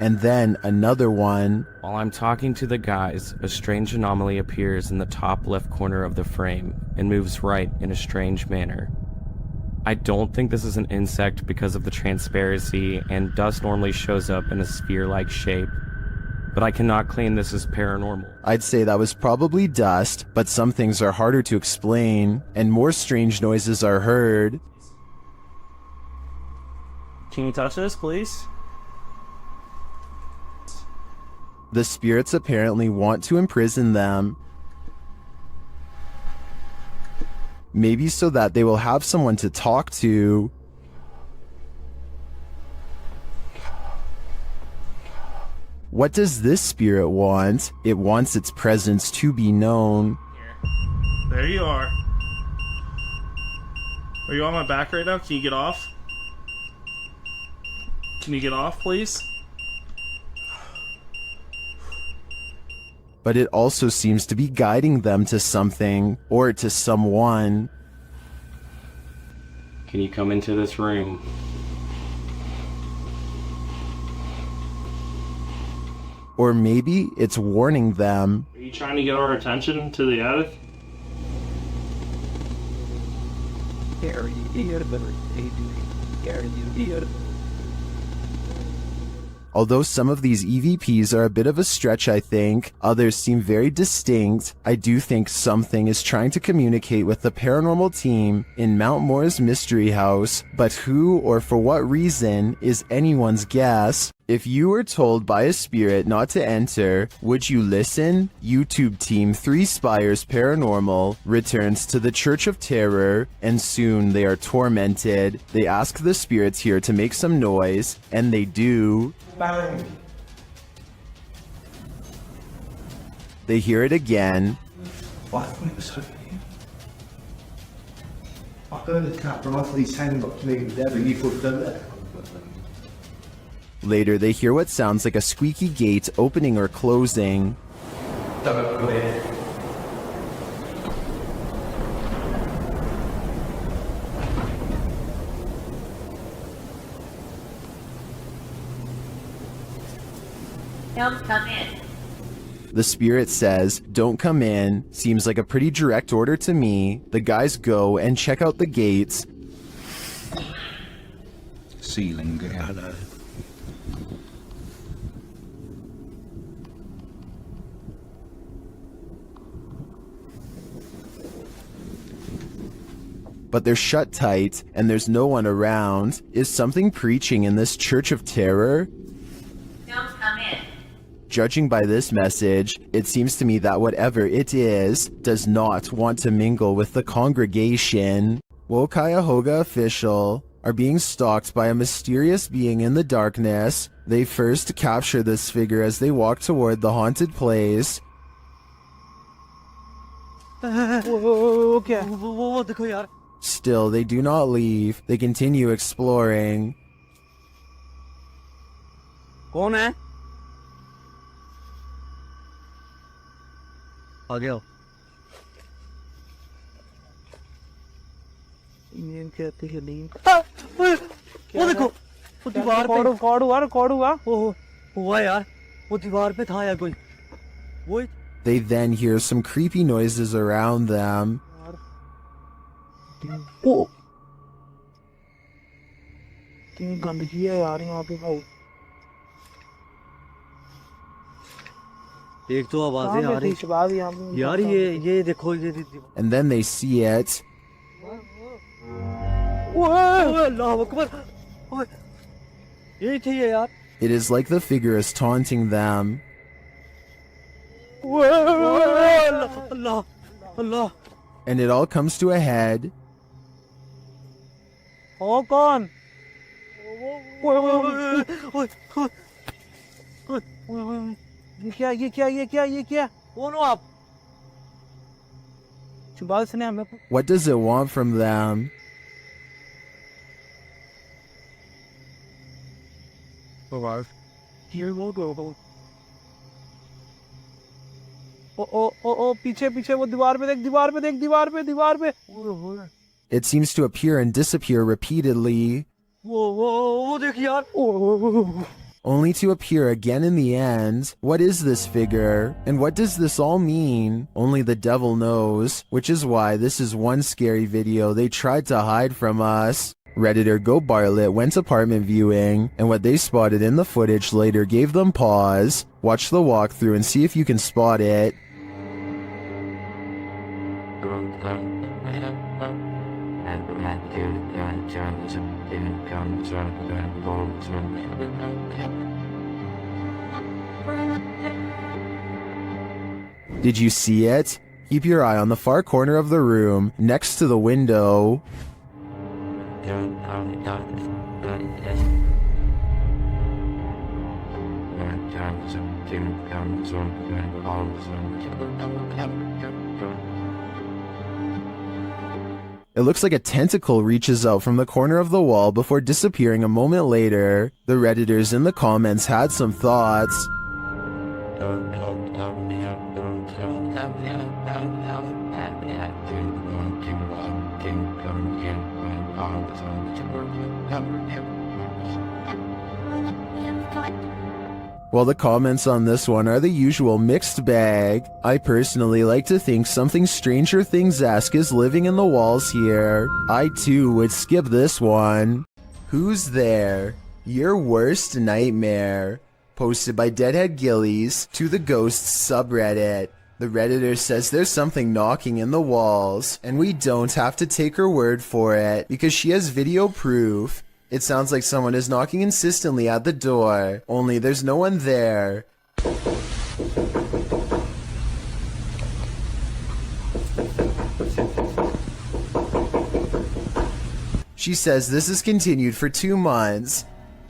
[SPEAKER 1] and then another one.
[SPEAKER 7] While I'm talking to the guys, a strange anomaly appears in the top left corner of the frame and moves right in a strange manner. I don't think this is an insect because of the transparency, and dust normally shows up in a sphere-like shape, but I cannot claim this is paranormal.
[SPEAKER 1] I'd say that was probably dust, but some things are harder to explain, and more strange noises are heard.
[SPEAKER 8] Can you touch this, please?
[SPEAKER 1] The spirits apparently want to imprison them. Maybe so that they will have someone to talk to. What does this spirit want? It wants its presence to be known.
[SPEAKER 12] There you are. Are you on my back right now? Can you get off? Can you get off, please?
[SPEAKER 1] But it also seems to be guiding them to something, or to someone.
[SPEAKER 7] Can you come into this room?
[SPEAKER 1] Or maybe it's warning them.
[SPEAKER 12] Are you trying to get our attention to the attic?
[SPEAKER 1] Although some of these EVPs are a bit of a stretch, I think, others seem very distinct, I do think something is trying to communicate with the paranormal team in Mount Moore's mystery house, but who or for what reason is anyone's guess. If you were told by a spirit not to enter, would you listen? YouTube team 3 Spires Paranormal returns to the Church of Terror, and soon they are tormented. They ask the spirits here to make some noise, and they do.
[SPEAKER 11] Bang.
[SPEAKER 1] They hear it again.
[SPEAKER 11] What? It was so I heard the cat from off these hands up to me there, but you put them there.
[SPEAKER 1] Later, they hear what sounds like a squeaky gate opening or closing.
[SPEAKER 11] Don't go in.
[SPEAKER 19] Don't come in.
[SPEAKER 1] The spirit says, "Don't come in." Seems like a pretty direct order to me. The guys go and check out the gates.
[SPEAKER 20] Ceiling again.
[SPEAKER 1] But they're shut tight, and there's no one around. Is something preaching in this Church of Terror?
[SPEAKER 19] Don't come in.
[SPEAKER 1] Judging by this message, it seems to me that whatever it is, does not want to mingle with the congregation. Cuyahoga official are being stalked by a mysterious being in the darkness. They first capture this figure as they walk toward the haunted place. Still, they do not leave. They continue exploring.
[SPEAKER 13] कौन है? आ गया। Indian कहते हैं नहीं। वो देखो, वो दीवार पे रिकॉर्ड हुआ। ओह, हुआ यार। वो दीवार पे था या कोई? वो
[SPEAKER 1] They then hear some creepy noises around them.
[SPEAKER 11] Oh. कितनी गंदगी है यार यहाँ पे भाई।
[SPEAKER 13] एक तो आवाजें आ रही यार ये देखो ये
[SPEAKER 1] And then they see it.
[SPEAKER 13] अल्लाह अकबर यही थी ये यार।
[SPEAKER 1] It is like the figure is taunting them.
[SPEAKER 13] Allah Allah
[SPEAKER 1] And it all comes to a head.
[SPEAKER 13] ओ कौन? ये क्या? कौन हो आप? बात सुने हमें।
[SPEAKER 1] What does it want from them?
[SPEAKER 11] Here we'll go.
[SPEAKER 13] ओ पीछे वो दीवार पे।
[SPEAKER 1] It seems to appear and disappear repeatedly.
[SPEAKER 13] वो देख यार।
[SPEAKER 1] only to appear again in the end. What is this figure? And what does this all mean? Only the devil knows, which is why this is one scary video they tried to hide from us. Redditor Go Bartlett went apartment viewing, and what they spotted in the footage later gave them pause. Watch the walkthrough and see if you can spot it. Did you see it? Keep your eye on the far corner of the room, next to the window. It looks like a tentacle reaches out from the corner of the wall before disappearing a moment later. The Redditors in the comments had some thoughts. Well, the comments on this one are the usual mixed bag. I personally like to think something Stranger Things-esque is living in the walls here. I too would skip this one. Who's there? Your worst nightmare. Posted by Deadhead Gillies to the Ghosts subreddit. The Redditor says there's something knocking in the walls, and we don't have to take her word for it because she has video proof. It sounds like someone is knocking insistently at the door, only there's no one there. She says this has continued for 2 months.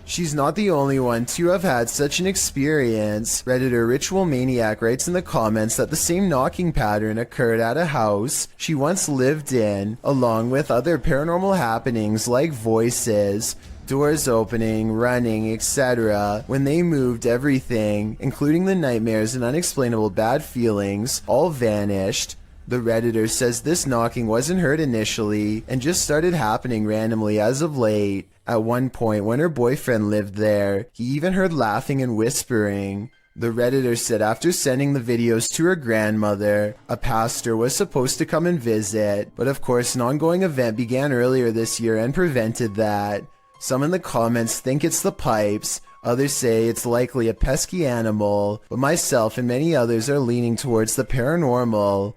[SPEAKER 1] She's not the only one to have had such an experience. Redditor Ritual Maniac writes in the comments that the same knocking pattern occurred at a house she once lived in, along with other paranormal happenings like voices, doors opening, running, etc. When they moved, everything, including the nightmares and unexplainable bad feelings, all vanished. The Redditor says this knocking wasn't heard initially and just started happening randomly as of late. At one point, when her boyfriend lived there, he even heard laughing and whispering. The Redditor said after sending the videos to her grandmother, a pastor was supposed to come and visit, but of course an ongoing event began earlier this year and prevented that. Some in the comments think it's the pipes, others say it's likely a pesky animal, but myself and many others are leaning towards the paranormal.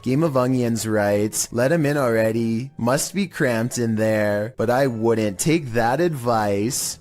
[SPEAKER 1] Game of Onions writes, let him in already. Must be cramped in there, but I wouldn't take that advice.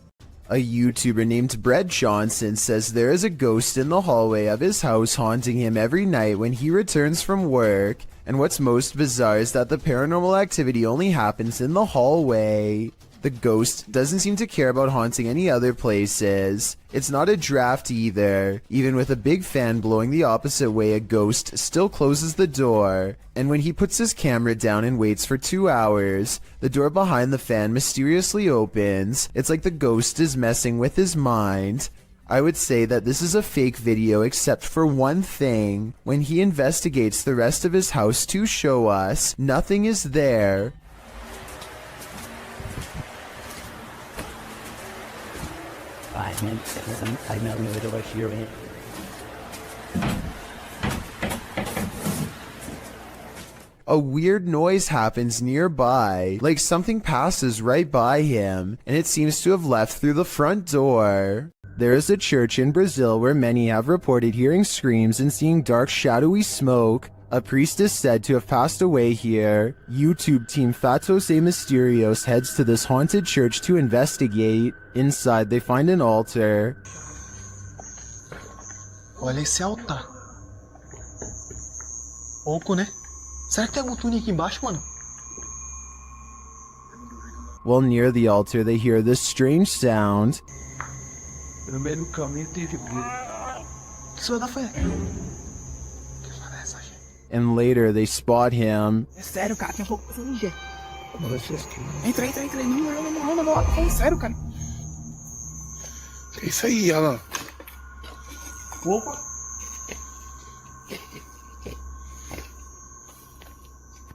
[SPEAKER 1] A YouTuber named Brett Johnson says there is a ghost in the hallway of his house haunting him every night when he returns from work. And what's most bizarre is that the paranormal activity only happens in the hallway. The ghost doesn't seem to care about haunting any other places. It's not a draft either. Even with a big fan blowing the opposite way, a ghost still closes the door. And when he puts his camera down and waits for 2 hours, the door behind the fan mysteriously opens. It's like the ghost is messing with his mind. I would say that this is a fake video except for one thing. When he investigates the rest of his house to show us, nothing is there. A weird noise happens nearby, like something passes right by him, and it seems to have left through the front door. There is a church in Brazil where many have reported hearing screams and seeing dark shadowy smoke. A priest is said to have passed away here. YouTube team Fatos e Mysterios heads to this haunted church to investigate. Inside, they find an altar.
[SPEAKER 16] Olha esse altar. Pouco, né? Será que tem algum túnel aqui embaixo, mano?
[SPEAKER 1] While near the altar, they hear this strange sound.
[SPEAKER 16] No meio do caminho teve Isso da fé.
[SPEAKER 1] And later, they spot him.
[SPEAKER 10] É sério, cara, tem pouco pra ninja. Entra. Não. É sério, cara.
[SPEAKER 16] Que isso aí, Alan? Opa.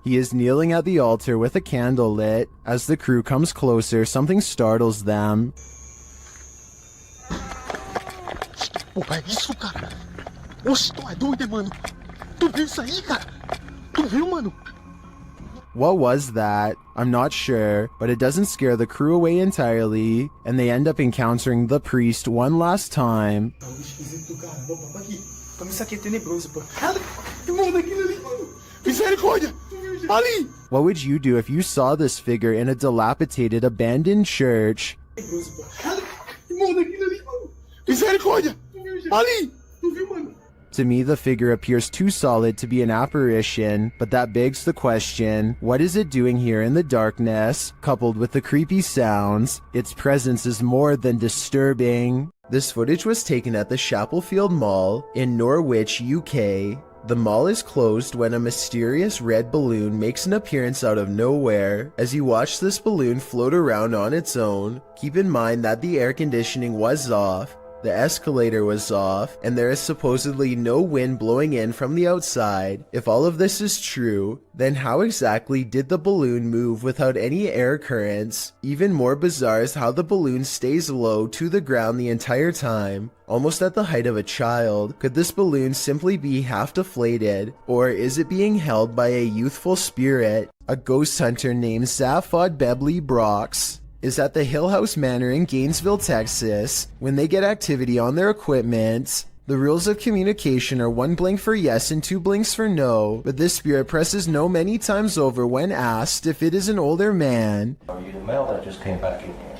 [SPEAKER 1] He is kneeling at the altar with a candle lit. As the crew comes closer, something startles them.
[SPEAKER 10] Porra, é isso, cara? Oxe, tu é doido, mano? Tu viu isso aí, cara? Tu viu, mano?
[SPEAKER 1] What was that? I'm not sure, but it doesn't scare the crew away entirely, and they end up encountering the priest one last time.
[SPEAKER 11] Tá um esquisito do caramba, papai aqui. Toma isso aqui é tenebroso, pô. Que mundo daquilo ali, mano. Misericórdia! Ali!
[SPEAKER 1] What would you do if you saw this figure in a dilapidated, abandoned church?
[SPEAKER 11] Tenebroso, pô. Que mundo daquilo ali, mano. Misericórdia! Ali! Tu viu, mano?
[SPEAKER 1] To me, the figure appears too solid to be an apparition, but that begs the question, what is it doing here in the darkness? Coupled with the creepy sounds, its presence is more than disturbing. This footage was taken at the Chapelfield Mall in Norwich, UK. The mall is closed when a mysterious red balloon makes an appearance out of nowhere. As you watch this balloon float around on its own, keep in mind that the air conditioning was off, the escalator was off, and there is supposedly no wind blowing in from the outside. If all of this is true, then how exactly did the balloon move without any air currents? Even more bizarre is how the balloon stays low to the ground the entire time, almost at the height of a child. Could this balloon simply be half deflated, or is it being held by a youthful spirit? A ghost hunter named Zaphod Bebley Brox is at the Hill House Manor in Gainesville, Texas. When they get activity on their equipment, the rules of communication are 1 blink for yes and 2 blinks for no, but this spirit presses no many times over when asked if it is an older man.
[SPEAKER 2] Are you the male that just came back in here?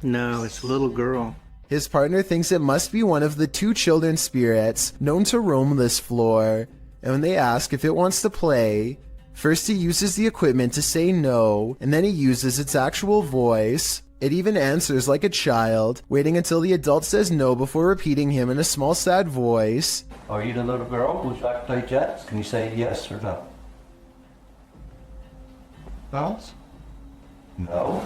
[SPEAKER 16] No, it's a little girl.
[SPEAKER 1] His partner thinks it must be one of the 2 children spirits known to roam this floor, and when they ask if it wants to play, first he uses the equipment to say no, and then he uses its actual voice. It even answers like a child, waiting until the adult says no before repeating him in a small sad voice.
[SPEAKER 2] Are you the little girl who's back to play jets? Can you say yes or no?
[SPEAKER 12] Balance?
[SPEAKER 2] No.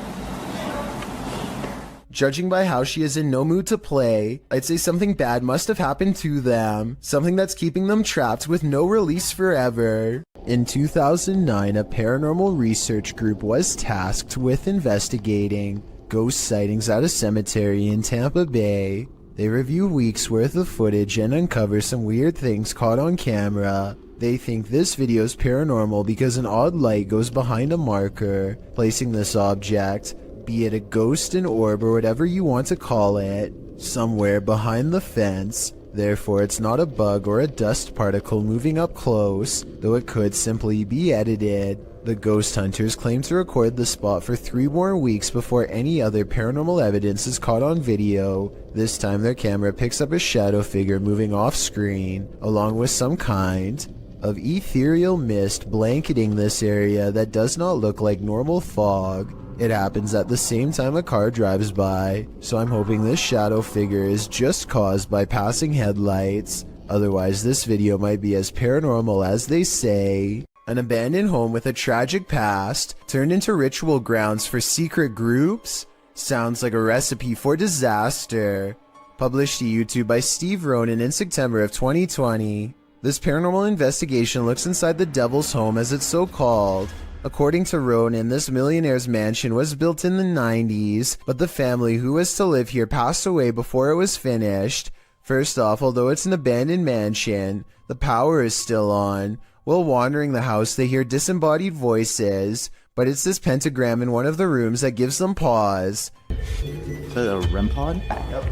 [SPEAKER 1] Judging by how she is in no mood to play, I'd say something bad must have happened to them, something that's keeping them trapped with no release forever. In 2009, a paranormal research group was tasked with investigating ghost sightings at a cemetery in Tampa Bay. They review weeks worth of footage and uncover some weird things caught on camera. They think this video is paranormal because an odd light goes behind a marker, placing this object, be it a ghost, an orb, or whatever you want to call it, somewhere behind the fence. Therefore, it's not a bug or a dust particle moving up close, though it could simply be edited. The ghost hunters claim to record the spot for 3 more weeks before any other paranormal evidence is caught on video. This time their camera picks up a shadow figure moving off screen, along with some kind of ethereal mist blanketing this area that does not look like normal fog. It happens at the same time a car drives by, so I'm hoping this shadow figure is just caused by passing headlights. Otherwise, this video might be as paranormal as they say. An abandoned home with a tragic past turned into ritual grounds for secret groups? Sounds like a recipe for disaster. Published to YouTube by Steve Ronan in September of 2020. This paranormal investigation looks inside the Devil's Home, as it's so called. According to Ronan, this millionaire's mansion was built in the 90s, but the family who was to live here passed away before it was finished. First off, although it's an abandoned mansion, the power is still on. While wandering the house, they hear disembodied voices, but it's this pentagram in one of the rooms that gives them pause.
[SPEAKER 5] Is that a REM pod?
[SPEAKER 1] Yep.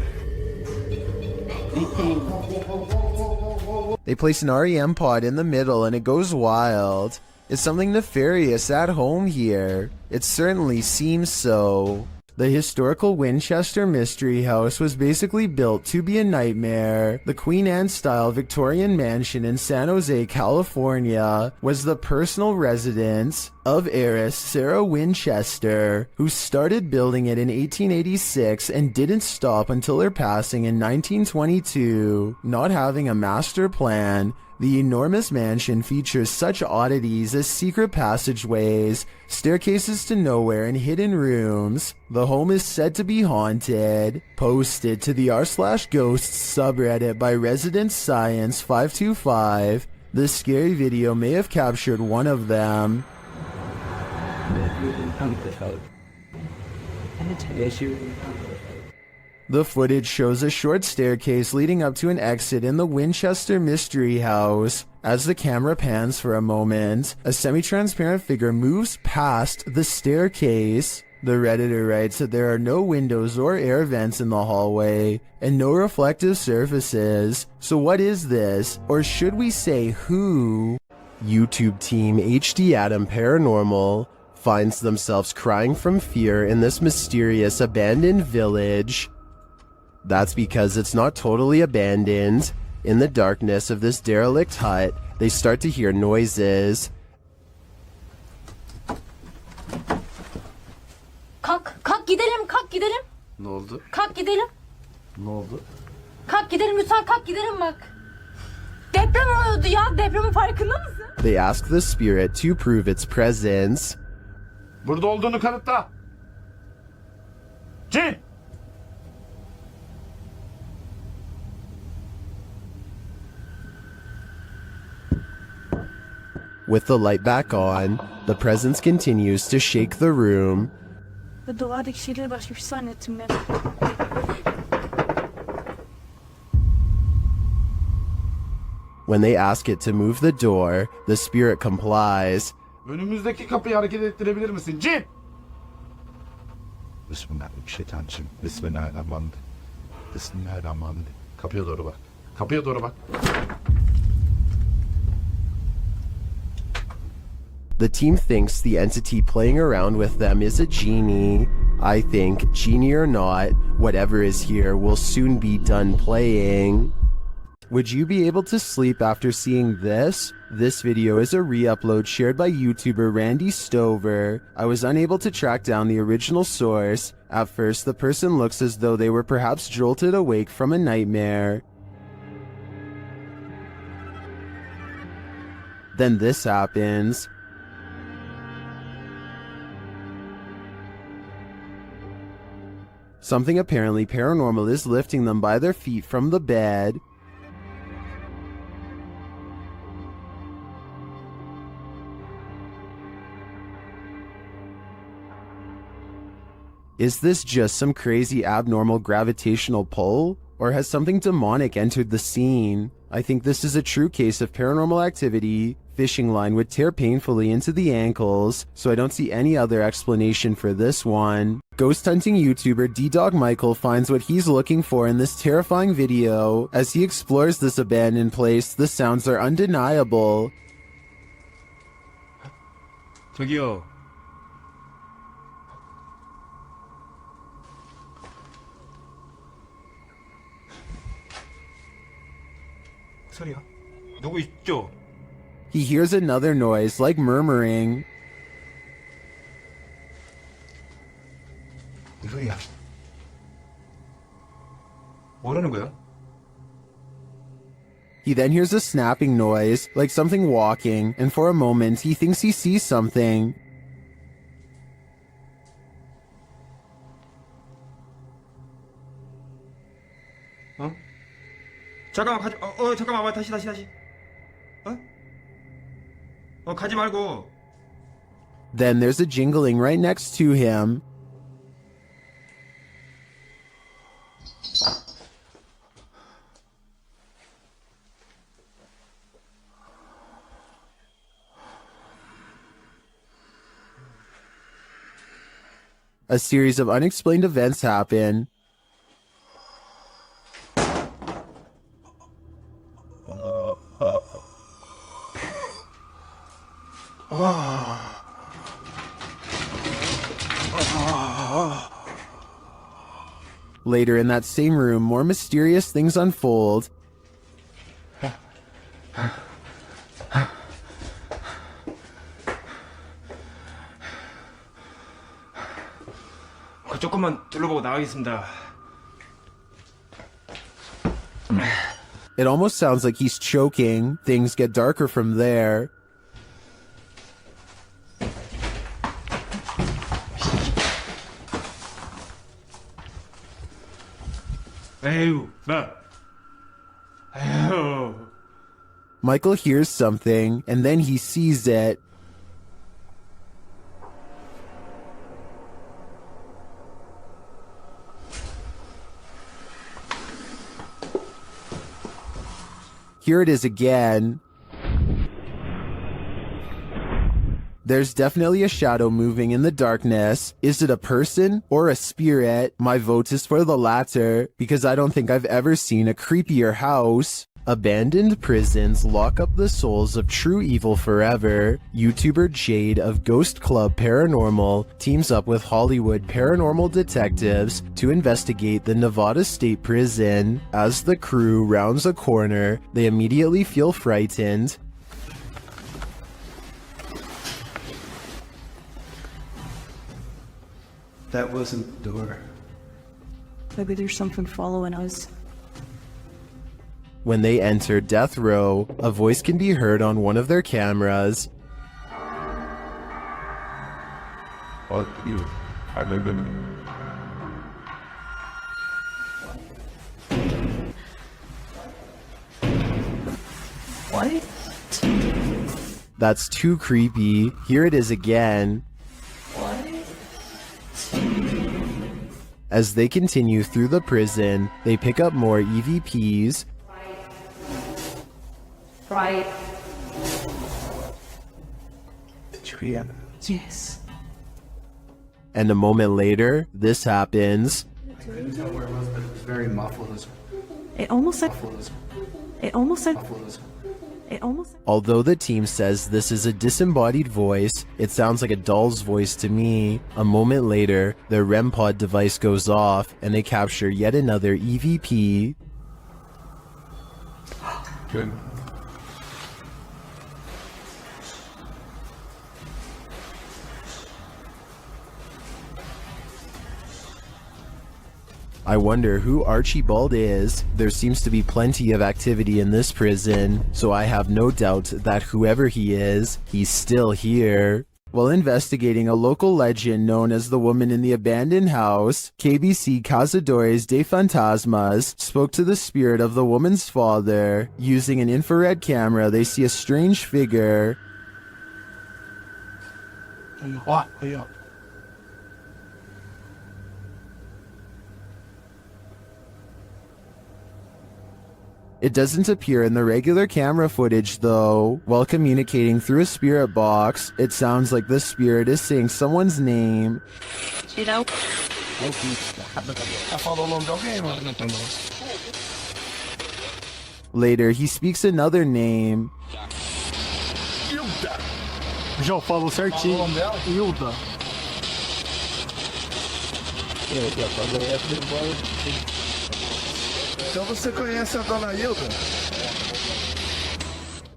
[SPEAKER 1] They place an REM pod in the middle and it goes wild. Is something nefarious at home here? It certainly seems so. The historical Winchester Mystery House was basically built to be a nightmare. The Queen Anne-style Victorian mansion in San Jose, California, was the personal residence of heiress Sarah Winchester, who started building it in 1886 and didn't stop until her passing in 1922. Not having a master plan, the enormous mansion features such oddities as secret passageways, staircases to nowhere, and hidden rooms. The home is said to be haunted. Posted to the r/ghosts subreddit by Resident Science 525. This scary video may have captured one of them. The footage shows a short staircase leading up to an exit in the Winchester Mystery House. As the camera pans for a moment, a semi-transparent figure moves past the staircase. The Redditor writes that there are no windows or air vents in the hallway, and no reflective surfaces. So what is this? Or should we say who? YouTube team HD Adam Paranormal finds themselves crying from fear in this mysterious abandoned village. That's because it's not totally abandoned. In the darkness of this derelict hut, they start to hear noises.
[SPEAKER 19] Kalk gidelim, kalk gidelim.
[SPEAKER 23] Ne oldu?
[SPEAKER 19] Kalk gidelim.
[SPEAKER 23] Ne oldu?
[SPEAKER 19] Kalk gidelim lütfen, kalk gidelim bak. Deprem oluyordu ya, depremin farkında mısın?
[SPEAKER 1] They ask the spirit to prove its presence.
[SPEAKER 23] Burada olduğunu kanıtla. Cin!
[SPEAKER 1] With the light back on, the presence continues to shake the room.
[SPEAKER 19] Duvardaki şeyleri başka bir şey zannettim ben.
[SPEAKER 1] When they ask it to move the door, the spirit complies.
[SPEAKER 23] Önümüzdeki kapıyı hareket ettirebilir misin? Cin!
[SPEAKER 12] Bismillahirrahmanirrahim. Bismillahirrahmanirrahim. Bismillahirrahmanirrahim. Kapıya doğru bak. Kapıya doğru bak.
[SPEAKER 1] The team thinks the entity playing around with them is a genie. I think, genie or not, whatever is here will soon be done playing. Would you be able to sleep after seeing this? This video is a re-upload shared by YouTuber Randy Stover. I was unable to track down the original source. At first, the person looks as though they were perhaps jolted awake from a nightmare. Then this happens. Something apparently paranormal is lifting them by their feet from the bed. Is this just some crazy abnormal gravitational pull? Or has something demonic entered the scene? I think this is a true case of paranormal activity. Fishing line would tear painfully into the ankles, so I don't see any other explanation for this one. Ghost hunting YouTuber D-Dog Michael finds what he's looking for in this terrifying video. As he explores this abandoned place, the sounds are undeniable.
[SPEAKER 14] 저기요. 소리야? 누구 있죠?
[SPEAKER 1] He hears another noise, like murmuring.
[SPEAKER 14] 소리야. 뭐라는 거야?
[SPEAKER 1] He then hears a snapping noise, like something walking, and for a moment he thinks he sees something.
[SPEAKER 14] 어? 잠깐만 가지. 잠깐만 와 다시. 가지 말고.
[SPEAKER 1] Then there's a jingling right next to him. A series of unexplained events happen. Later in that same room, more mysterious things unfold.
[SPEAKER 14] 조금만 둘러보고 나가겠습니다.
[SPEAKER 1] It almost sounds like he's choking. Things get darker from there.
[SPEAKER 14] 에휴, 나. 에휴.
[SPEAKER 1] Michael hears something, and then he sees it. Here it is again. There's definitely a shadow moving in the darkness. Is it a person or a spirit? My vote is for the latter, because I don't think I've ever seen a creepier house. Abandoned prisons lock up the souls of true evil forever. YouTuber Jade of Ghost Club Paranormal teams up with Hollywood paranormal detectives to investigate the Nevada State Prison. As the crew rounds a corner, they immediately feel frightened.
[SPEAKER 16] That wasn't the door.
[SPEAKER 3] Maybe there's something following us.
[SPEAKER 1] When they enter death row, a voice can be heard on one of their cameras.
[SPEAKER 12] Fuck you. I live in.
[SPEAKER 3] What?
[SPEAKER 1] That's too creepy. Here it is again. As they continue through the prison, they pick up more EVPs.
[SPEAKER 3] Right.
[SPEAKER 16] Did you hear?
[SPEAKER 3] Yes.
[SPEAKER 1] And a moment later, this happens.
[SPEAKER 16] I couldn't tell where it was, but it was very muffled.
[SPEAKER 3] It almost like. It almost like. It almost.
[SPEAKER 1] Although the team says this is a disembodied voice, it sounds like a doll's voice to me. A moment later, their REM pod device goes off, and they capture yet another EVP.
[SPEAKER 12] Good.
[SPEAKER 1] I wonder who Archibald is. There seems to be plenty of activity in this prison, so I have no doubt that whoever he is, he's still here. While investigating a local legend known as the woman in the abandoned house, KBC Cazadores de Fantasmas spoke to the spirit of the woman's father. Using an infrared camera, they see a strange figure.
[SPEAKER 11] What?
[SPEAKER 1] It doesn't appear in the regular camera footage though. While communicating through a spirit box, it sounds like the spirit is saying someone's name.
[SPEAKER 3] You know?
[SPEAKER 1] Later, he speaks another name.
[SPEAKER 11] Já falou certinho. Hilda. Então você conhece a dona Hilda?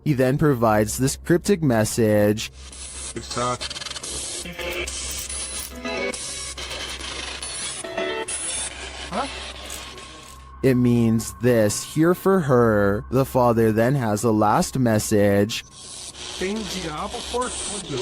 [SPEAKER 1] He then provides this cryptic message.
[SPEAKER 11] Huh?
[SPEAKER 1] It means this, here for her. The father then has a last message.
[SPEAKER 11] Tem diabo por tudo.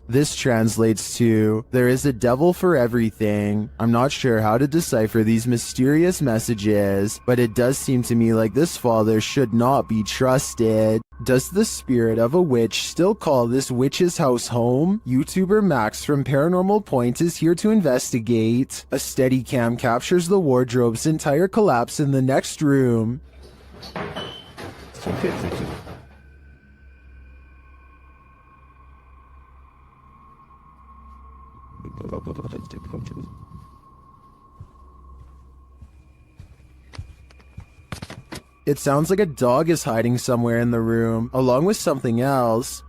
[SPEAKER 1] This translates to, there is a devil for everything. I'm not sure how to decipher these mysterious messages, but it does seem to me like this father should not be trusted. Does the spirit of a witch still call this witch's house home? YouTuber Max from Paranormal Point is here to investigate. A Steadicam captures the wardrobe's entire collapse in the next room. It sounds like a dog is hiding somewhere in the room, along with something else.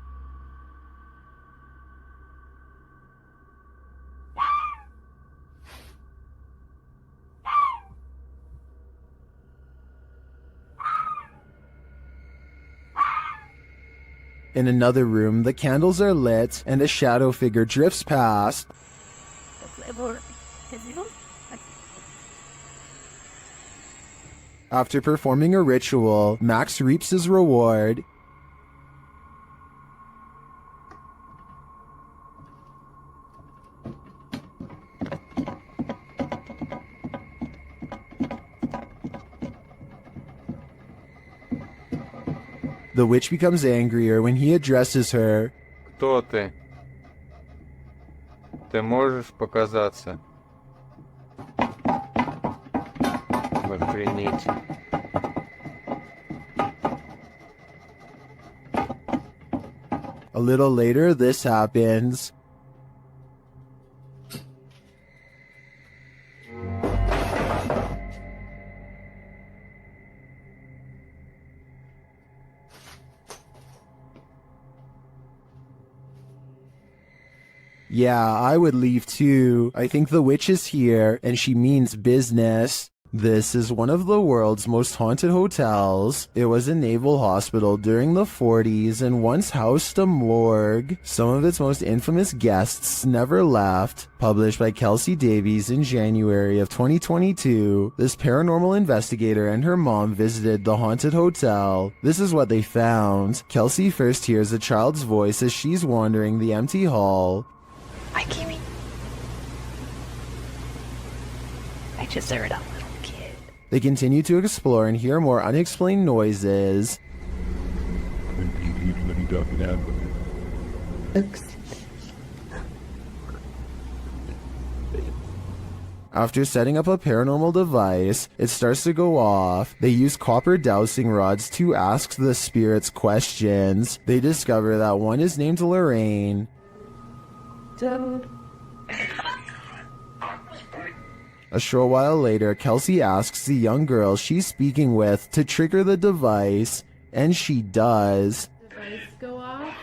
[SPEAKER 1] In another room, the candles are lit and a shadow figure drifts past. After performing a ritual, Max reaps his reward. The witch becomes angrier when he addresses her.
[SPEAKER 6] Кто ты? Ты можешь показаться? Охренеть.
[SPEAKER 1] A little later, this happens. Yeah, I would leave too. I think the witch is here, and she means business. This is one of the world's most haunted hotels. It was a naval hospital during the 40s and once housed a morgue. Some of its most infamous guests never left. Published by Kelsey Davies in January of 2022, this paranormal investigator and her mom visited the haunted hotel. This is what they found. Kelsey first hears a child's voice as she's wandering the empty hall.
[SPEAKER 24] Hi, Kimmy. I just heard a little kid.
[SPEAKER 1] They continue to explore and hear more unexplained noises. After setting up a paranormal device, it starts to go off. They use copper dowsing rods to ask the spirits questions. They discover that one is named Lorraine.
[SPEAKER 24] Dude.
[SPEAKER 1] A short while later, Kelsey asks the young girl she's speaking with to trigger the device, and she does.
[SPEAKER 24] Device go off?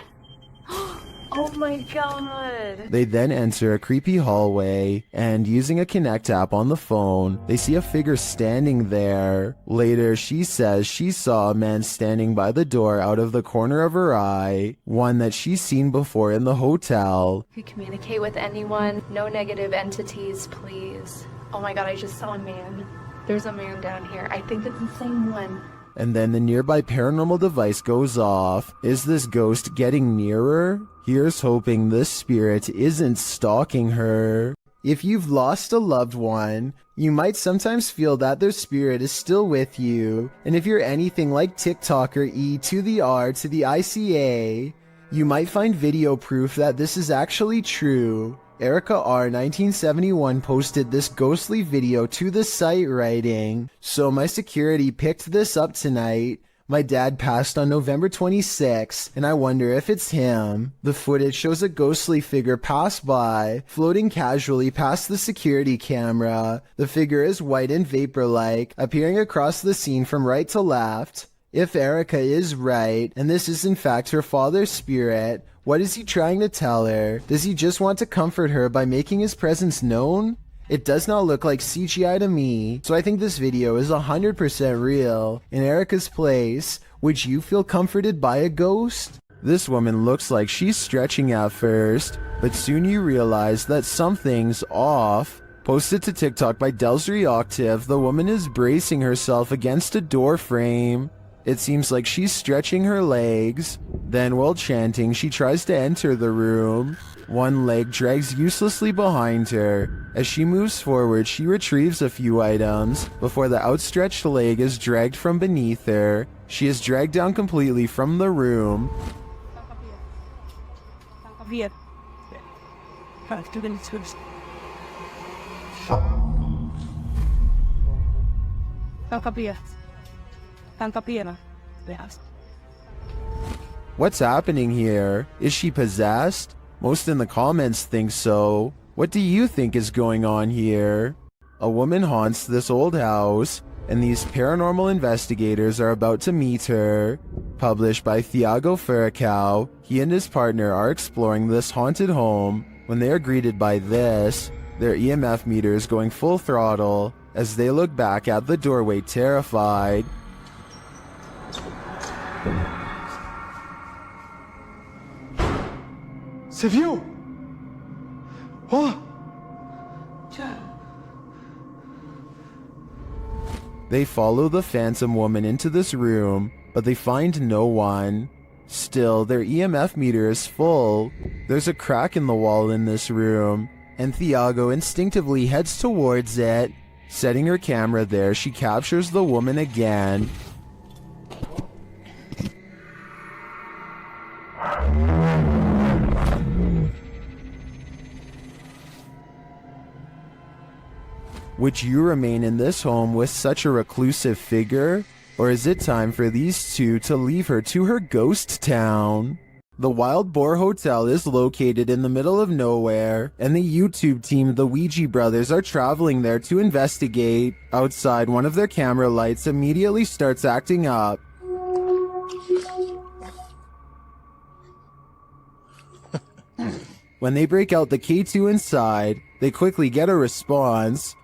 [SPEAKER 24] Oh my god!
[SPEAKER 1] They then enter a creepy hallway, and using a Connect app on the phone, they see a figure standing there. Later, she says she saw a man standing by the door out of the corner of her eye, one that she's seen before in the hotel.
[SPEAKER 24] If you communicate with anyone, no negative entities, please. Oh my god, I just saw a man. There's a man down here. I think it's the same one.
[SPEAKER 1] And then the nearby paranormal device goes off. Is this ghost getting nearer? Here's hoping this spirit isn't stalking her. If you've lost a loved one, you might sometimes feel that their spirit is still with you. And if you're anything like TikToker E to the R to the ICA, you might find video proof that this is actually true. Erica R 1971 posted this ghostly video to the site writing, "So my security picked this up tonight. My dad passed on November 26, and I wonder if it's him. The footage shows a ghostly figure pass by, floating casually past the security camera. The figure is white and vapor-like, appearing across the scene from right to left. If Erica is right, and this is in fact her father's spirit, what is he trying to tell her? Does he just want to comfort her by making his presence known? It does not look like CGI to me, so I think this video is 100% real. In Erica's place, would you feel comforted by a ghost?" This woman looks like she's stretching at first, but soon you realize that something's off. Posted to TikTok by Delsry Octave, the woman is bracing herself against a door frame. It seems like she's stretching her legs. Then, while chanting, she tries to enter the room. One leg drags uselessly behind her. As she moves forward, she retrieves a few items before the outstretched leg is dragged from beneath her. She is dragged down completely from the room. What's happening here? Is she possessed? Most in the comments think so. What do you think is going on here? A woman haunts this old house, and these paranormal investigators are about to meet her. Published by Thiago Furacao, he and his partner are exploring this haunted home when they are greeted by this, their EMF meters going full throttle as they look back at the doorway terrified.
[SPEAKER 11] Você viu? Ó!
[SPEAKER 1] They follow the phantom woman into this room, but they find no one. Still, their EMF meter is full. There's a crack in the wall in this room, and Thiago instinctively heads towards it. Setting her camera there, she captures the woman again. Would you remain in this home with such a reclusive figure? Or is it time for these two to leave her to her ghost town? The Wild Boar Hotel is located in the middle of nowhere, and the YouTube team, the Ouija brothers, are traveling there to investigate. Outside, one of their camera lights immediately starts acting up. When they break out the K2 inside, they quickly get a response.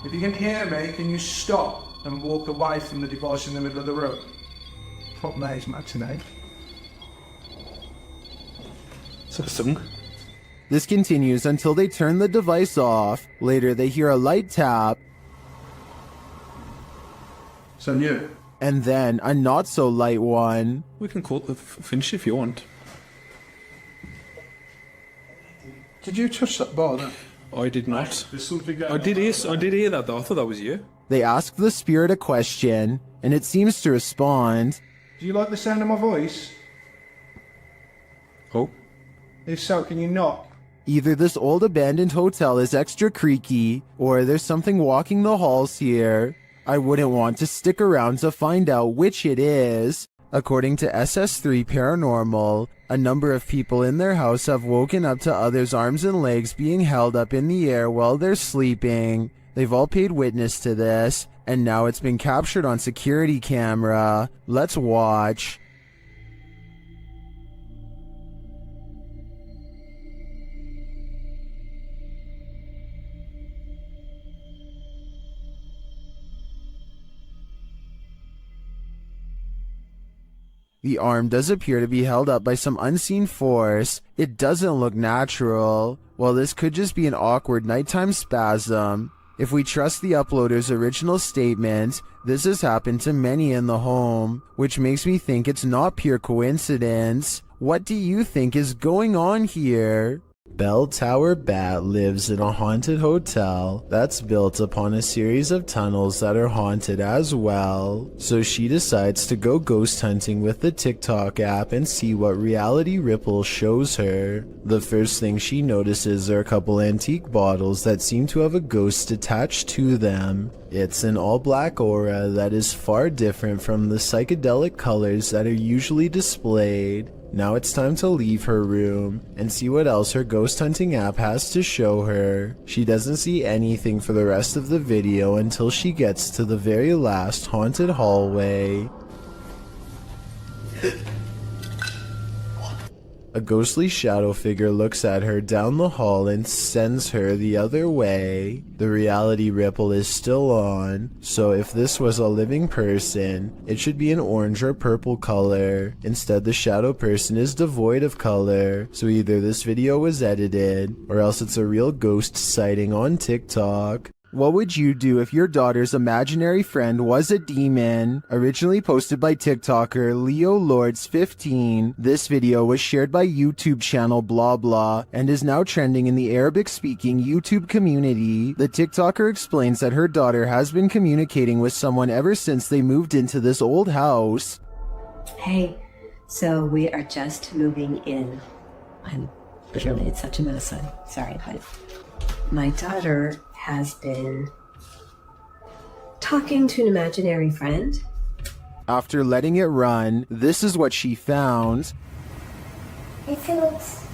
[SPEAKER 11] If you can hear me, can you stop and walk away from the device in the middle of the room? Fuck me, it's matinee. Is that a song?
[SPEAKER 1] This continues until they turn the device off. Later, they hear a light tap.
[SPEAKER 11] So new.
[SPEAKER 1] And then a not-so-light one.
[SPEAKER 9] We can call it the finish if you want.
[SPEAKER 11] Did you touch that bar then?
[SPEAKER 9] I did not.
[SPEAKER 11] There's something going
[SPEAKER 9] I did hear that though. I thought that was you.
[SPEAKER 1] They ask the spirit a question, and it seems to respond.
[SPEAKER 11] Do you like the sound of my voice?
[SPEAKER 9] Oh.
[SPEAKER 11] If so, can you knock?
[SPEAKER 1] Either this old abandoned hotel is extra creaky, or there's something walking the halls here. I wouldn't want to stick around to find out which it is. According to SS3 Paranormal, a number of people in their house have woken up to others' arms and legs being held up in the air while they're sleeping. They've all paid witness to this, and now it's been captured on security camera. Let's watch. The arm does appear to be held up by some unseen force. It doesn't look natural. Well, this could just be an awkward nighttime spasm. If we trust the uploader's original statement, this has happened to many in the home, which makes me think it's not pure coincidence. What do you think is going on here? Bell Tower Bat lives in a haunted hotel that's built upon a series of tunnels that are haunted as well. So she decides to go ghost hunting with the TikTok app and see what reality ripple shows her. The first thing she notices are a couple antique bottles that seem to have a ghost attached to them. It's an all-black aura that is far different from the psychedelic colors that are usually displayed. Now it's time to leave her room and see what else her ghost hunting app has to show her. She doesn't see anything for the rest of the video until she gets to the very last haunted hallway. A ghostly shadow figure looks at her down the hall and sends her the other way. The reality ripple is still on, so if this was a living person, it should be an orange or purple color. Instead, the shadow person is devoid of color, so either this video was edited, or else it's a real ghost sighting on TikTok. What would you do if your daughter's imaginary friend was a demon? Originally posted by TikToker Leo Lords 15, this video was shared by YouTube channel blah blah and is now trending in the Arabic-speaking YouTube community. The TikToker explains that her daughter has been communicating with someone ever since they moved into this old house.
[SPEAKER 17] Hey, so we are just moving in. It's such a mess. I'm sorry, but my daughter has been talking to an imaginary friend.
[SPEAKER 1] After letting it run, this is what she found.
[SPEAKER 18] It looks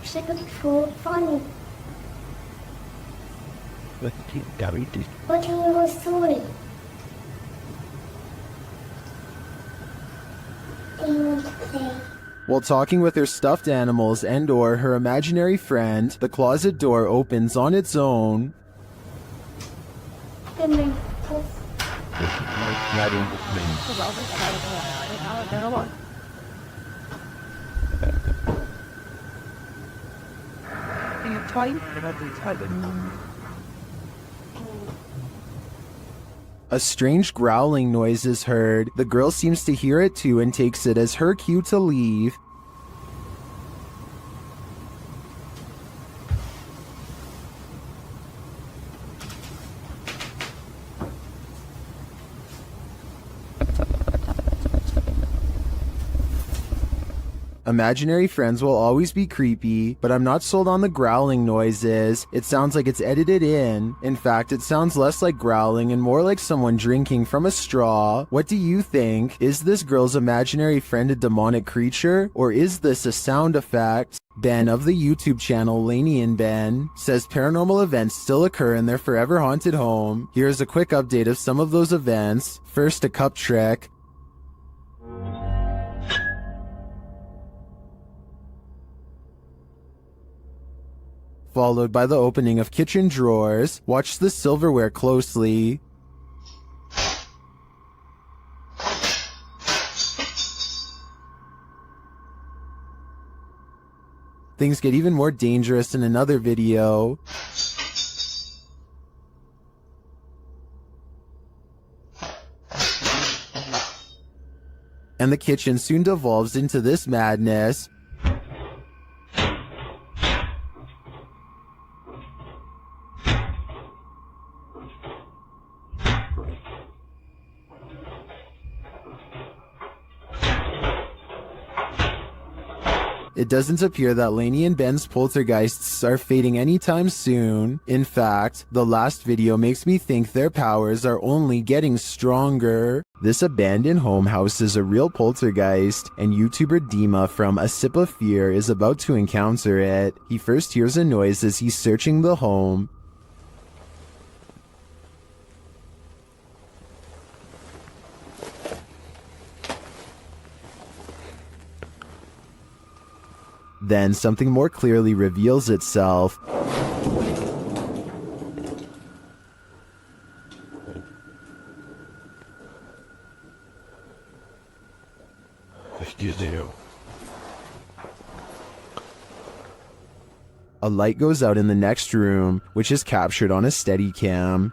[SPEAKER 18] beautiful, funny. What is your story? Do you want to play?
[SPEAKER 1] While talking with her stuffed animals and or her imaginary friend, the closet door opens on its own. A strange growling noise is heard. The girl seems to hear it too and takes it as her cue to leave. Imaginary friends will always be creepy, but I'm not sold on the growling noises. It sounds like it's edited in. In fact, it sounds less like growling and more like someone drinking from a straw. What do you think? Is this girl's imaginary friend a demonic creature, or is this a sound effect? Ben of the YouTube channel Laney and Ben says paranormal events still occur in their forever haunted home. Here's a quick update of some of those events. First, a cup trick. Followed by the opening of kitchen drawers. Watch the silverware closely. Things get even more dangerous in another video. And the kitchen soon devolves into this madness. It doesn't appear that Laney and Ben's poltergeists are fading anytime soon. In fact, the last video makes me think their powers are only getting stronger. This abandoned home houses a real poltergeist, and YouTuber Dima from A Sip of Fear is about to encounter it. He first hears a noise as he's searching the home. Then something more clearly reveals itself. A light goes out in the next room, which is captured on a Steadicam.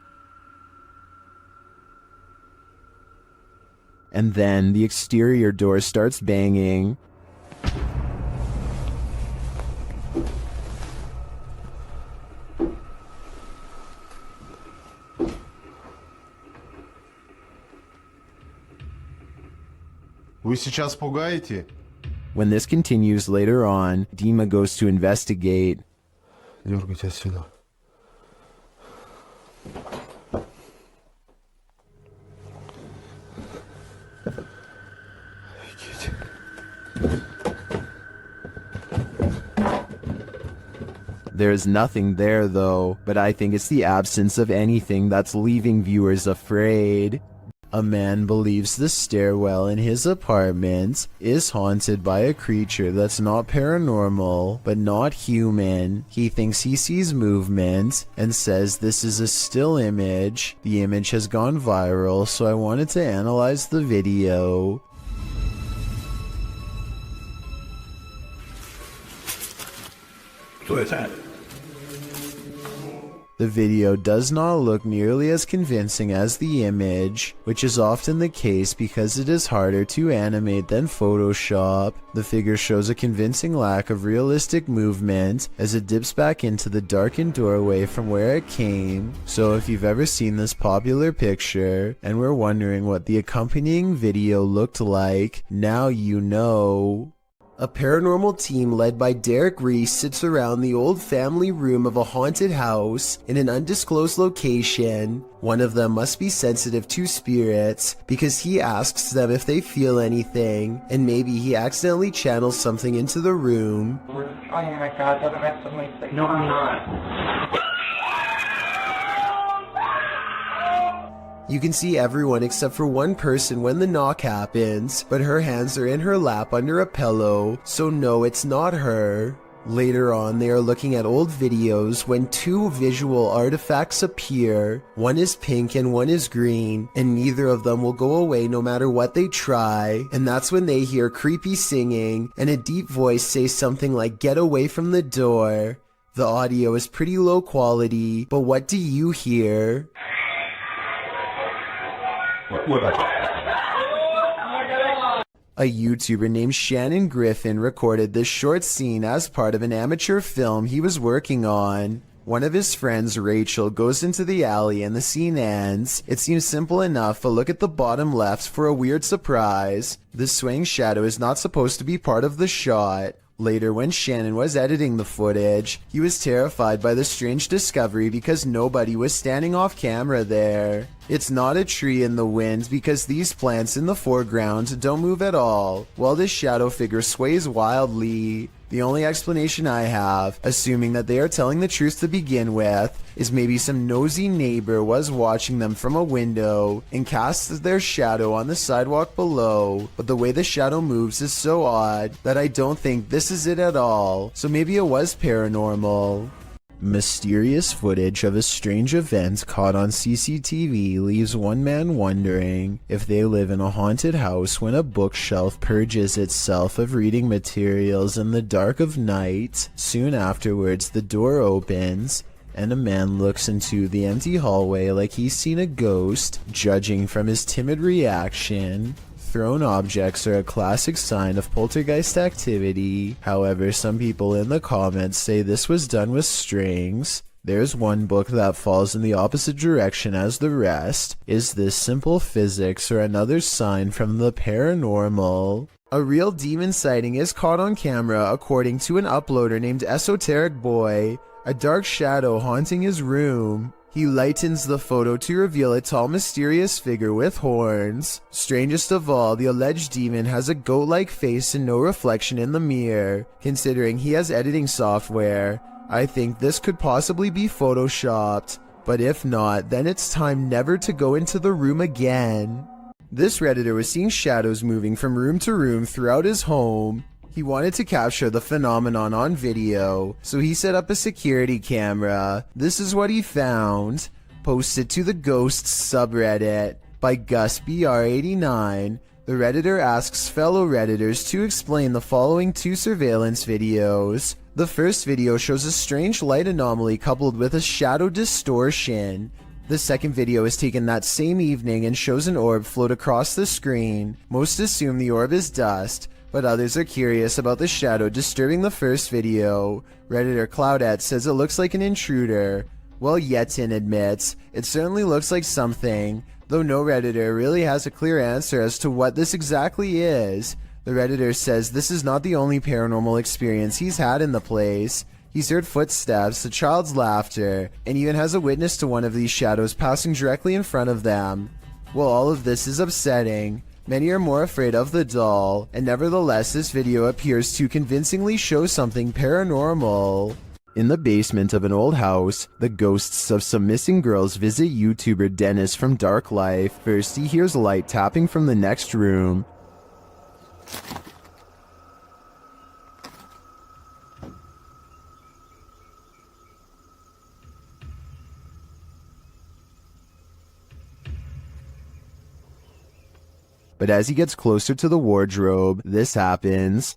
[SPEAKER 1] And then the exterior door starts banging.
[SPEAKER 12] Вы сейчас пугаете?
[SPEAKER 1] When this continues later on, Dima goes to investigate.
[SPEAKER 12] Дергайте отсюда.
[SPEAKER 1] There's nothing there though, but I think it's the absence of anything that's leaving viewers afraid. A man believes the stairwell in his apartment is haunted by a creature that's not paranormal, but not human. He thinks he sees movement and says this is a still image. The image has gone viral, so I wanted to analyze the video.
[SPEAKER 12] Кто это?
[SPEAKER 1] The video does not look nearly as convincing as the image, which is often the case because it is harder to animate than Photoshop. The figure shows a convincing lack of realistic movement as it dips back into the darkened doorway from where it came. So if you've ever seen this popular picture and were wondering what the accompanying video looked like, now you know. A paranormal team led by Derek Reese sits around the old family room of a haunted house in an undisclosed location. One of them must be sensitive to spirits because he asks them if they feel anything, and maybe he accidentally channels something into the room.
[SPEAKER 4] Oh my god, don't mess with my face. No, I'm not.
[SPEAKER 1] You can see everyone except for one person when the knock happens, but her hands are in her lap under a pillow, so no, it's not her. Later on, they are looking at old videos when two visual artifacts appear. One is pink and one is green, and neither of them will go away no matter what they try. And that's when they hear creepy singing and a deep voice say something like, "Get away from the door." The audio is pretty low quality, but what do you hear? A YouTuber named Shannon Griffin recorded this short scene as part of an amateur film he was working on. One of his friends, Rachel, goes into the alley and the scene ends. It seems simple enough, but look at the bottom left for a weird surprise. This swaying shadow is not supposed to be part of the shot. Later, when Shannon was editing the footage, he was terrified by the strange discovery because nobody was standing off camera there. It's not a tree in the wind because these plants in the foreground don't move at all, while this shadow figure sways wildly. The only explanation I have, assuming that they are telling the truth to begin with, is maybe some nosy neighbor was watching them from a window and cast their shadow on the sidewalk below, but the way the shadow moves is so odd that I don't think this is it at all, so maybe it was paranormal. Mysterious footage of a strange event caught on CCTV leaves one man wondering if they live in a haunted house when a bookshelf purges itself of reading materials in the dark of night. Soon afterwards, the door opens and a man looks into the empty hallway like he's seen a ghost. Judging from his timid reaction, thrown objects are a classic sign of poltergeist activity. However, some people in the comments say this was done with strings. There's one book that falls in the opposite direction as the rest. Is this simple physics or another sign from the paranormal? A real demon sighting is caught on camera according to an uploader named Esoteric Boy. A dark shadow haunting his room. He lightens the photo to reveal a tall, mysterious figure with horns. Strangest of all, the alleged demon has a goat-like face and no reflection in the mirror. Considering he has editing software, I think this could possibly be photoshopped. But if not, then it's time never to go into the room again. This Redditor was seeing shadows moving from room to room throughout his home. He wanted to capture the phenomenon on video, so he set up a security camera. This is what he found. Posted to the Ghosts subreddit by GusBR89. The Redditor asks fellow Redditors to explain the following two surveillance videos. The first video shows a strange light anomaly coupled with a shadow distortion. The second video is taken that same evening and shows an orb float across the screen. Most assume the orb is dust, but others are curious about the shadow disturbing the first video. Redditor Cloudette says it looks like an intruder, while Yetin admits it certainly looks like something, though no Redditor really has a clear answer as to what this exactly is. The Redditor says this is not the only paranormal experience he's had in the place. He's heard footsteps, a child's laughter, and even has a witness to one of these shadows passing directly in front of them. While all of this is upsetting, many are more afraid of the doll, and nevertheless this video appears to convincingly show something paranormal. In the basement of an old house, the ghosts of some missing girls visit YouTuber Dennis from Dark Life. First he hears light tapping from the next room. But as he gets closer to the wardrobe, this happens.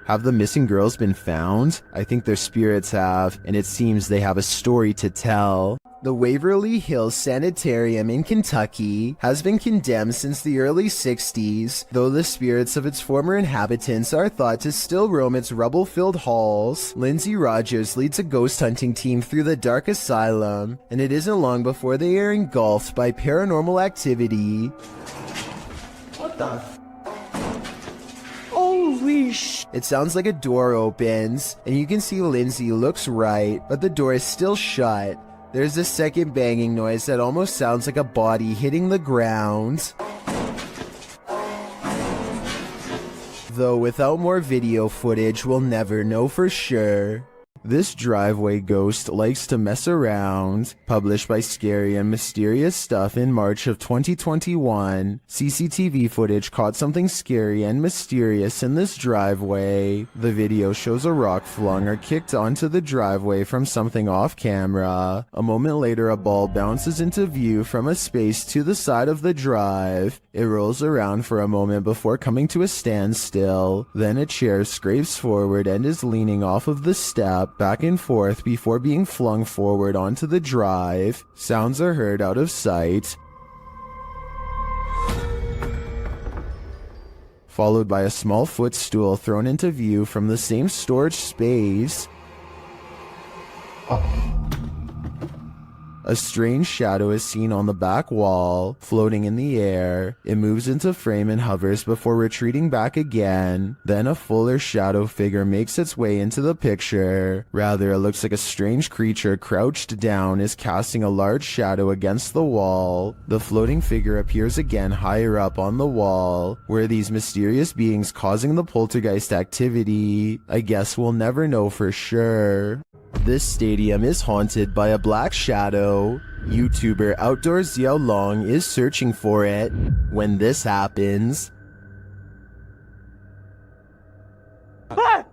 [SPEAKER 1] Have the missing girls been found? I think their spirits have, and it seems they have a story to tell. The Waverly Hills Sanitarium in Kentucky has been condemned since the early 60s, though the spirits of its former inhabitants are thought to still roam its rubble-filled halls. Lindsay Rogers leads a ghost hunting team through the dark asylum, and it isn't long before they are engulfed by paranormal activity.
[SPEAKER 11] What the? Holy sh!
[SPEAKER 1] It sounds like a door opens, and you can see Lindsay looks right, but the door is still shut. There's a second banging noise that almost sounds like a body hitting the ground. Though without more video footage, we'll never know for sure. This driveway ghost likes to mess around. Published by Scary and Mysterious Stuff in March of 2021, CCTV footage caught something scary and mysterious in this driveway. The video shows a rock flung or kicked onto the driveway from something off camera. A moment later, a ball bounces into view from a space to the side of the drive. It rolls around for a moment before coming to a standstill. Then a chair scrapes forward and is leaning off of the step back and forth before being flung forward onto the drive. Sounds are heard out of sight. followed by a small footstool thrown into view from the same storage space. A strange shadow is seen on the back wall, floating in the air. It moves into frame and hovers before retreating back again. Then a fuller shadow figure makes its way into the picture. Rather, it looks like a strange creature crouched down is casting a large shadow against the wall. The floating figure appears again higher up on the wall. Where these mysterious beings causing the poltergeist activity, I guess we'll never know for sure. This stadium is haunted by a black shadow. YouTuber Outdoors Xiao Long is searching for it when this happens.
[SPEAKER 13] Ah!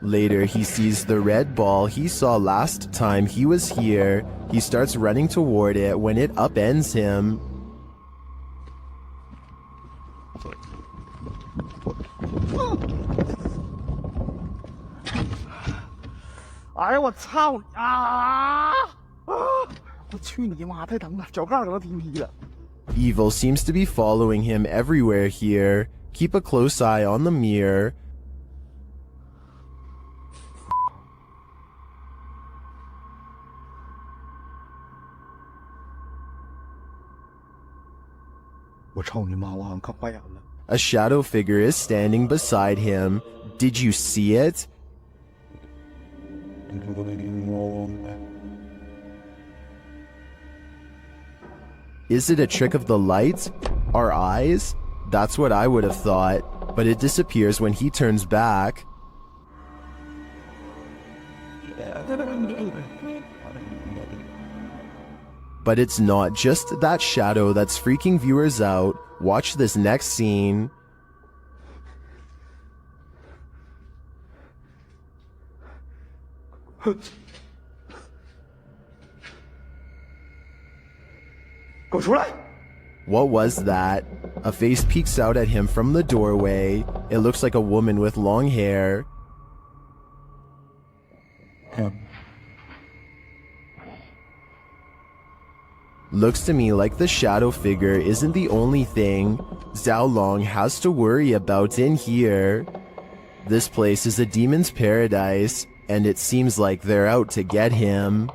[SPEAKER 1] Later, he sees the red ball he saw last time he was here. He starts running toward it when it upends him.
[SPEAKER 10] 哎呀，我操啊！我去你妈，太疼了，脚盖都踢劈了。
[SPEAKER 1] Evil seems to be following him everywhere here. Keep a close eye on the mirror. A shadow figure is standing beside him. Did you see it? Is it a trick of the light? Our eyes? That's what I would have thought, but it disappears when he turns back. But it's not just that shadow that's freaking viewers out. Watch this next scene. What was that? A face peeks out at him from the doorway. It looks like a woman with long hair. Looks to me like the shadow figure isn't the only thing Xiao Long has to worry about in here. This place is a demon's paradise, and it seems like they're out to get him.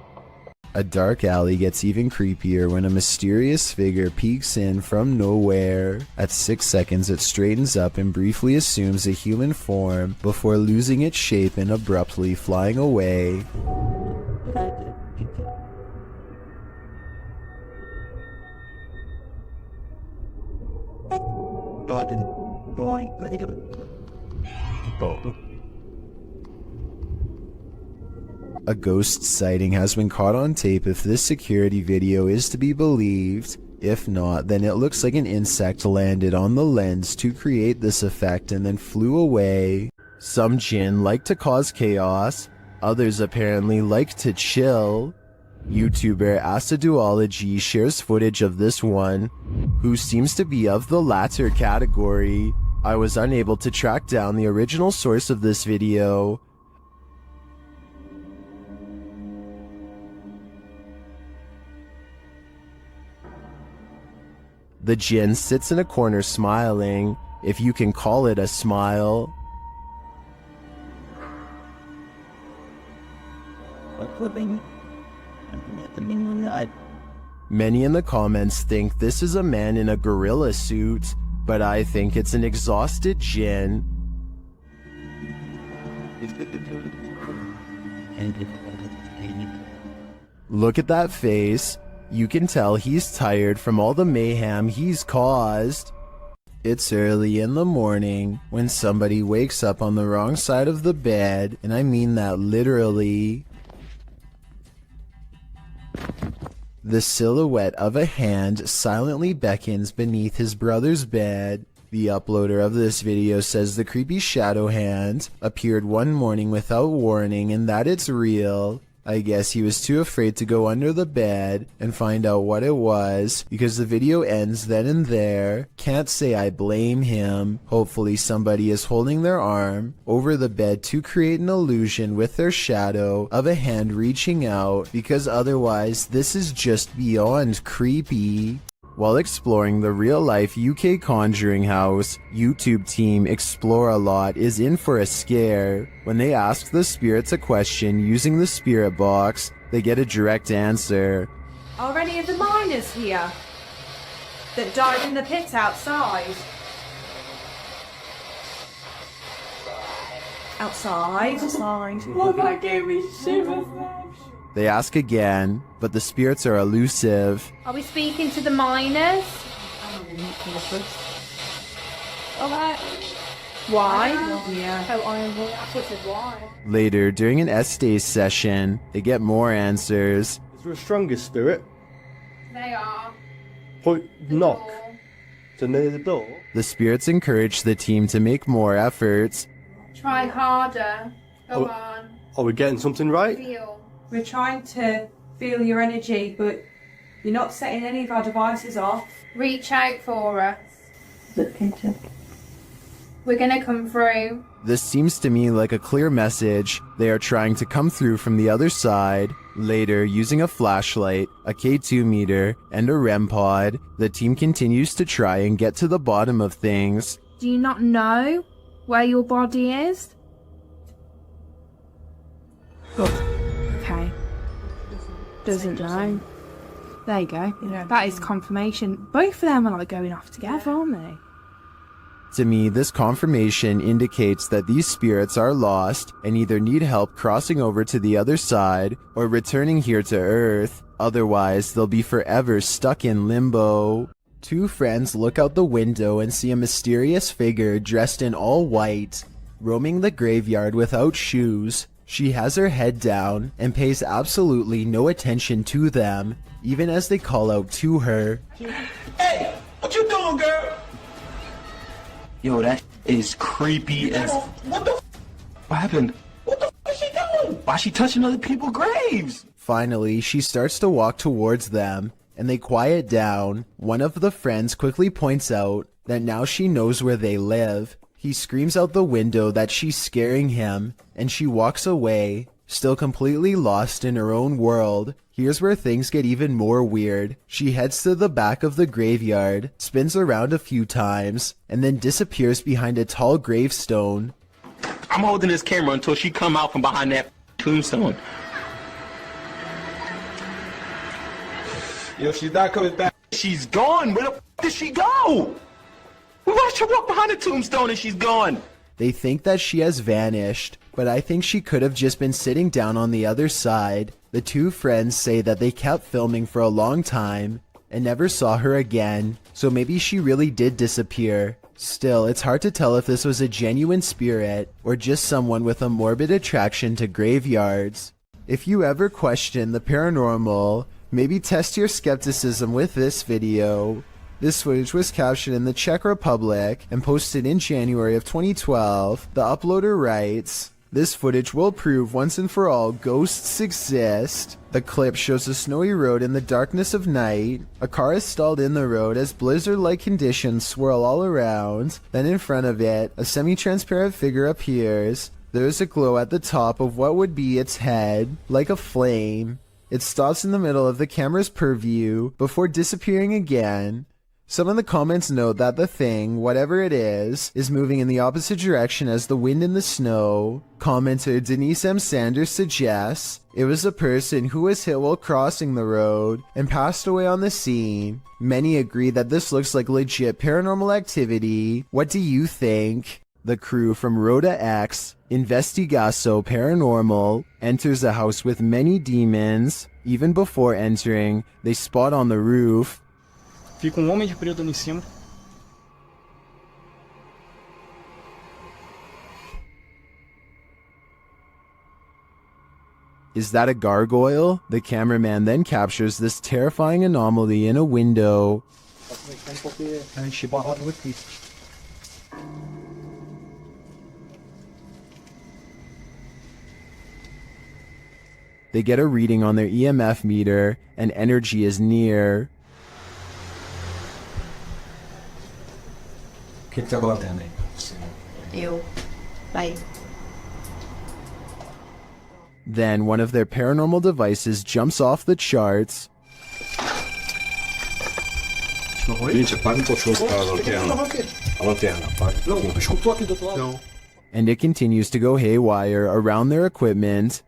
[SPEAKER 1] A dark alley gets even creepier when a mysterious figure peeks in from nowhere. At 6 seconds, it straightens up and briefly assumes a human form before losing its shape and abruptly flying away. A ghost sighting has been caught on tape if this security video is to be believed. If not, then it looks like an insect landed on the lens to create this effect and then flew away. Some jinn like to cause chaos, others apparently like to chill. YouTuber Aciduology shares footage of this one, who seems to be of the latter category. I was unable to track down the original source of this video. The jinn sits in a corner smiling, if you can call it a smile. Many in the comments think this is a man in a gorilla suit, but I think it's an exhausted jinn. Look at that face. You can tell he's tired from all the mayhem he's caused. It's early in the morning when somebody wakes up on the wrong side of the bed, and I mean that literally. The silhouette of a hand silently beckons beneath his brother's bed. The uploader of this video says the creepy shadow hand appeared one morning without warning and that it's real. I guess he was too afraid to go under the bed and find out what it was, because the video ends then and there. Can't say I blame him. Hopefully somebody is holding their arm over the bed to create an illusion with their shadow of a hand reaching out, because otherwise this is just beyond creepy. While exploring the real-life UK Conjuring House, YouTube team Explore a Lot is in for a scare. When they ask the spirits a question using the spirit box, they get a direct answer.
[SPEAKER 3] Are any of the miners here that died in the pit outside? Outside?
[SPEAKER 19] Oh, that gave me shivers.
[SPEAKER 1] They ask again, but the spirits are elusive.
[SPEAKER 19] Are we speaking to the miners? Alright. Why?
[SPEAKER 3] Yeah.
[SPEAKER 19] Oh, I thought it said why.
[SPEAKER 1] Later, during an Estes session, they get more answers.
[SPEAKER 23] Is there a strongest spirit?
[SPEAKER 19] They are.
[SPEAKER 23] Point knock. So near the door?
[SPEAKER 1] The spirits encourage the team to make more efforts.
[SPEAKER 19] Try harder. Go on.
[SPEAKER 23] Are we getting something right?
[SPEAKER 19] Feel.
[SPEAKER 3] We're trying to feel your energy, but you're not setting any of our devices off.
[SPEAKER 19] Reach out for us.
[SPEAKER 3] Look into.
[SPEAKER 19] We're gonna come through.
[SPEAKER 1] This seems to me like a clear message. They are trying to come through from the other side. Later, using a flashlight, a K2 meter, and a REM pod, the team continues to try and get to the bottom of things.
[SPEAKER 19] Do you not know where your body is? Okay. Doesn't know. There you go. That is confirmation. Both of them are like going off together, aren't they?
[SPEAKER 1] To me, this confirmation indicates that these spirits are lost and either need help crossing over to the other side or returning here to Earth. Otherwise, they'll be forever stuck in limbo. Two friends look out the window and see a mysterious figure dressed in all white, roaming the graveyard without shoes. She has her head down and pays absolutely no attention to them, even as they call out to her.
[SPEAKER 10] Hey, what you doing, girl?
[SPEAKER 2] Yo, that is creepy as...
[SPEAKER 10] What the
[SPEAKER 2] What happened?
[SPEAKER 10] What the is she doing?
[SPEAKER 2] Why is she touching other people's graves?
[SPEAKER 1] Finally, she starts to walk towards them, and they quiet down. One of the friends quickly points out that now she knows where they live. He screams out the window that she's scaring him, and she walks away, still completely lost in her own world. Here's where things get even more weird. She heads to the back of the graveyard, spins around a few times, and then disappears behind a tall gravestone.
[SPEAKER 2] I'm holding this camera until she come out from behind that tombstone.
[SPEAKER 10] Yo, she's not coming back.
[SPEAKER 2] She's gone. Where the f did she go? We watched her walk behind the tombstone and she's gone.
[SPEAKER 1] They think that she has vanished, but I think she could have just been sitting down on the other side. The two friends say that they kept filming for a long time and never saw her again, so maybe she really did disappear. Still, it's hard to tell if this was a genuine spirit or just someone with a morbid attraction to graveyards. If you ever question the paranormal, maybe test your skepticism with this video. This footage was captured in the Czech Republic and posted in January of 2012. The uploader writes, "This footage will prove once and for all ghosts exist." The clip shows a snowy road in the darkness of night. A car is stalled in the road as blizzard-like conditions swirl all around. Then in front of it, a semi-transparent figure appears. There is a glow at the top of what would be its head, like a flame. It stops in the middle of the camera's purview before disappearing again. Some of the comments note that the thing, whatever it is moving in the opposite direction as the wind and the snow. Commenter Denise M. Sanders suggests it was a person who was hit while crossing the road and passed away on the scene. Many agree that this looks like legit paranormal activity. What do you think? The crew from Rhoda X, Investigaso Paranormal, enters a house with many demons. Even before entering, they spot on the roof.
[SPEAKER 16] Fica homem de preto ali em cima.
[SPEAKER 1] Is that a gargoyle? The cameraman then captures this terrifying anomaly in a window. They get a reading on their EMF meter, and energy is near.
[SPEAKER 24] Ew. Bye.
[SPEAKER 1] Then one of their paranormal devices jumps off the charts, and it continues to go haywire around their equipment.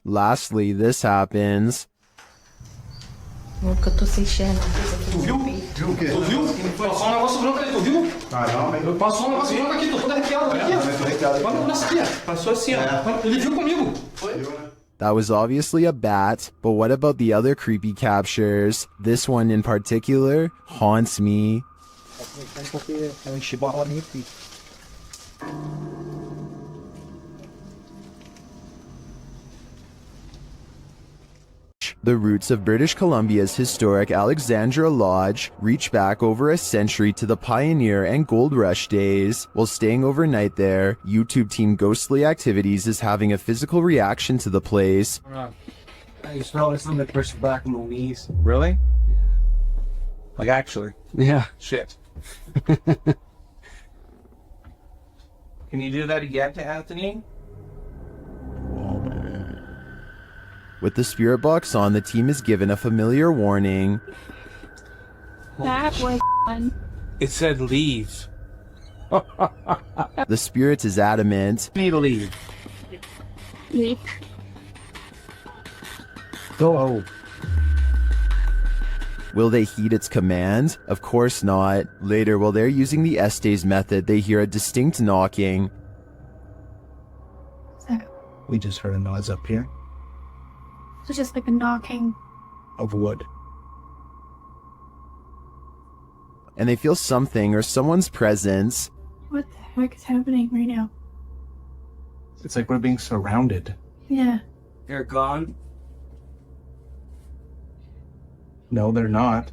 [SPEAKER 1] Lastly, this happens.
[SPEAKER 24] Nunca tô sem cheiro.
[SPEAKER 11] Tu viu? Viu o quê? Tu viu? Passou um negócio branco ali, tu viu? Caramba. Passou um negócio branco aqui, tô todo arrepiado aqui. Eu tô arrepiado. Olha nessa aqui, ó. Passou assim, ó. Ele viu comigo. Foi.
[SPEAKER 1] That was obviously a bat, but what about the other creepy captures? This one in particular haunts me. The roots of British Columbia's historic Alexandra Lodge reach back over a century to the pioneer and gold rush days. While staying overnight there, YouTube team Ghostly Activities is having a physical reaction to the place.
[SPEAKER 13] You smell like something that pushed back on the knees.
[SPEAKER 6] Really? Like actually?
[SPEAKER 13] Yeah.
[SPEAKER 6] Shit. Can you do that again to Anthony?
[SPEAKER 1] With the spirit box on, the team is given a familiar warning.
[SPEAKER 19] That was fun.
[SPEAKER 6] It said leave.
[SPEAKER 1] The spirit is adamant.
[SPEAKER 6] Need to leave.
[SPEAKER 19] Leave.
[SPEAKER 13] Go.
[SPEAKER 1] Will they heed its command? Of course not. Later, while they're using the Estes method, they hear a distinct knocking.
[SPEAKER 20] We just heard a noise up here
[SPEAKER 19] So just like a knocking.
[SPEAKER 20] of wood.
[SPEAKER 1] And they feel something or someone's presence.
[SPEAKER 19] What the heck is happening right now?
[SPEAKER 20] It's like we're being surrounded.
[SPEAKER 19] Yeah.
[SPEAKER 13] They're gone.
[SPEAKER 20] No, they're not.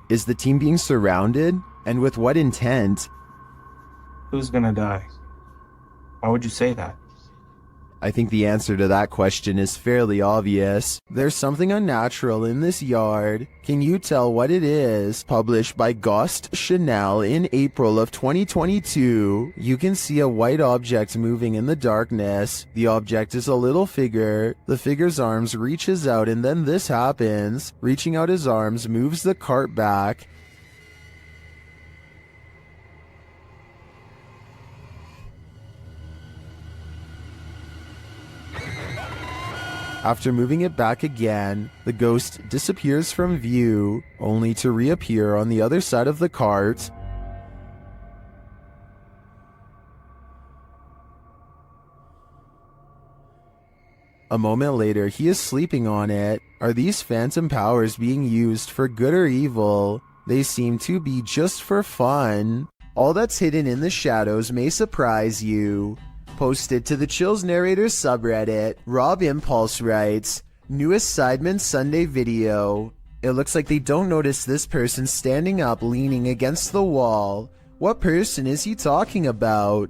[SPEAKER 1] Is the team being surrounded? And with what intent?
[SPEAKER 20] Who's gonna die? Why would you say that?
[SPEAKER 1] I think the answer to that question is fairly obvious. There's something unnatural in this yard. Can you tell what it is? Published by Ghost Chanel in April of 2022. You can see a white object moving in the darkness. The object is a little figure. The figure's arms reaches out and then this happens. Reaching out his arms moves the cart back. After moving it back again, the ghost disappears from view, only to reappear on the other side of the cart. A moment later, he is sleeping on it. Are these phantom powers being used for good or evil? They seem to be just for fun. All that's hidden in the shadows may surprise you. Posted to the Chills Narrators subreddit, Rob Impulse writes, newest Sidemen Sunday video. It looks like they don't notice this person standing up leaning against the wall. What person is he talking about?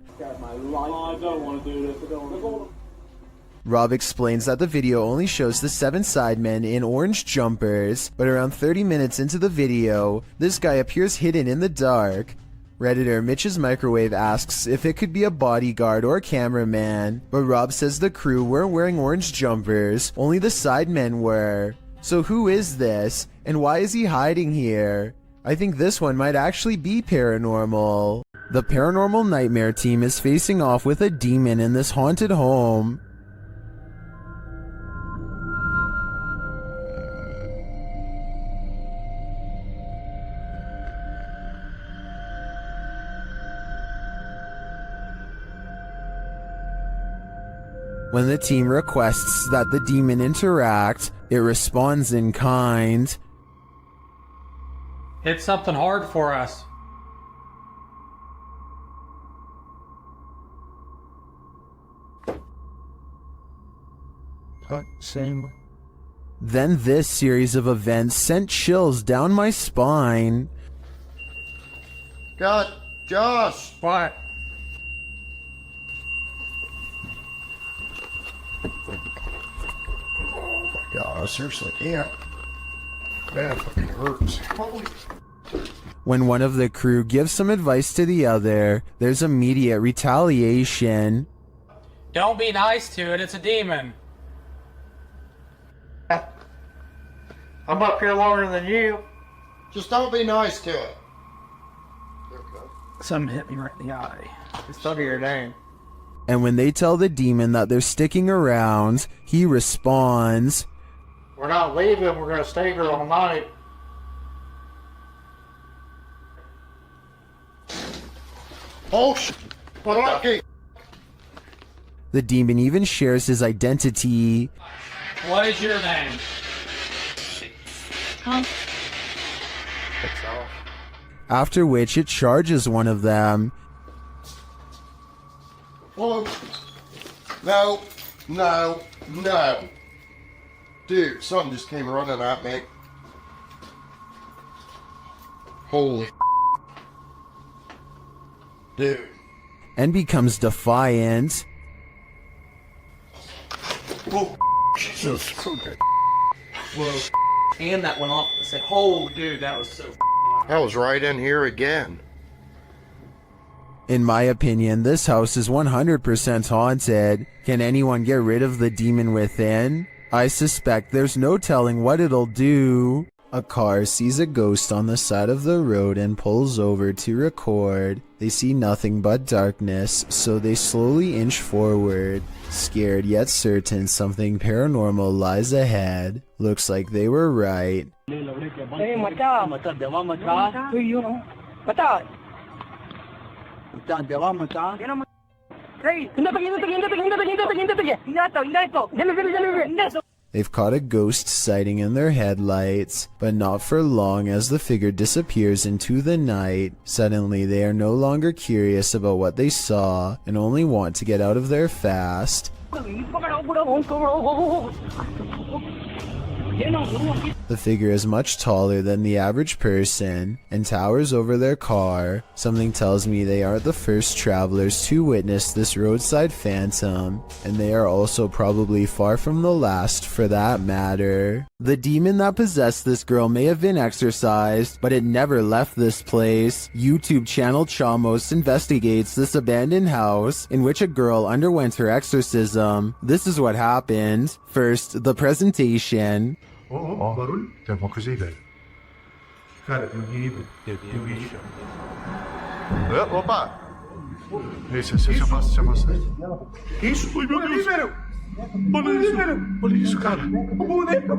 [SPEAKER 1] Rob explains that the video only shows the 7 Sidemen in orange jumpers, but around 30 minutes into the video, this guy appears hidden in the dark. Redditor Mitch's Microwave asks if it could be a bodyguard or cameraman, but Rob says the crew weren't wearing orange jumpers, only the Sidemen were. So who is this, and why is he hiding here? I think this one might actually be paranormal. The Paranormal Nightmare team is facing off with a demon in this haunted home. When the team requests that the demon interact, it responds in kind.
[SPEAKER 8] Hit something hard for us.
[SPEAKER 20] Same.
[SPEAKER 1] Then this series of events sent chills down my spine.
[SPEAKER 12] God, Josh!
[SPEAKER 8] What?
[SPEAKER 12] God, seriously, yeah. Man, it fucking hurts. Holy.
[SPEAKER 1] When one of the crew gives some advice to the other, there's immediate retaliation.
[SPEAKER 8] Don't be nice to it, it's a demon.
[SPEAKER 4] I'm up here longer than you.
[SPEAKER 12] Just don't be nice to it.
[SPEAKER 20] Something hit me right in the eye.
[SPEAKER 4] It's under your name.
[SPEAKER 1] And when they tell the demon that they're sticking around, he responds,
[SPEAKER 4] We're not leaving, we're gonna stay here all night.
[SPEAKER 12] Oh, shit. Okay.
[SPEAKER 1] The demon even shares his identity.
[SPEAKER 8] What is your name?
[SPEAKER 1] After which it charges one of them.
[SPEAKER 12] Oh. No. No. No. Dude, something just came running at me. Holy dude.
[SPEAKER 1] And becomes defiant.
[SPEAKER 12] Oh, Jesus.
[SPEAKER 6] Whoa. And that went off. I said, "Oh, dude, that was so."
[SPEAKER 12] That was right in here again.
[SPEAKER 1] In my opinion, this house is 100% haunted. Can anyone get rid of the demon within? I suspect there's no telling what it'll do. A car sees a ghost on the side of the road and pulls over to record. They see nothing but darkness, so they slowly inch forward. Scared yet certain something paranormal lies ahead. Looks like they were right. They've caught a ghost sighting in their headlights, but not for long as the figure disappears into the night. Suddenly they are no longer curious about what they saw and only want to get out of there fast. The figure is much taller than the average person and towers over their car. Something tells me they aren't the first travelers to witness this roadside phantom, and they are also probably far from the last for that matter. The demon that possessed this girl may have been exorcised, but it never left this place. YouTube channel Chamos investigates this abandoned house in which a girl underwent her exorcism. This is what happened. First, the presentation.
[SPEAKER 12] Barulho? Tem alguma coisa aí, velho?
[SPEAKER 11] Cara, tem um bicho.
[SPEAKER 12] Opa! Esse afasta.
[SPEAKER 11] Isso? Ai, meu Deus! Olha isso! Olha isso, cara! O boneco!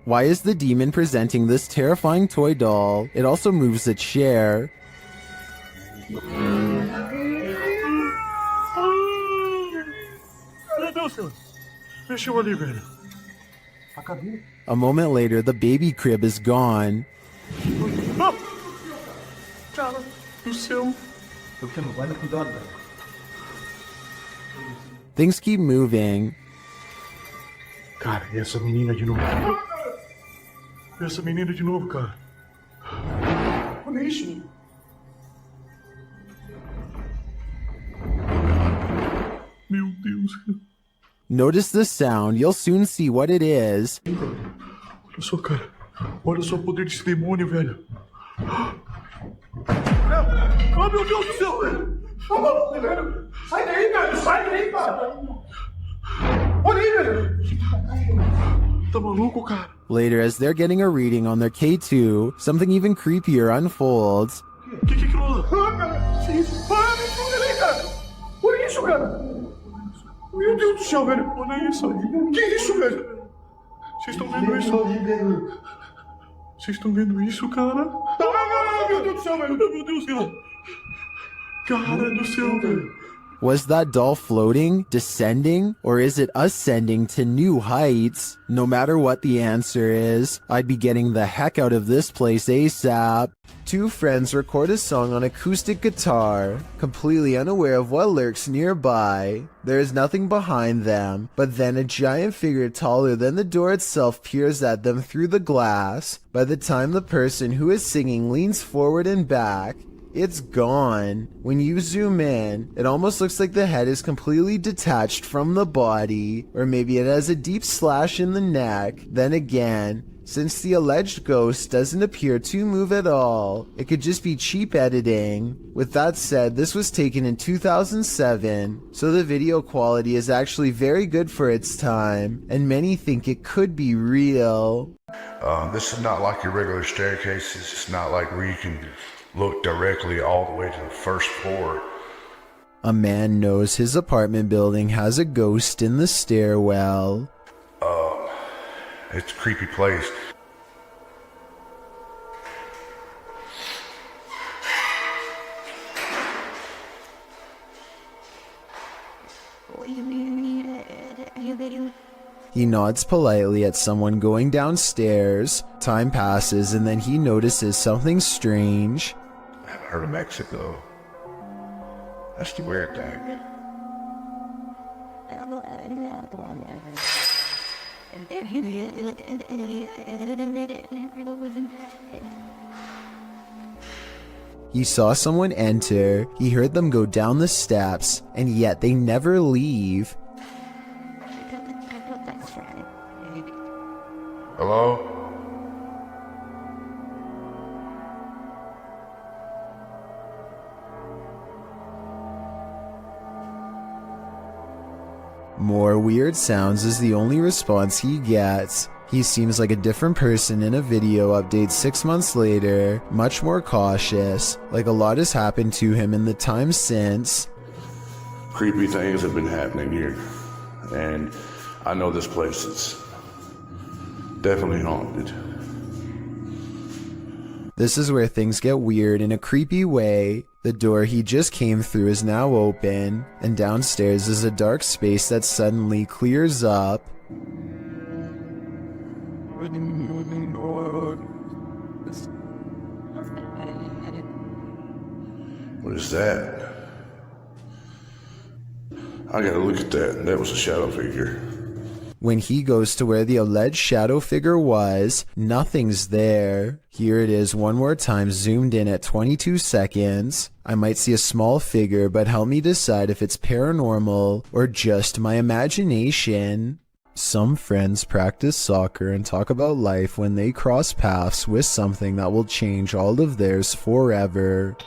[SPEAKER 1] Why is the demon presenting this terrifying toy doll? It also moves a chair.
[SPEAKER 11] Meu Deus! Mexeu ali, velho.
[SPEAKER 1] A moment later, the baby crib is gone.
[SPEAKER 11] Cara do céu.
[SPEAKER 1] Things keep moving.
[SPEAKER 11] Cara, e essa menina de novo? Essa menina de novo, cara. Olha isso. Meu Deus.
[SPEAKER 1] Notice the sound, you'll soon see what it is.
[SPEAKER 11] Olha só, cara. Olha só o poder desse demônio, velho. Oh, meu Deus do céu, velho. Velho. Sai daí, velho. Sai daí, cara. Olha aí, velho. Tá maluco, cara?
[SPEAKER 1] Later, as they're getting a reading on their K2, something even creepier unfolds.
[SPEAKER 11] Que aquilo lá? Ah, cara. Que isso? Ah, me esconde ali, cara. Olha isso, cara. Meu Deus do céu, velho. Olha isso. Que isso, velho? Vocês estão vendo isso? Vocês estão vendo isso, cara? Ah, meu Deus do céu, velho. Meu Deus, cara. Cara do céu, velho.
[SPEAKER 1] Was that doll floating, descending, or is it ascending to new heights? No matter what the answer is, I'd be getting the heck out of this place ASAP. Two friends record a song on acoustic guitar, completely unaware of what lurks nearby. There is nothing behind them, but then a giant figure taller than the door itself peers at them through the glass. By the time the person who is singing leans forward and back, it's gone. When you zoom in, it almost looks like the head is completely detached from the body, or maybe it has a deep slash in the neck. Then again, since the alleged ghost doesn't appear to move at all, it could just be cheap editing. With that said, this was taken in 2007, so the video quality is actually very good for its time, and many think it could be real.
[SPEAKER 7] This is not like your regular staircase. It's not like where you can look directly all the way to the first floor.
[SPEAKER 1] A man knows his apartment building has a ghost in the stairwell.
[SPEAKER 7] It's a creepy place.
[SPEAKER 1] He nods politely at someone going downstairs. Time passes and then he notices something strange.
[SPEAKER 7] I haven't heard of Mexico. That's the weird thing.
[SPEAKER 1] He saw someone enter, he heard them go down the steps, and yet they never leave.
[SPEAKER 7] Hello?
[SPEAKER 1] More weird sounds is the only response he gets. He seems like a different person in a video update 6 months later, much more cautious, like a lot has happened to him in the time since.
[SPEAKER 7] Creepy things have been happening here, and I know this place is definitely haunted.
[SPEAKER 1] This is where things get weird in a creepy way. The door he just came through is now open, and downstairs is a dark space that suddenly clears up.
[SPEAKER 7] What is that? I gotta look at that. That was a shadow figure.
[SPEAKER 1] When he goes to where the alleged shadow figure was, nothing's there. Here it is one more time, zoomed in at 22 seconds. I might see a small figure, but help me decide if it's paranormal or just my imagination. Some friends practice soccer and talk about life when they cross paths with something that will change all of theirs forever.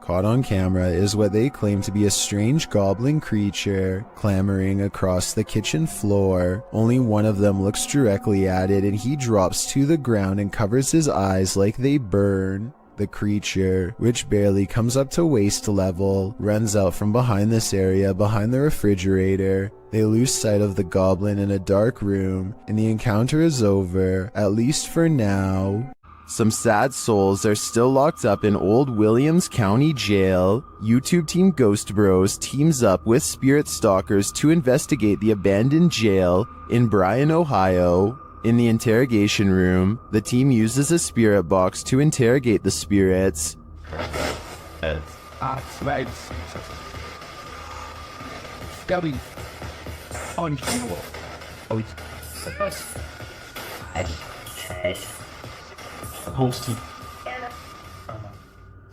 [SPEAKER 1] Caught on camera is what they claim to be a strange goblin creature clambering across the kitchen floor. Only one of them looks directly at it and he drops to the ground and covers his eyes like they burn. The creature, which barely comes up to waist level, runs out from behind this area behind the refrigerator. They lose sight of the goblin in a dark room, and the encounter is over, at least for now. Some sad souls are still locked up in Old Williams County Jail. YouTube team Ghost Bros teams up with spirit stalkers to investigate the abandoned jail in Bryan, Ohio. In the interrogation room, the team uses a spirit box to interrogate the spirits.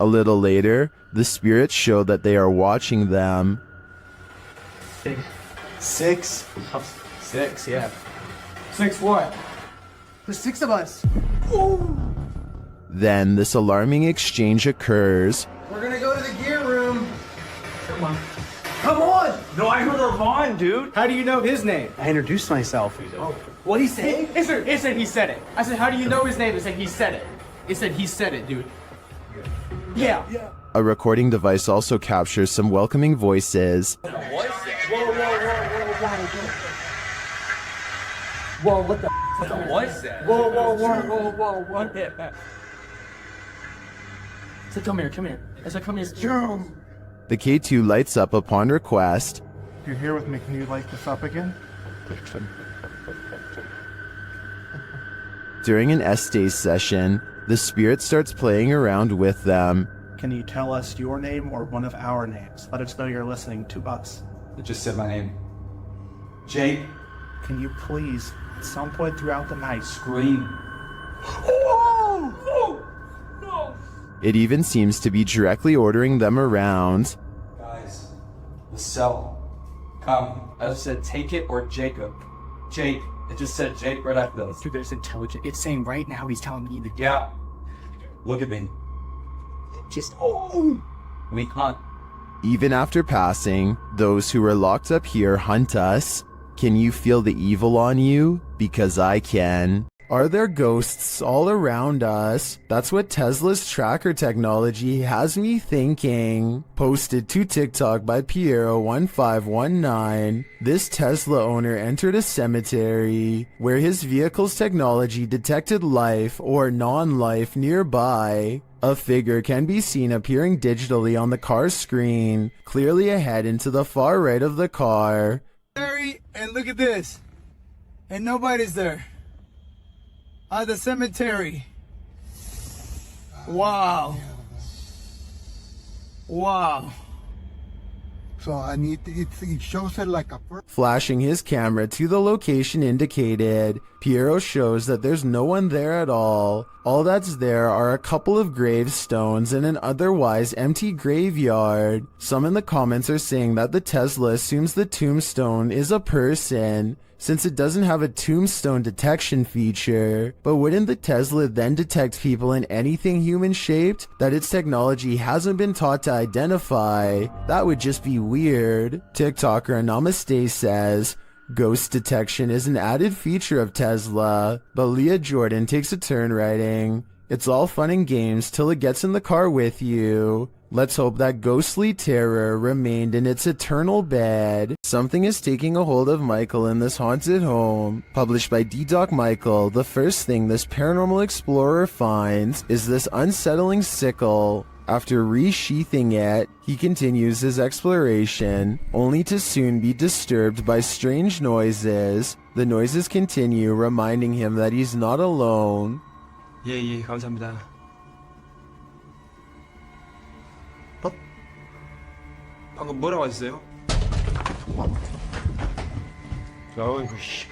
[SPEAKER 1] A little later, the spirits show that they are watching them.
[SPEAKER 6] Six, yeah. 6 what? There's 6 of us. Ooh.
[SPEAKER 1] Then this alarming exchange occurs.
[SPEAKER 6] We're gonna go to the gear room. Come on.
[SPEAKER 13] Come on! No, I heard Ravon, dude.
[SPEAKER 6] How do you know his name?
[SPEAKER 13] I introduced myself.
[SPEAKER 6] Oh. What'd he say? It said he said it. I said, how do you know his name? It said he said it. It said he said it, dude. Yeah.
[SPEAKER 1] A recording device also captures some welcoming voices.
[SPEAKER 6] Whoa. Whoa, what the f was that? Whoa, what the So come here. As I come here,
[SPEAKER 1] The K2 lights up upon request.
[SPEAKER 11] You're here with me. Can you light this up again?
[SPEAKER 1] During an Estes session, the spirit starts playing around with them.
[SPEAKER 11] Can you tell us your name or one of our names? Let us know you're listening to us.
[SPEAKER 20] It just said my name. Jake.
[SPEAKER 11] Can you please, at some point throughout the night,
[SPEAKER 20] Scream.
[SPEAKER 1] It even seems to be directly ordering them around.
[SPEAKER 20] Guys, the cell. Come. I just said take it or Jacob. Jake. It just said Jake right after those.
[SPEAKER 6] Dude, there's intelligent. It's saying right now he's telling me that.
[SPEAKER 20] Yeah. Look at me.
[SPEAKER 6] Just.
[SPEAKER 20] We hunt.
[SPEAKER 1] Even after passing, those who are locked up here hunt us. Can you feel the evil on you? Because I can. Are there ghosts all around us? That's what Tesla's tracker technology has me thinking. Posted to TikTok by Piero1519. This Tesla owner entered a cemetery where his vehicle's technology detected life or non-life nearby. A figure can be seen appearing digitally on the car's screen, clearly ahead into the far right of the car.
[SPEAKER 5] And look at this. And nobody's there. The cemetery. Wow.
[SPEAKER 10] So it shows it like a
[SPEAKER 1] Flashing his camera to the location indicated, Piero shows that there's no one there at all. All that's there are a couple of gravestones and an otherwise empty graveyard. Some in the comments are saying that the Tesla assumes the tombstone is a person, since it doesn't have a tombstone detection feature. But wouldn't the Tesla then detect people in anything human-shaped that its technology hasn't been taught to identify? That would just be weird. TikToker Namaste says, ghost detection is an added feature of Tesla, but Leah Jordan takes a turn writing, it's all fun and games till it gets in the car with you. Let's hope that ghostly terror remained in its eternal bed. Something is taking a hold of Michael in this haunted home. Published by D-Doc Michael, the first thing this paranormal explorer finds is this unsettling sickle. After resheathing it, he continues his exploration, only to soon be disturbed by strange noises. The noises continue, reminding him that he's not alone.
[SPEAKER 20] 예, 감사합니다. 방금 뭐라고 하셨어요? 어이구, 씨.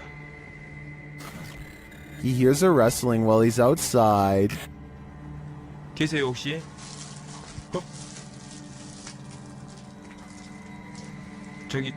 [SPEAKER 1] He hears a rustling while he's outside.
[SPEAKER 20] 계세요, 혹시? 저기.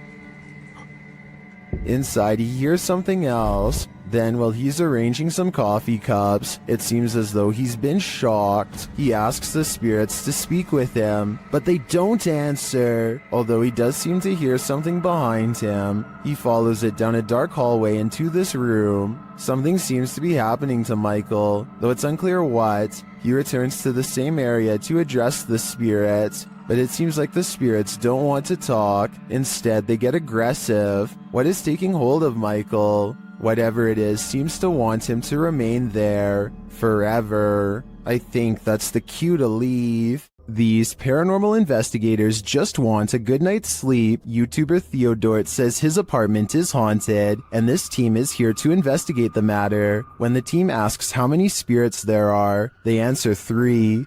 [SPEAKER 1] Inside, he hears something else. Then, while he's arranging some coffee cups, it seems as though he's been shocked. He asks the spirits to speak with him, but they don't answer. Although he does seem to hear something behind him, he follows it down a dark hallway into this room. Something seems to be happening to Michael, though it's unclear what. He returns to the same area to address the spirits, but it seems like the spirits don't want to talk. Instead, they get aggressive. What is taking hold of Michael? Whatever it is seems to want him to remain there forever. I think that's the cue to leave. These paranormal investigators just want a good night's sleep. YouTuber Theodort says his apartment is haunted, and this team is here to investigate the matter. When the team asks how many spirits there are, they answer 3.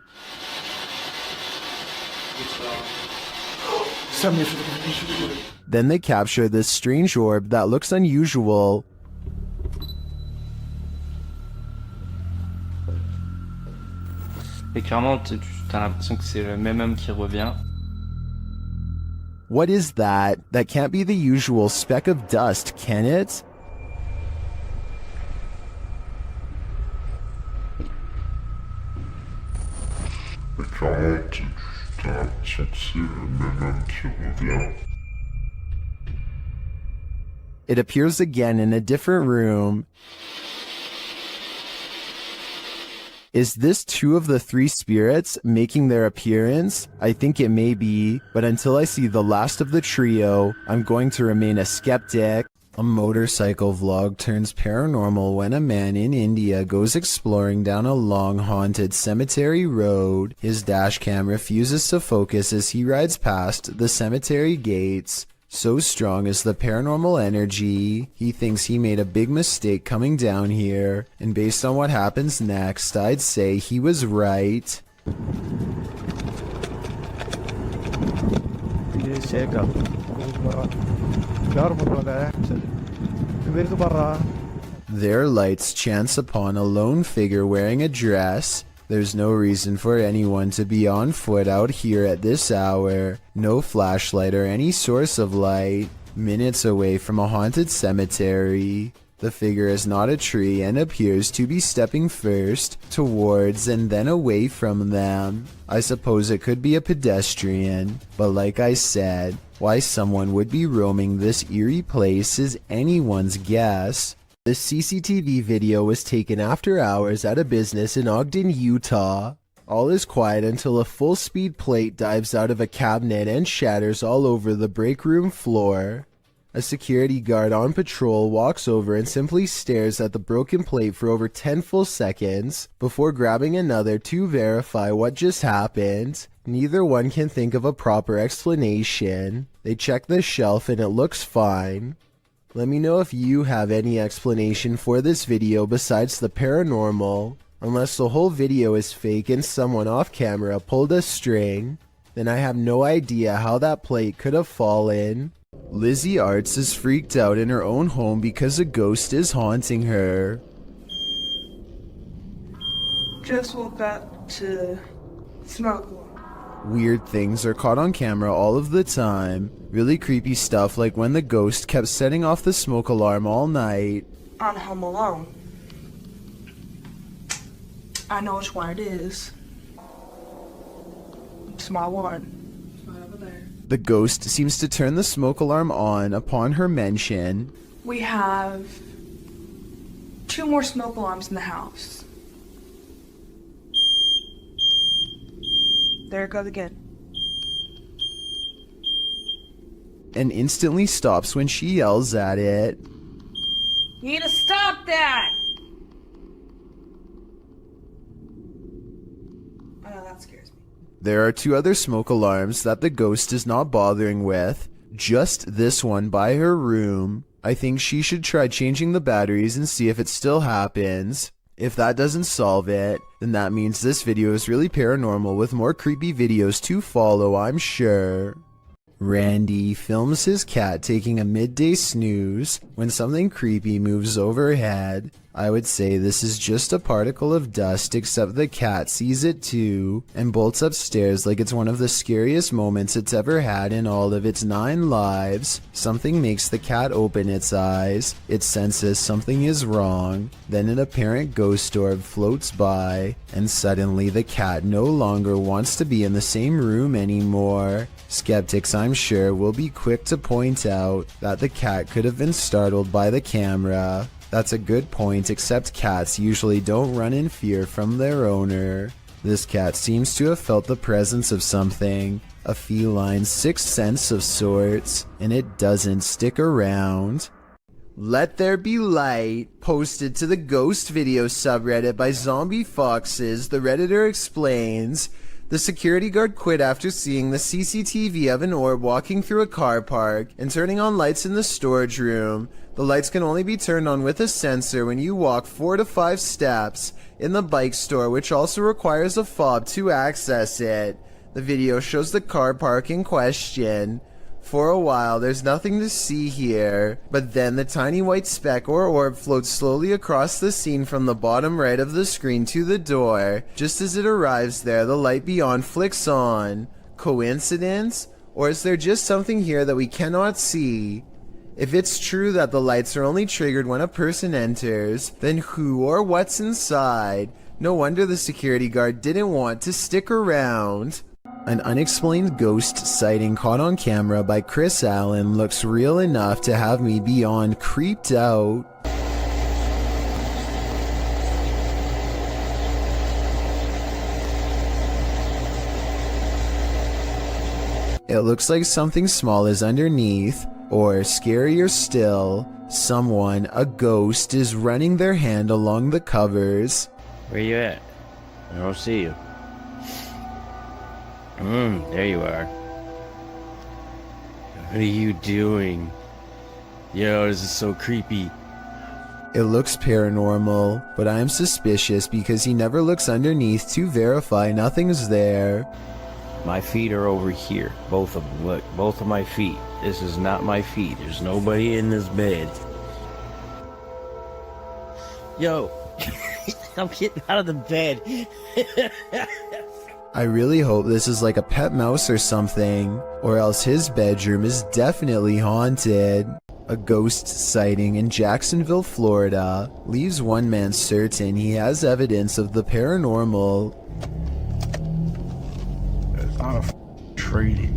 [SPEAKER 1] Then they capture this strange orb that looks unusual.
[SPEAKER 20] Et clairement, t'as l'impression que c'est le même homme qui revient.
[SPEAKER 1] What is that? That can't be the usual speck of dust, can it? It appears again in a different room. Is this two of the three spirits making their appearance? I think it may be, but until I see the last of the trio, I'm going to remain a skeptic. A motorcycle vlog turns paranormal when a man in India goes exploring down a long haunted cemetery road. His dash cam refuses to focus as he rides past the cemetery gates. So strong is the paranormal energy, he thinks he made a big mistake coming down here, and based on what happens next, I'd say he was right. Their lights chance upon a lone figure wearing a dress. There's no reason for anyone to be on foot out here at this hour. No flashlight or any source of light. Minutes away from a haunted cemetery. The figure is not a tree and appears to be stepping first towards and then away from them. I suppose it could be a pedestrian, but like I said, why someone would be roaming this eerie place is anyone's guess. This CCTV video was taken after hours at a business in Ogden, Utah. All is quiet until a full-speed plate dives out of a cabinet and shatters all over the break room floor. A security guard on patrol walks over and simply stares at the broken plate for over 10 full seconds before grabbing another to verify what just happened. Neither one can think of a proper explanation. They check the shelf and it looks fine. Let me know if you have any explanation for this video besides the paranormal. Unless the whole video is fake and someone off camera pulled a string, then I have no idea how that plate could have fallen. Lizzie Arts is freaked out in her own home because a ghost is haunting her.
[SPEAKER 14] Just woke up to smoke one.
[SPEAKER 1] Weird things are caught on camera all of the time. Really creepy stuff like when the ghost kept setting off the smoke alarm all night.
[SPEAKER 14] On Home Alone. I know which one it is. It's my one. It's right over there.
[SPEAKER 1] The ghost seems to turn the smoke alarm on upon her mention.
[SPEAKER 14] We have 2 more smoke alarms in the house. There it goes again.
[SPEAKER 1] And instantly stops when she yells at it.
[SPEAKER 14] You need to stop that! I know that scares me.
[SPEAKER 1] There are 2 other smoke alarms that the ghost is not bothering with. Just this one by her room. I think she should try changing the batteries and see if it still happens. If that doesn't solve it, then that means this video is really paranormal with more creepy videos to follow, I'm sure. Randy films his cat taking a midday snooze when something creepy moves overhead. I would say this is just a particle of dust, except the cat sees it too and bolts upstairs like it's one of the scariest moments it's ever had in all of its 9 lives. Something makes the cat open its eyes. It senses something is wrong. Then an apparent ghost orb floats by, and suddenly the cat no longer wants to be in the same room anymore. Skeptics, I'm sure, will be quick to point out that the cat could have been startled by the camera. That's a good point, except cats usually don't run in fear from their owner. This cat seems to have felt the presence of something, a feline 6th sense of sorts, and it doesn't stick around. Let There Be Light, posted to the Ghost Video subreddit by Zombie Foxes, the Redditor explains, the security guard quit after seeing the CCTV of an orb walking through a car park and turning on lights in the storage room. The lights can only be turned on with a sensor when you walk 4 to 5 steps in the bike store, which also requires a fob to access it. The video shows the car park in question. For a while, there's nothing to see here, but then the tiny white speck or orb floats slowly across the scene from the bottom right of the screen to the door. Just as it arrives there, the light beyond flicks on. Coincidence? Or is there just something here that we cannot see? If it's true that the lights are only triggered when a person enters, then who or what's inside? No wonder the security guard didn't want to stick around. An unexplained ghost sighting caught on camera by Chris Allen looks real enough to have me beyond creeped out. It looks like something small is underneath, or scarier still, someone, a ghost, is running their hand along the covers.
[SPEAKER 9] Where you at? I don't see you. There you are. What are you doing? Yo, this is so creepy.
[SPEAKER 1] It looks paranormal, but I am suspicious because he never looks underneath to verify nothing's there.
[SPEAKER 9] My feet are over here. Both of them. Look, both of my feet. This is not my feet. There's nobody in this bed. Yo, I'm getting out of the bed.
[SPEAKER 1] I really hope this is like a pet mouse or something, or else his bedroom is definitely haunted. A ghost sighting in Jacksonville, Florida, leaves one man certain he has evidence of the paranormal.
[SPEAKER 23] It's not a treaty.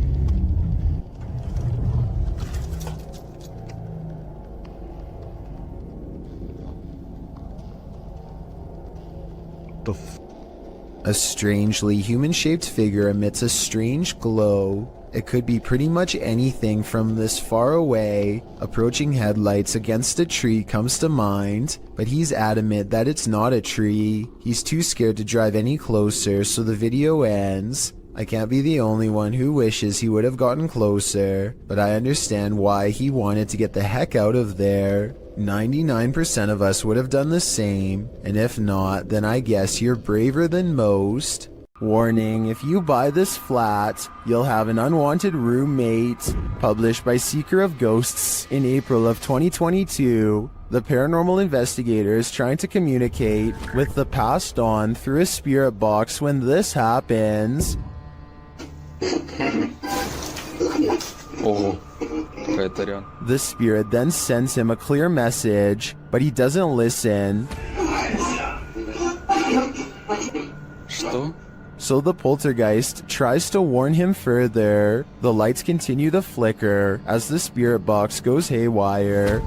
[SPEAKER 1] A strangely human-shaped figure emits a strange glow. It could be pretty much anything from this far away. Approaching headlights against a tree comes to mind, but he's adamant that it's not a tree. He's too scared to drive any closer, so the video ends. I can't be the only one who wishes he would have gotten closer, but I understand why he wanted to get the heck out of there. 99% of us would have done the same, and if not, then I guess you're braver than most. Warning, if you buy this flat, you'll have an unwanted roommate. Published by Seeker of Ghosts in April of 2022, the paranormal investigator is trying to communicate with the passed on through a spirit box when this happens. The spirit then sends him a clear message, but he doesn't listen. So the poltergeist tries to warn him further. The lights continue to flicker as the spirit box goes haywire.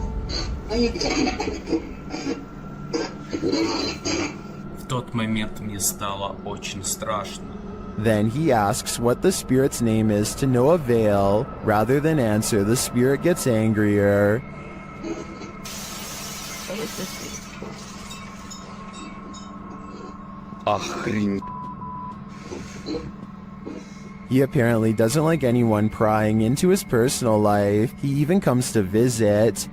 [SPEAKER 15] В тот момент мне стало очень страшно.
[SPEAKER 1] Then he asks what the spirit's name is to no avail. Rather than answer, the spirit gets angrier. He apparently doesn't like anyone prying into his personal life. He even comes to visit.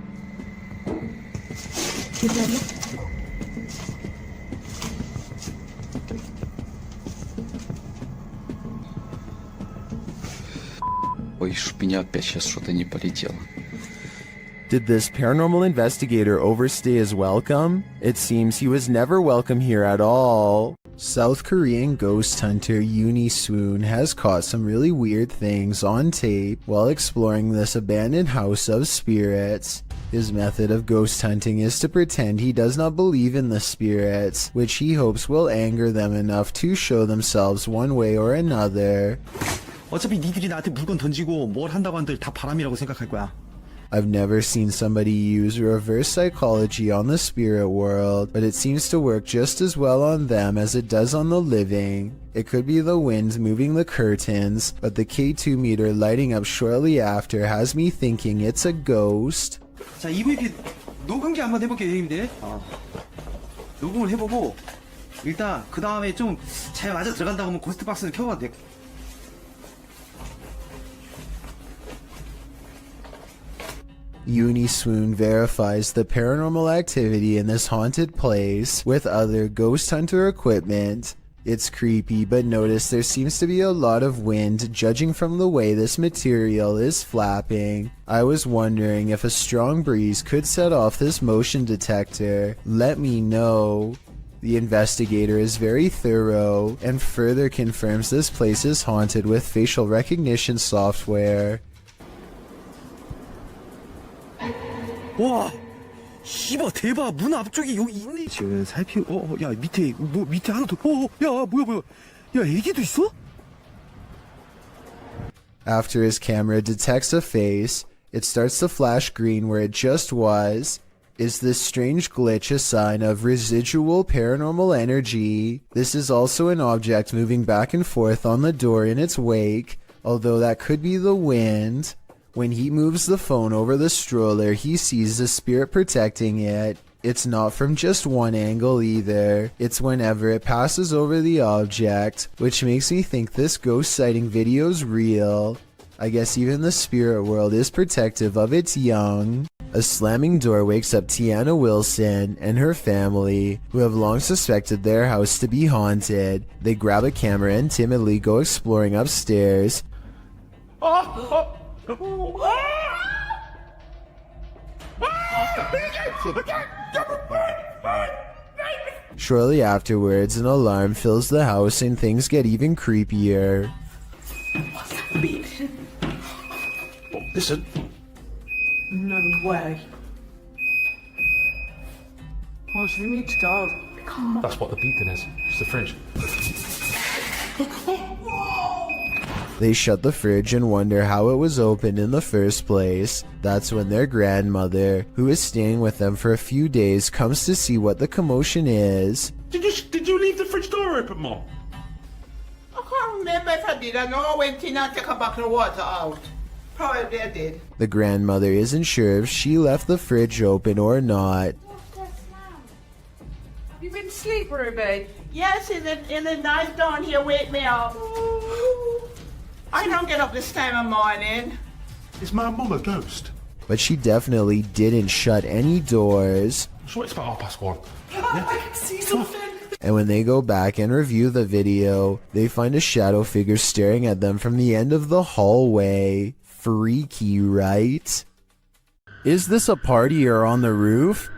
[SPEAKER 21] Ой, чтоб меня опять сейчас что-то не полетело.
[SPEAKER 1] Did this paranormal investigator overstay his welcome? It seems he was never welcome here at all. South Korean ghost hunter Uni Swoon has caught some really weird things on tape while exploring this abandoned house of spirits. His method of ghost hunting is to pretend he does not believe in the spirits, which he hopes will anger them enough to show themselves one way or another.
[SPEAKER 10] 어차피 니들이 나한테 물건 던지고 뭘 한다고 한들 다 바람이라고 생각할 거야.
[SPEAKER 1] I've never seen somebody use reverse psychology on the spirit world, but it seems to work just as well on them as it does on the living. It could be the wind moving the curtains, but the K2 meter lighting up shortly after has me thinking it's a ghost.
[SPEAKER 10] 자, EVP 녹음기 한번 해볼게요, 형님들. 녹음을 해보고 일단 그 다음에 좀 잘 맞아 들어간다고 하면 고스트 박스는 켜봐도 돼.
[SPEAKER 1] Uni Swoon verifies the paranormal activity in this haunted place with other ghost hunter equipment. It's creepy, but notice there seems to be a lot of wind judging from the way this material is flapping. I was wondering if a strong breeze could set off this motion detector. Let me know. The investigator is very thorough and further confirms this place is haunted with facial recognition software.
[SPEAKER 10] 와, 씨발 대박. 문 앞쪽에 여기 있네. 지금 야 밑에 밑에 하나 더. 야 뭐야. 야 애기도 있어?
[SPEAKER 1] After his camera detects a face, it starts to flash green where it just was. Is this strange glitch a sign of residual paranormal energy? This is also an object moving back and forth on the door in its wake. although that could be the wind. When he moves the phone over the stroller, he sees the spirit protecting it. It's not from just one angle either. It's whenever it passes over the object, which makes me think this ghost sighting video's real. I guess even the spirit world is protective of its young. A slamming door wakes up Tiana Wilson and her family, who have long suspected their house to be haunted. They grab a camera and timidly go exploring upstairs. Shortly afterwards, an alarm fills the house and things get even creepier.
[SPEAKER 11] Listen.
[SPEAKER 14] No way. Oh, so we need to go.
[SPEAKER 11] That's what the beacon is. It's the fridge.
[SPEAKER 1] They shut the fridge and wonder how it was opened in the first place. That's when their grandmother, who is staying with them for a few days, comes to see what the commotion is.
[SPEAKER 11] Did you leave the fridge door open, Mom?
[SPEAKER 3] I can't remember if I did. I know I went in and took a bucket of water out. Probably I did.
[SPEAKER 1] The grandmother isn't sure if she left the fridge open or not.
[SPEAKER 14] You been asleep, Ruby?
[SPEAKER 3] Yes, in the night down here, wake me up. I don't get up this time of morning.
[SPEAKER 11] Is my mum a ghost?
[SPEAKER 1] But she definitely didn't shut any doors.
[SPEAKER 11] So it's about 1:30.
[SPEAKER 14] I can see something.
[SPEAKER 1] And when they go back and review the video, they find a shadow figure staring at them from the end of the hallway. Freaky, right? Is this a party or on the roof?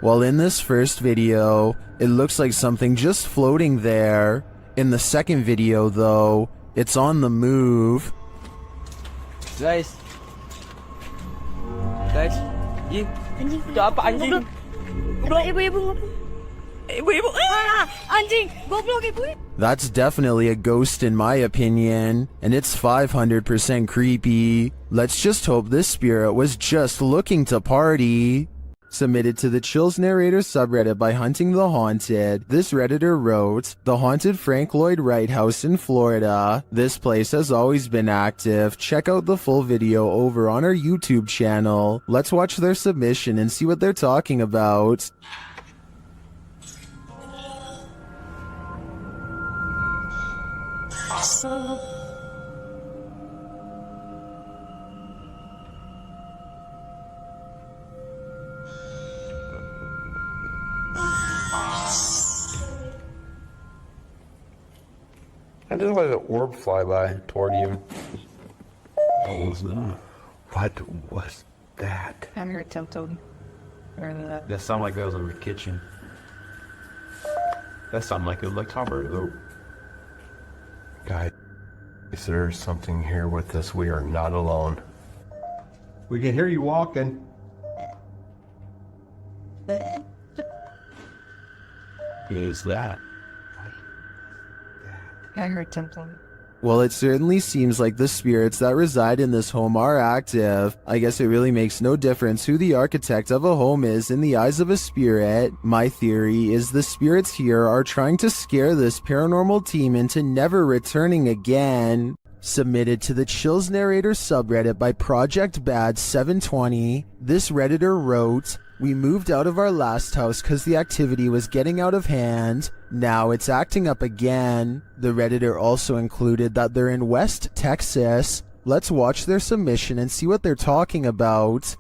[SPEAKER 1] Well, in this first video, it looks like something just floating there. In the second video, though, it's on the move.
[SPEAKER 13] Guys, you apa anjing? Ibu, anjing, goblok ibu.
[SPEAKER 1] That's definitely a ghost in my opinion, and it's 500% creepy. Let's just hope this spirit was just looking to party. Submitted to the Chills Narrator subreddit by Hunting the Haunted, this redditor wrote, "The haunted Frank Lloyd Wright house in Florida. This place has always been active. Check out the full video over on our YouTube channel. Let's watch their submission and see what they're talking about."
[SPEAKER 17] I just let an orb fly by toward you.
[SPEAKER 10] What was that? What was that?
[SPEAKER 14] I'm here tiptoed.
[SPEAKER 9] That sounded like that was in the kitchen. That sounded like it was like Topper though.
[SPEAKER 12] Guys, there's something here with us. We are not alone.
[SPEAKER 23] We can hear you walking.
[SPEAKER 9] Who is that?
[SPEAKER 14] I heard tiptoed.
[SPEAKER 1] Well, it certainly seems like the spirits that reside in this home are active. I guess it really makes no difference who the architect of a home is in the eyes of a spirit. My theory is the spirits here are trying to scare this paranormal team into never returning again. Submitted to the Chills Narrator subreddit by Project Bad 720, this redditor wrote, "We moved out of our last house because the activity was getting out of hand. Now it's acting up again." The redditor also included that they're in West Texas. Let's watch their submission and see what they're talking about.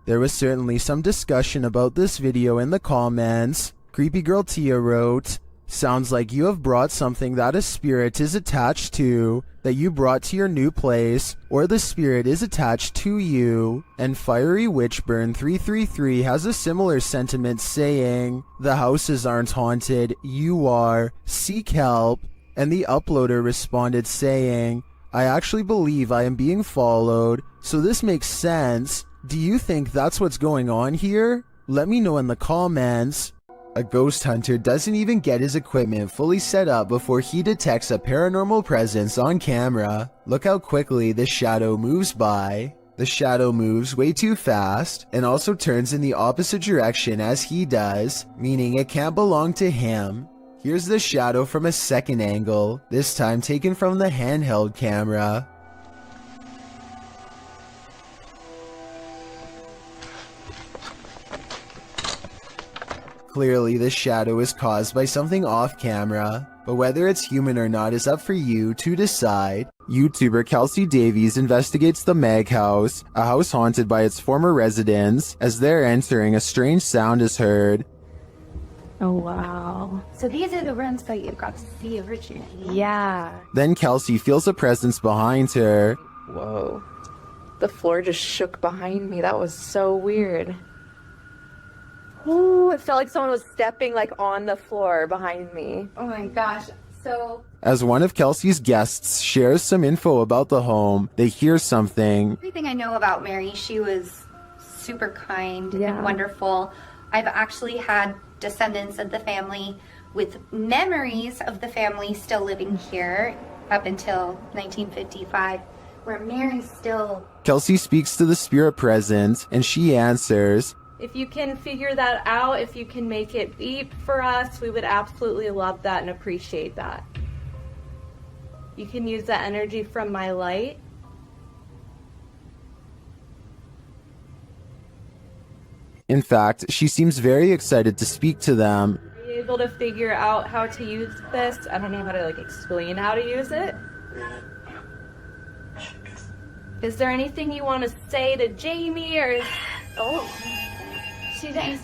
[SPEAKER 1] There was certainly some discussion about this video in the comments. Creepy Girl Tia wrote, Sounds like you have brought something that a spirit is attached to, that you brought to your new place, or the spirit is attached to you. And Fiery Witchburn 333 has a similar sentiment saying, the houses aren't haunted, you are, seek help. And the uploader responded saying, I actually believe I am being followed, so this makes sense. Do you think that's what's going on here? Let me know in the comments. A ghost hunter doesn't even get his equipment fully set up before he detects a paranormal presence on camera. Look how quickly the shadow moves by. The shadow moves way too fast and also turns in the opposite direction as he does, meaning it can't belong to him. Here's the shadow from a second angle, this time taken from the handheld camera. Clearly, this shadow is caused by something off camera, but whether it's human or not is up for you to decide. YouTuber Kelsey Davies investigates the Meg House, a house haunted by its former residents. As they're entering, a strange sound is heard.
[SPEAKER 24] Oh, wow. So these are the rooms that you got to see originally? Yeah.
[SPEAKER 1] Then Kelsey feels a presence behind her.
[SPEAKER 24] Whoa. The floor just shook behind me. That was so weird. Ooh, it felt like someone was stepping like on the floor behind me. Oh my gosh. So
[SPEAKER 1] As one of Kelsey's guests shares some info about the home, they hear something.
[SPEAKER 2] Everything I know about Mary, she was super kind and wonderful. I've actually had descendants of the family with memories of the family still living here up until 1955, where Mary's still...
[SPEAKER 1] Kelsey speaks to the spirit present, and she answers,
[SPEAKER 24] if you can figure that out, if you can make it beep for us, we would absolutely love that and appreciate that. You can use that energy from my light.
[SPEAKER 1] In fact, she seems very excited to speak to them.
[SPEAKER 24] Are you able to figure out how to use this? I don't know how to like explain how to use it. Is there anything you want to say to Jamie or... Oh, she does.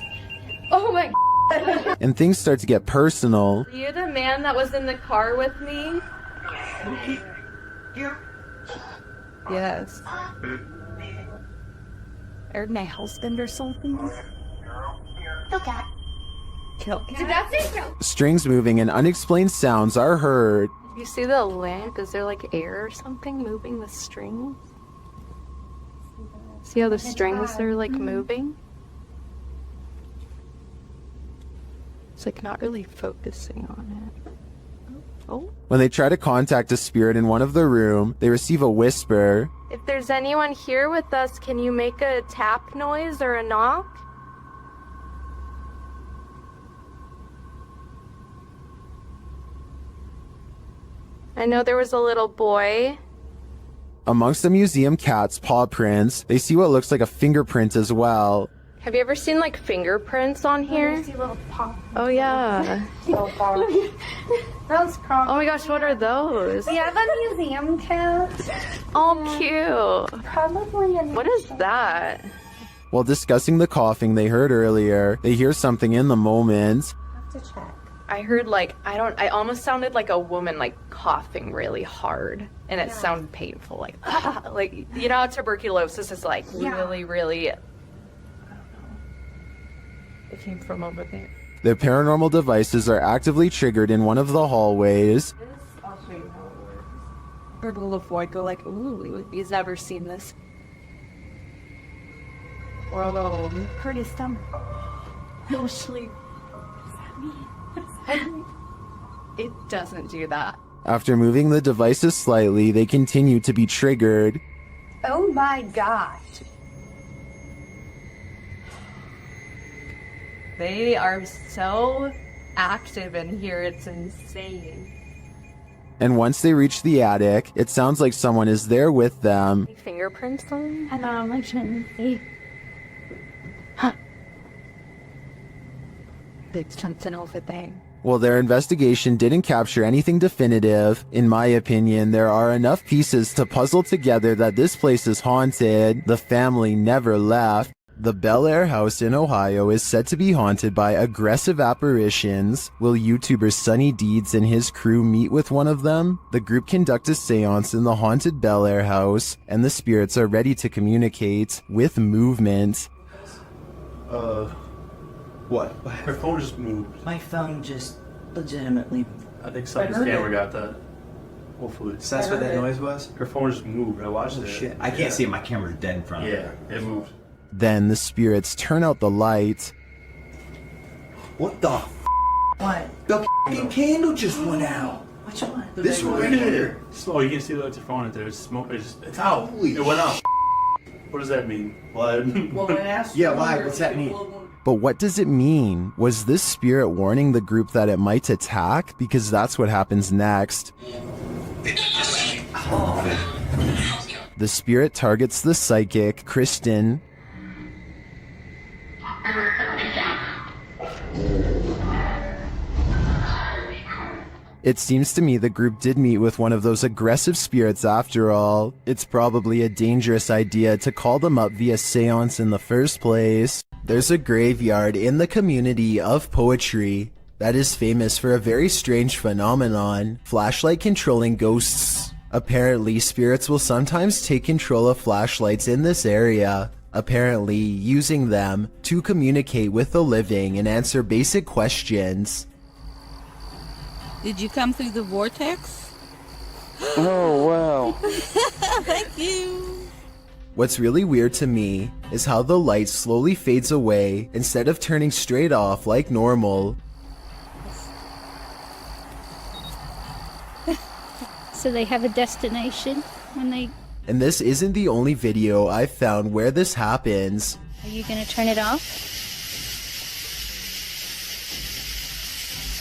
[SPEAKER 24] Oh my God.
[SPEAKER 1] And things start to get personal.
[SPEAKER 24] Are you the man that was in the car with me? Yes. Or my husband or something?
[SPEAKER 2] Kill cat.
[SPEAKER 24] Kill
[SPEAKER 2] Did that say no?
[SPEAKER 1] Strings moving and unexplained sounds are heard.
[SPEAKER 24] You see the lamp? Is there like air or something moving the strings? See how the strings are like moving? It's like not really focusing on it. Oh.
[SPEAKER 1] When they try to contact a spirit in one of the room, they receive a whisper.
[SPEAKER 24] If there's anyone here with us, can you make a tap noise or a knock? I know there was a little boy.
[SPEAKER 1] Amongst the museum cat's paw prints, they see what looks like a fingerprint as well.
[SPEAKER 24] Have you ever seen like fingerprints on here? Oh yeah.
[SPEAKER 2] So far. Those
[SPEAKER 24] Oh my gosh, what are those?
[SPEAKER 2] We have a museum cat.
[SPEAKER 24] Oh, cute.
[SPEAKER 2] Probably
[SPEAKER 24] What is that?
[SPEAKER 1] While discussing the coughing they heard earlier, they hear something in the moment.
[SPEAKER 2] to check.
[SPEAKER 24] I heard like, I almost sounded like a woman like coughing really hard, and it sounded painful, like, like, you know, tuberculosis is like really, it came from over there.
[SPEAKER 1] The paranormal devices are actively triggered in one of the hallways.
[SPEAKER 24] I'll show you how it works. Heard a little boy go like, ooh, he's never seen this. Or a little hurt his stomach. He'll sleep. It doesn't do that.
[SPEAKER 1] After moving the devices slightly, they continue to be triggered.
[SPEAKER 2] Oh my gosh.
[SPEAKER 24] They are so active in here, it's insane.
[SPEAKER 1] And once they reach the attic, it sounds like someone is there with them.
[SPEAKER 24] Fingerprints on?
[SPEAKER 2] I don't know, I shouldn't see.
[SPEAKER 24] There's something over there.
[SPEAKER 1] While their investigation didn't capture anything definitive, in my opinion, there are enough pieces to puzzle together that this place is haunted. The family never left. The Bel Air house in Ohio is said to be haunted by aggressive apparitions. Will YouTuber Sunny Deeds and his crew meet with one of them? The group conduct a seance in the haunted Bel Air house, and the spirits are ready to communicate with movement.
[SPEAKER 23] What? Her phone just moved.
[SPEAKER 13] My phone just legitimately.
[SPEAKER 23] I think somebody's camera got that. Hopefully.
[SPEAKER 6] So that's what that noise was?
[SPEAKER 23] Her phone just moved. I watched it.
[SPEAKER 6] Shit. I can't see it. My camera's dead in front of me.
[SPEAKER 23] Yeah, it moved.
[SPEAKER 1] Then the spirits turn out the light.
[SPEAKER 6] What the
[SPEAKER 13] What?
[SPEAKER 6] The f***ing candle just went out.
[SPEAKER 13] Which one?
[SPEAKER 6] This one right here.
[SPEAKER 23] Oh, you can see the phone out there. It's smoke. It's out.
[SPEAKER 6] Holy
[SPEAKER 23] it went out. What does that mean? Blood.
[SPEAKER 3] Well, when asked
[SPEAKER 6] Yeah, why? What's that mean?
[SPEAKER 1] But what does it mean? Was this spirit warning the group that it might attack? Because that's what happens next. The spirit targets the psychic, Kristen. It seems to me the group did meet with one of those aggressive spirits after all. It's probably a dangerous idea to call them up via seance in the first place. There's a graveyard in the community of poetry that is famous for a very strange phenomenon, flashlight controlling ghosts. Apparently, spirits will sometimes take control of flashlights in this area, apparently using them to communicate with the living and answer basic questions.
[SPEAKER 16] Did you come through the vortex?
[SPEAKER 9] Oh, wow.
[SPEAKER 16] Thank you.
[SPEAKER 1] What's really weird to me is how the light slowly fades away instead of turning straight off like normal.
[SPEAKER 18] So they have a destination when they...
[SPEAKER 1] And this isn't the only video I've found where this happens.
[SPEAKER 18] Are you gonna turn it off?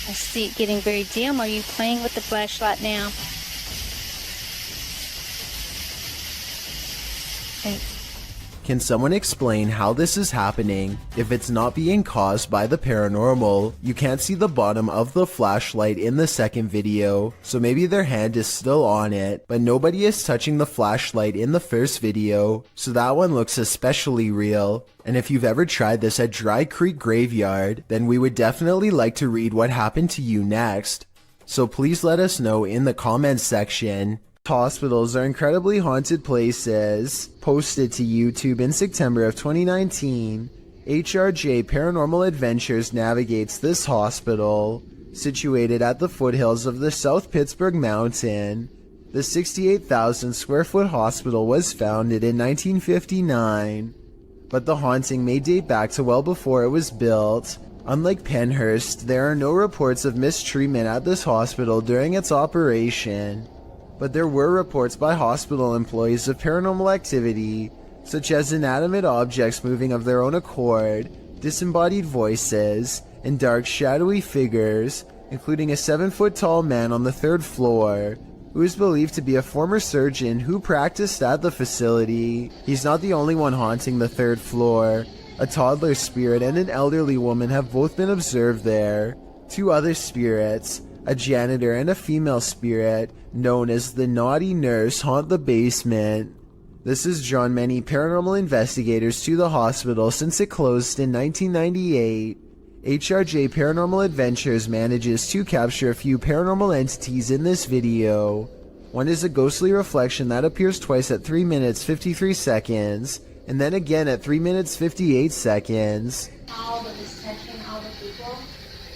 [SPEAKER 18] I see it getting very dim. Are you playing with the flashlight now? Okay.
[SPEAKER 1] Can someone explain how this is happening if it's not being caused by the paranormal? You can't see the bottom of the flashlight in the second video, so maybe their hand is still on it, but nobody is touching the flashlight in the first video, so that one looks especially real. And if you've ever tried this at Dry Creek Graveyard, then we would definitely like to read what happened to you next. So please let us know in the comments section. Hospitals are incredibly haunted places. Posted to YouTube in September of 2019, HRJ Paranormal Adventures navigates this hospital. Situated at the foothills of the South Pittsburgh Mountain, the 68,000 square foot hospital was founded in 1959. But the haunting may date back to well before it was built. Unlike Penhurst, there are no reports of mistreatment at this hospital during its operation. But there were reports by hospital employees of paranormal activity, such as inanimate objects moving of their own accord, disembodied voices, and dark shadowy figures, including a 7-foot-tall man on the 3rd floor, who is believed to be a former surgeon who practiced at the facility. He's not the only one haunting the 3rd floor. A toddler spirit and an elderly woman have both been observed there. 2 other spirits, a janitor and a female spirit, known as the Naughty Nurse, haunt the basement. This has drawn many paranormal investigators to the hospital since it closed in 1998. HRJ Paranormal Adventures manages to capture a few paranormal entities in this video. One is a ghostly reflection that appears twice at 3 minutes 53 seconds, and then again at 3 minutes 58 seconds.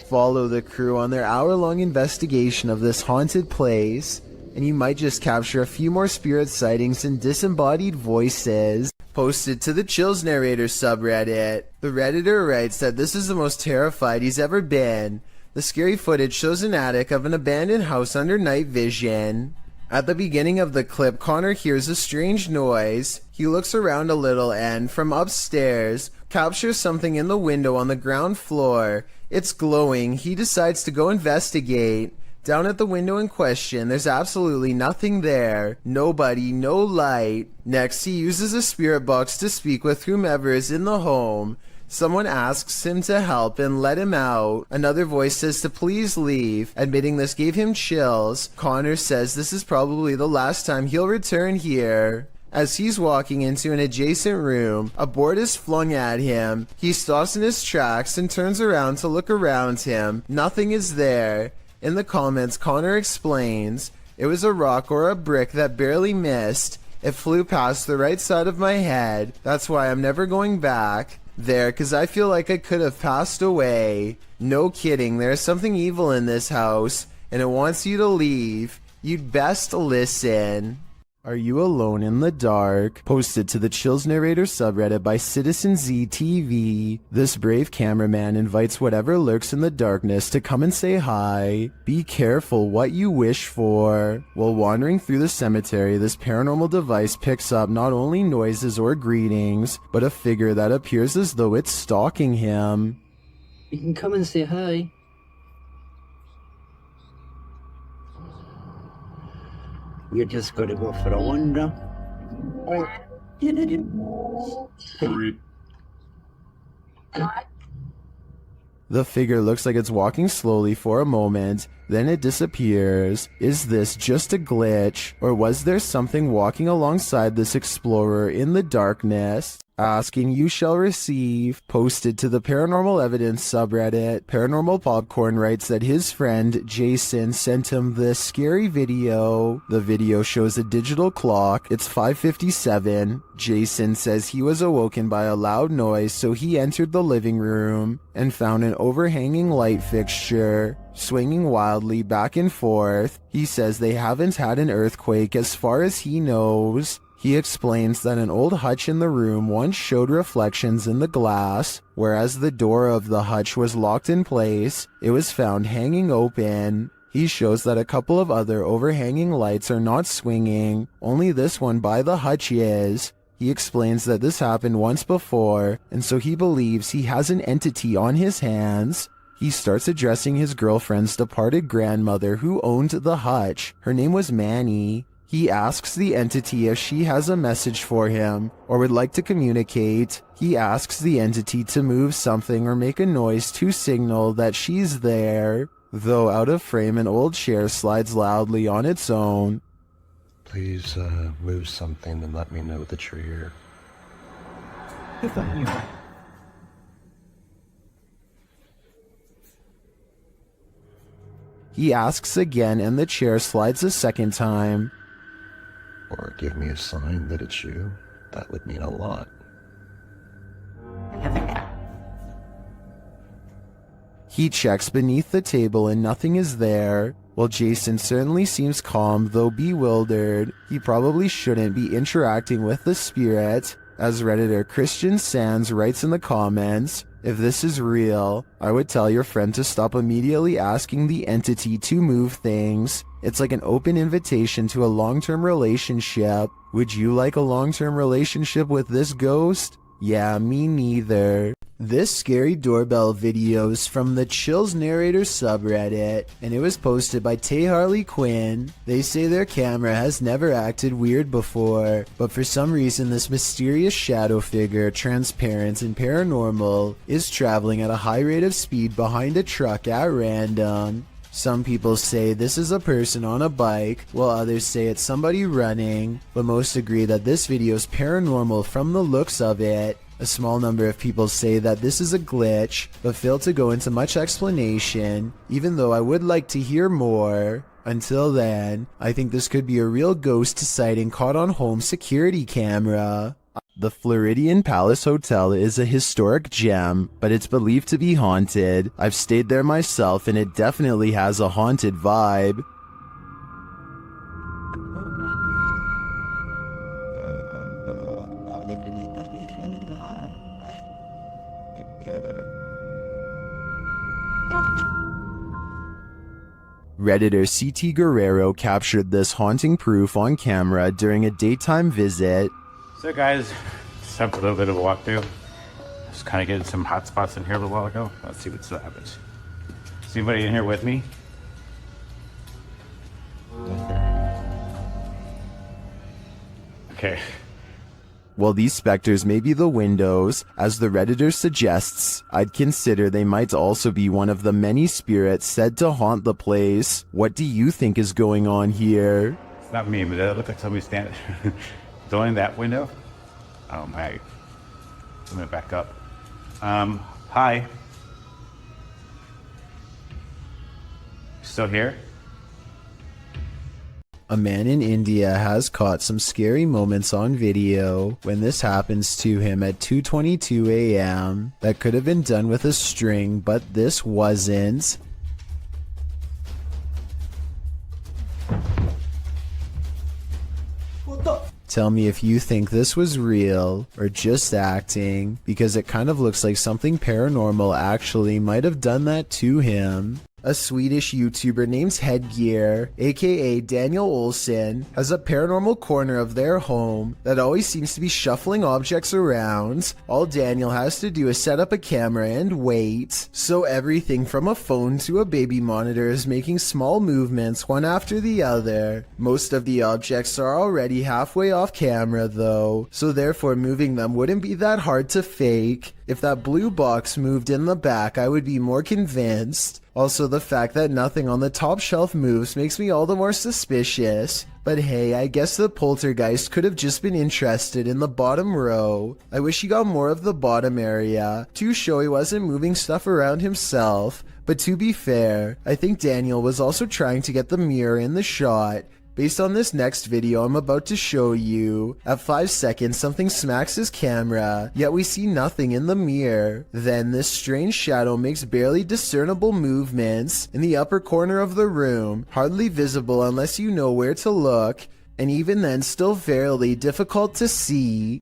[SPEAKER 1] Follow the crew on their hour-long investigation of this haunted place, and you might just capture a few more spirit sightings and disembodied voices. Posted to the Chills Narrator subreddit. The Redditor writes that this is the most terrified he's ever been. The scary footage shows an attic of an abandoned house under night vision. At the beginning of the clip, Connor hears a strange noise. He looks around a little and, from upstairs, captures something in the window on the ground floor. It's glowing. He decides to go investigate. Down at the window in question, there's absolutely nothing there. Nobody, no light. Next, he uses a spirit box to speak with whomever is in the home. Someone asks him to help and let him out. Another voice says to please leave. Admitting this gave him chills. Connor says this is probably the last time he'll return here. As he's walking into an adjacent room, a board is flung at him. He stops in his tracks and turns around to look around him. Nothing is there. In the comments, Connor explains, "It was a rock or a brick that barely missed. It flew past the right side of my head. That's why I'm never going back there, because I feel like I could have passed away. No kidding, there's something evil in this house, and it wants you to leave. You'd best listen." Are you alone in the dark? Posted to the Chills Narrator subreddit by Citizen ZTV. This brave cameraman invites whatever lurks in the darkness to come and say hi. Be careful what you wish for. While wandering through the cemetery, this paranormal device picks up not only noises or greetings, but a figure that appears as though it's stalking him.
[SPEAKER 13] You can come and say hi. We're just gonna go for a wander.
[SPEAKER 1] The figure looks like it's walking slowly for a moment, then it disappears. Is this just a glitch, or was there something walking alongside this explorer in the darkness? Asking you shall receive. Posted to the Paranormal Evidence subreddit, Paranormal Popcorn writes that his friend Jason sent him this scary video. The video shows a digital clock. It's 5:57. Jason says he was awoken by a loud noise, so he entered the living room and found an overhanging light fixture swinging wildly back and forth. He says they haven't had an earthquake as far as he knows. He explains that an old hutch in the room once showed reflections in the glass, whereas the door of the hutch was locked in place. It was found hanging open. He shows that a couple of other overhanging lights are not swinging, only this one by the hutch is. He explains that this happened once before, and so he believes he has an entity on his hands. He starts addressing his girlfriend's departed grandmother who owned the hutch. Her name was Manny. He asks the entity if she has a message for him or would like to communicate. He asks the entity to move something or make a noise to signal that she's there. Though out of frame, an old chair slides loudly on its own.
[SPEAKER 17] Please move something and let me know that you're here.
[SPEAKER 1] He asks again and the chair slides a second time.
[SPEAKER 17] Or give me a sign that it's you. That would mean a lot.
[SPEAKER 1] He checks beneath the table and nothing is there. While Jason certainly seems calm, though bewildered, he probably shouldn't be interacting with the spirit. As Redditor Christian Sands writes in the comments, "If this is real, I would tell your friend to stop immediately asking the entity to move things. It's like an open invitation to a long-term relationship. Would you like a long-term relationship with this ghost? Yeah, me neither." This scary doorbell video is from the Chills Narrator subreddit, and it was posted by Tay Harley Quinn. They say their camera has never acted weird before, but for some reason this mysterious shadow figure, transparent and paranormal, is traveling at a high rate of speed behind a truck at random. Some people say this is a person on a bike, while others say it's somebody running, but most agree that this video is paranormal from the looks of it. A small number of people say that this is a glitch, but fail to go into much explanation, even though I would like to hear more. Until then, I think this could be a real ghost sighting caught on home security camera. The Floridian Palace Hotel is a historic gem, but it's believed to be haunted. I've stayed there myself and it definitely has a haunted vibe. Redditor CT Guerrero captured this haunting proof on camera during a daytime visit.
[SPEAKER 4] So guys, just have a little bit of a walkthrough. Just kind of getting some hot spots in here a little while ago. Let's see what still happens. Is anybody in here with me? Okay.
[SPEAKER 1] While these specters may be the windows, as the Redditor suggests, I'd consider they might also be one of the many spirits said to haunt the place. What do you think is going on here?
[SPEAKER 4] It's not me, but that looked like somebody standing. It's only that window? Oh my. Let me back up. Hi. Still here?
[SPEAKER 1] A man in India has caught some scary moments on video when this happens to him at 2:22 a.m. That could have been done with a string, but this wasn't. Tell me if you think this was real or just acting, because it kind of looks like something paranormal actually might have done that to him. A Swedish YouTuber named Headgear, aka Daniel Olsen, has a paranormal corner of their home that always seems to be shuffling objects around. All Daniel has to do is set up a camera and wait. So everything from a phone to a baby monitor is making small movements one after the other. Most of the objects are already halfway off camera though, so therefore moving them wouldn't be that hard to fake. If that blue box moved in the back, I would be more convinced. Also, the fact that nothing on the top shelf moves makes me all the more suspicious. But hey, I guess the poltergeist could have just been interested in the bottom row. I wish he got more of the bottom area to show he wasn't moving stuff around himself. But to be fair, I think Daniel was also trying to get the mirror in the shot. Based on this next video I'm about to show you, at 5 seconds something smacks his camera, yet we see nothing in the mirror. Then this strange shadow makes barely discernible movements in the upper corner of the room, hardly visible unless you know where to look, and even then still fairly difficult to see.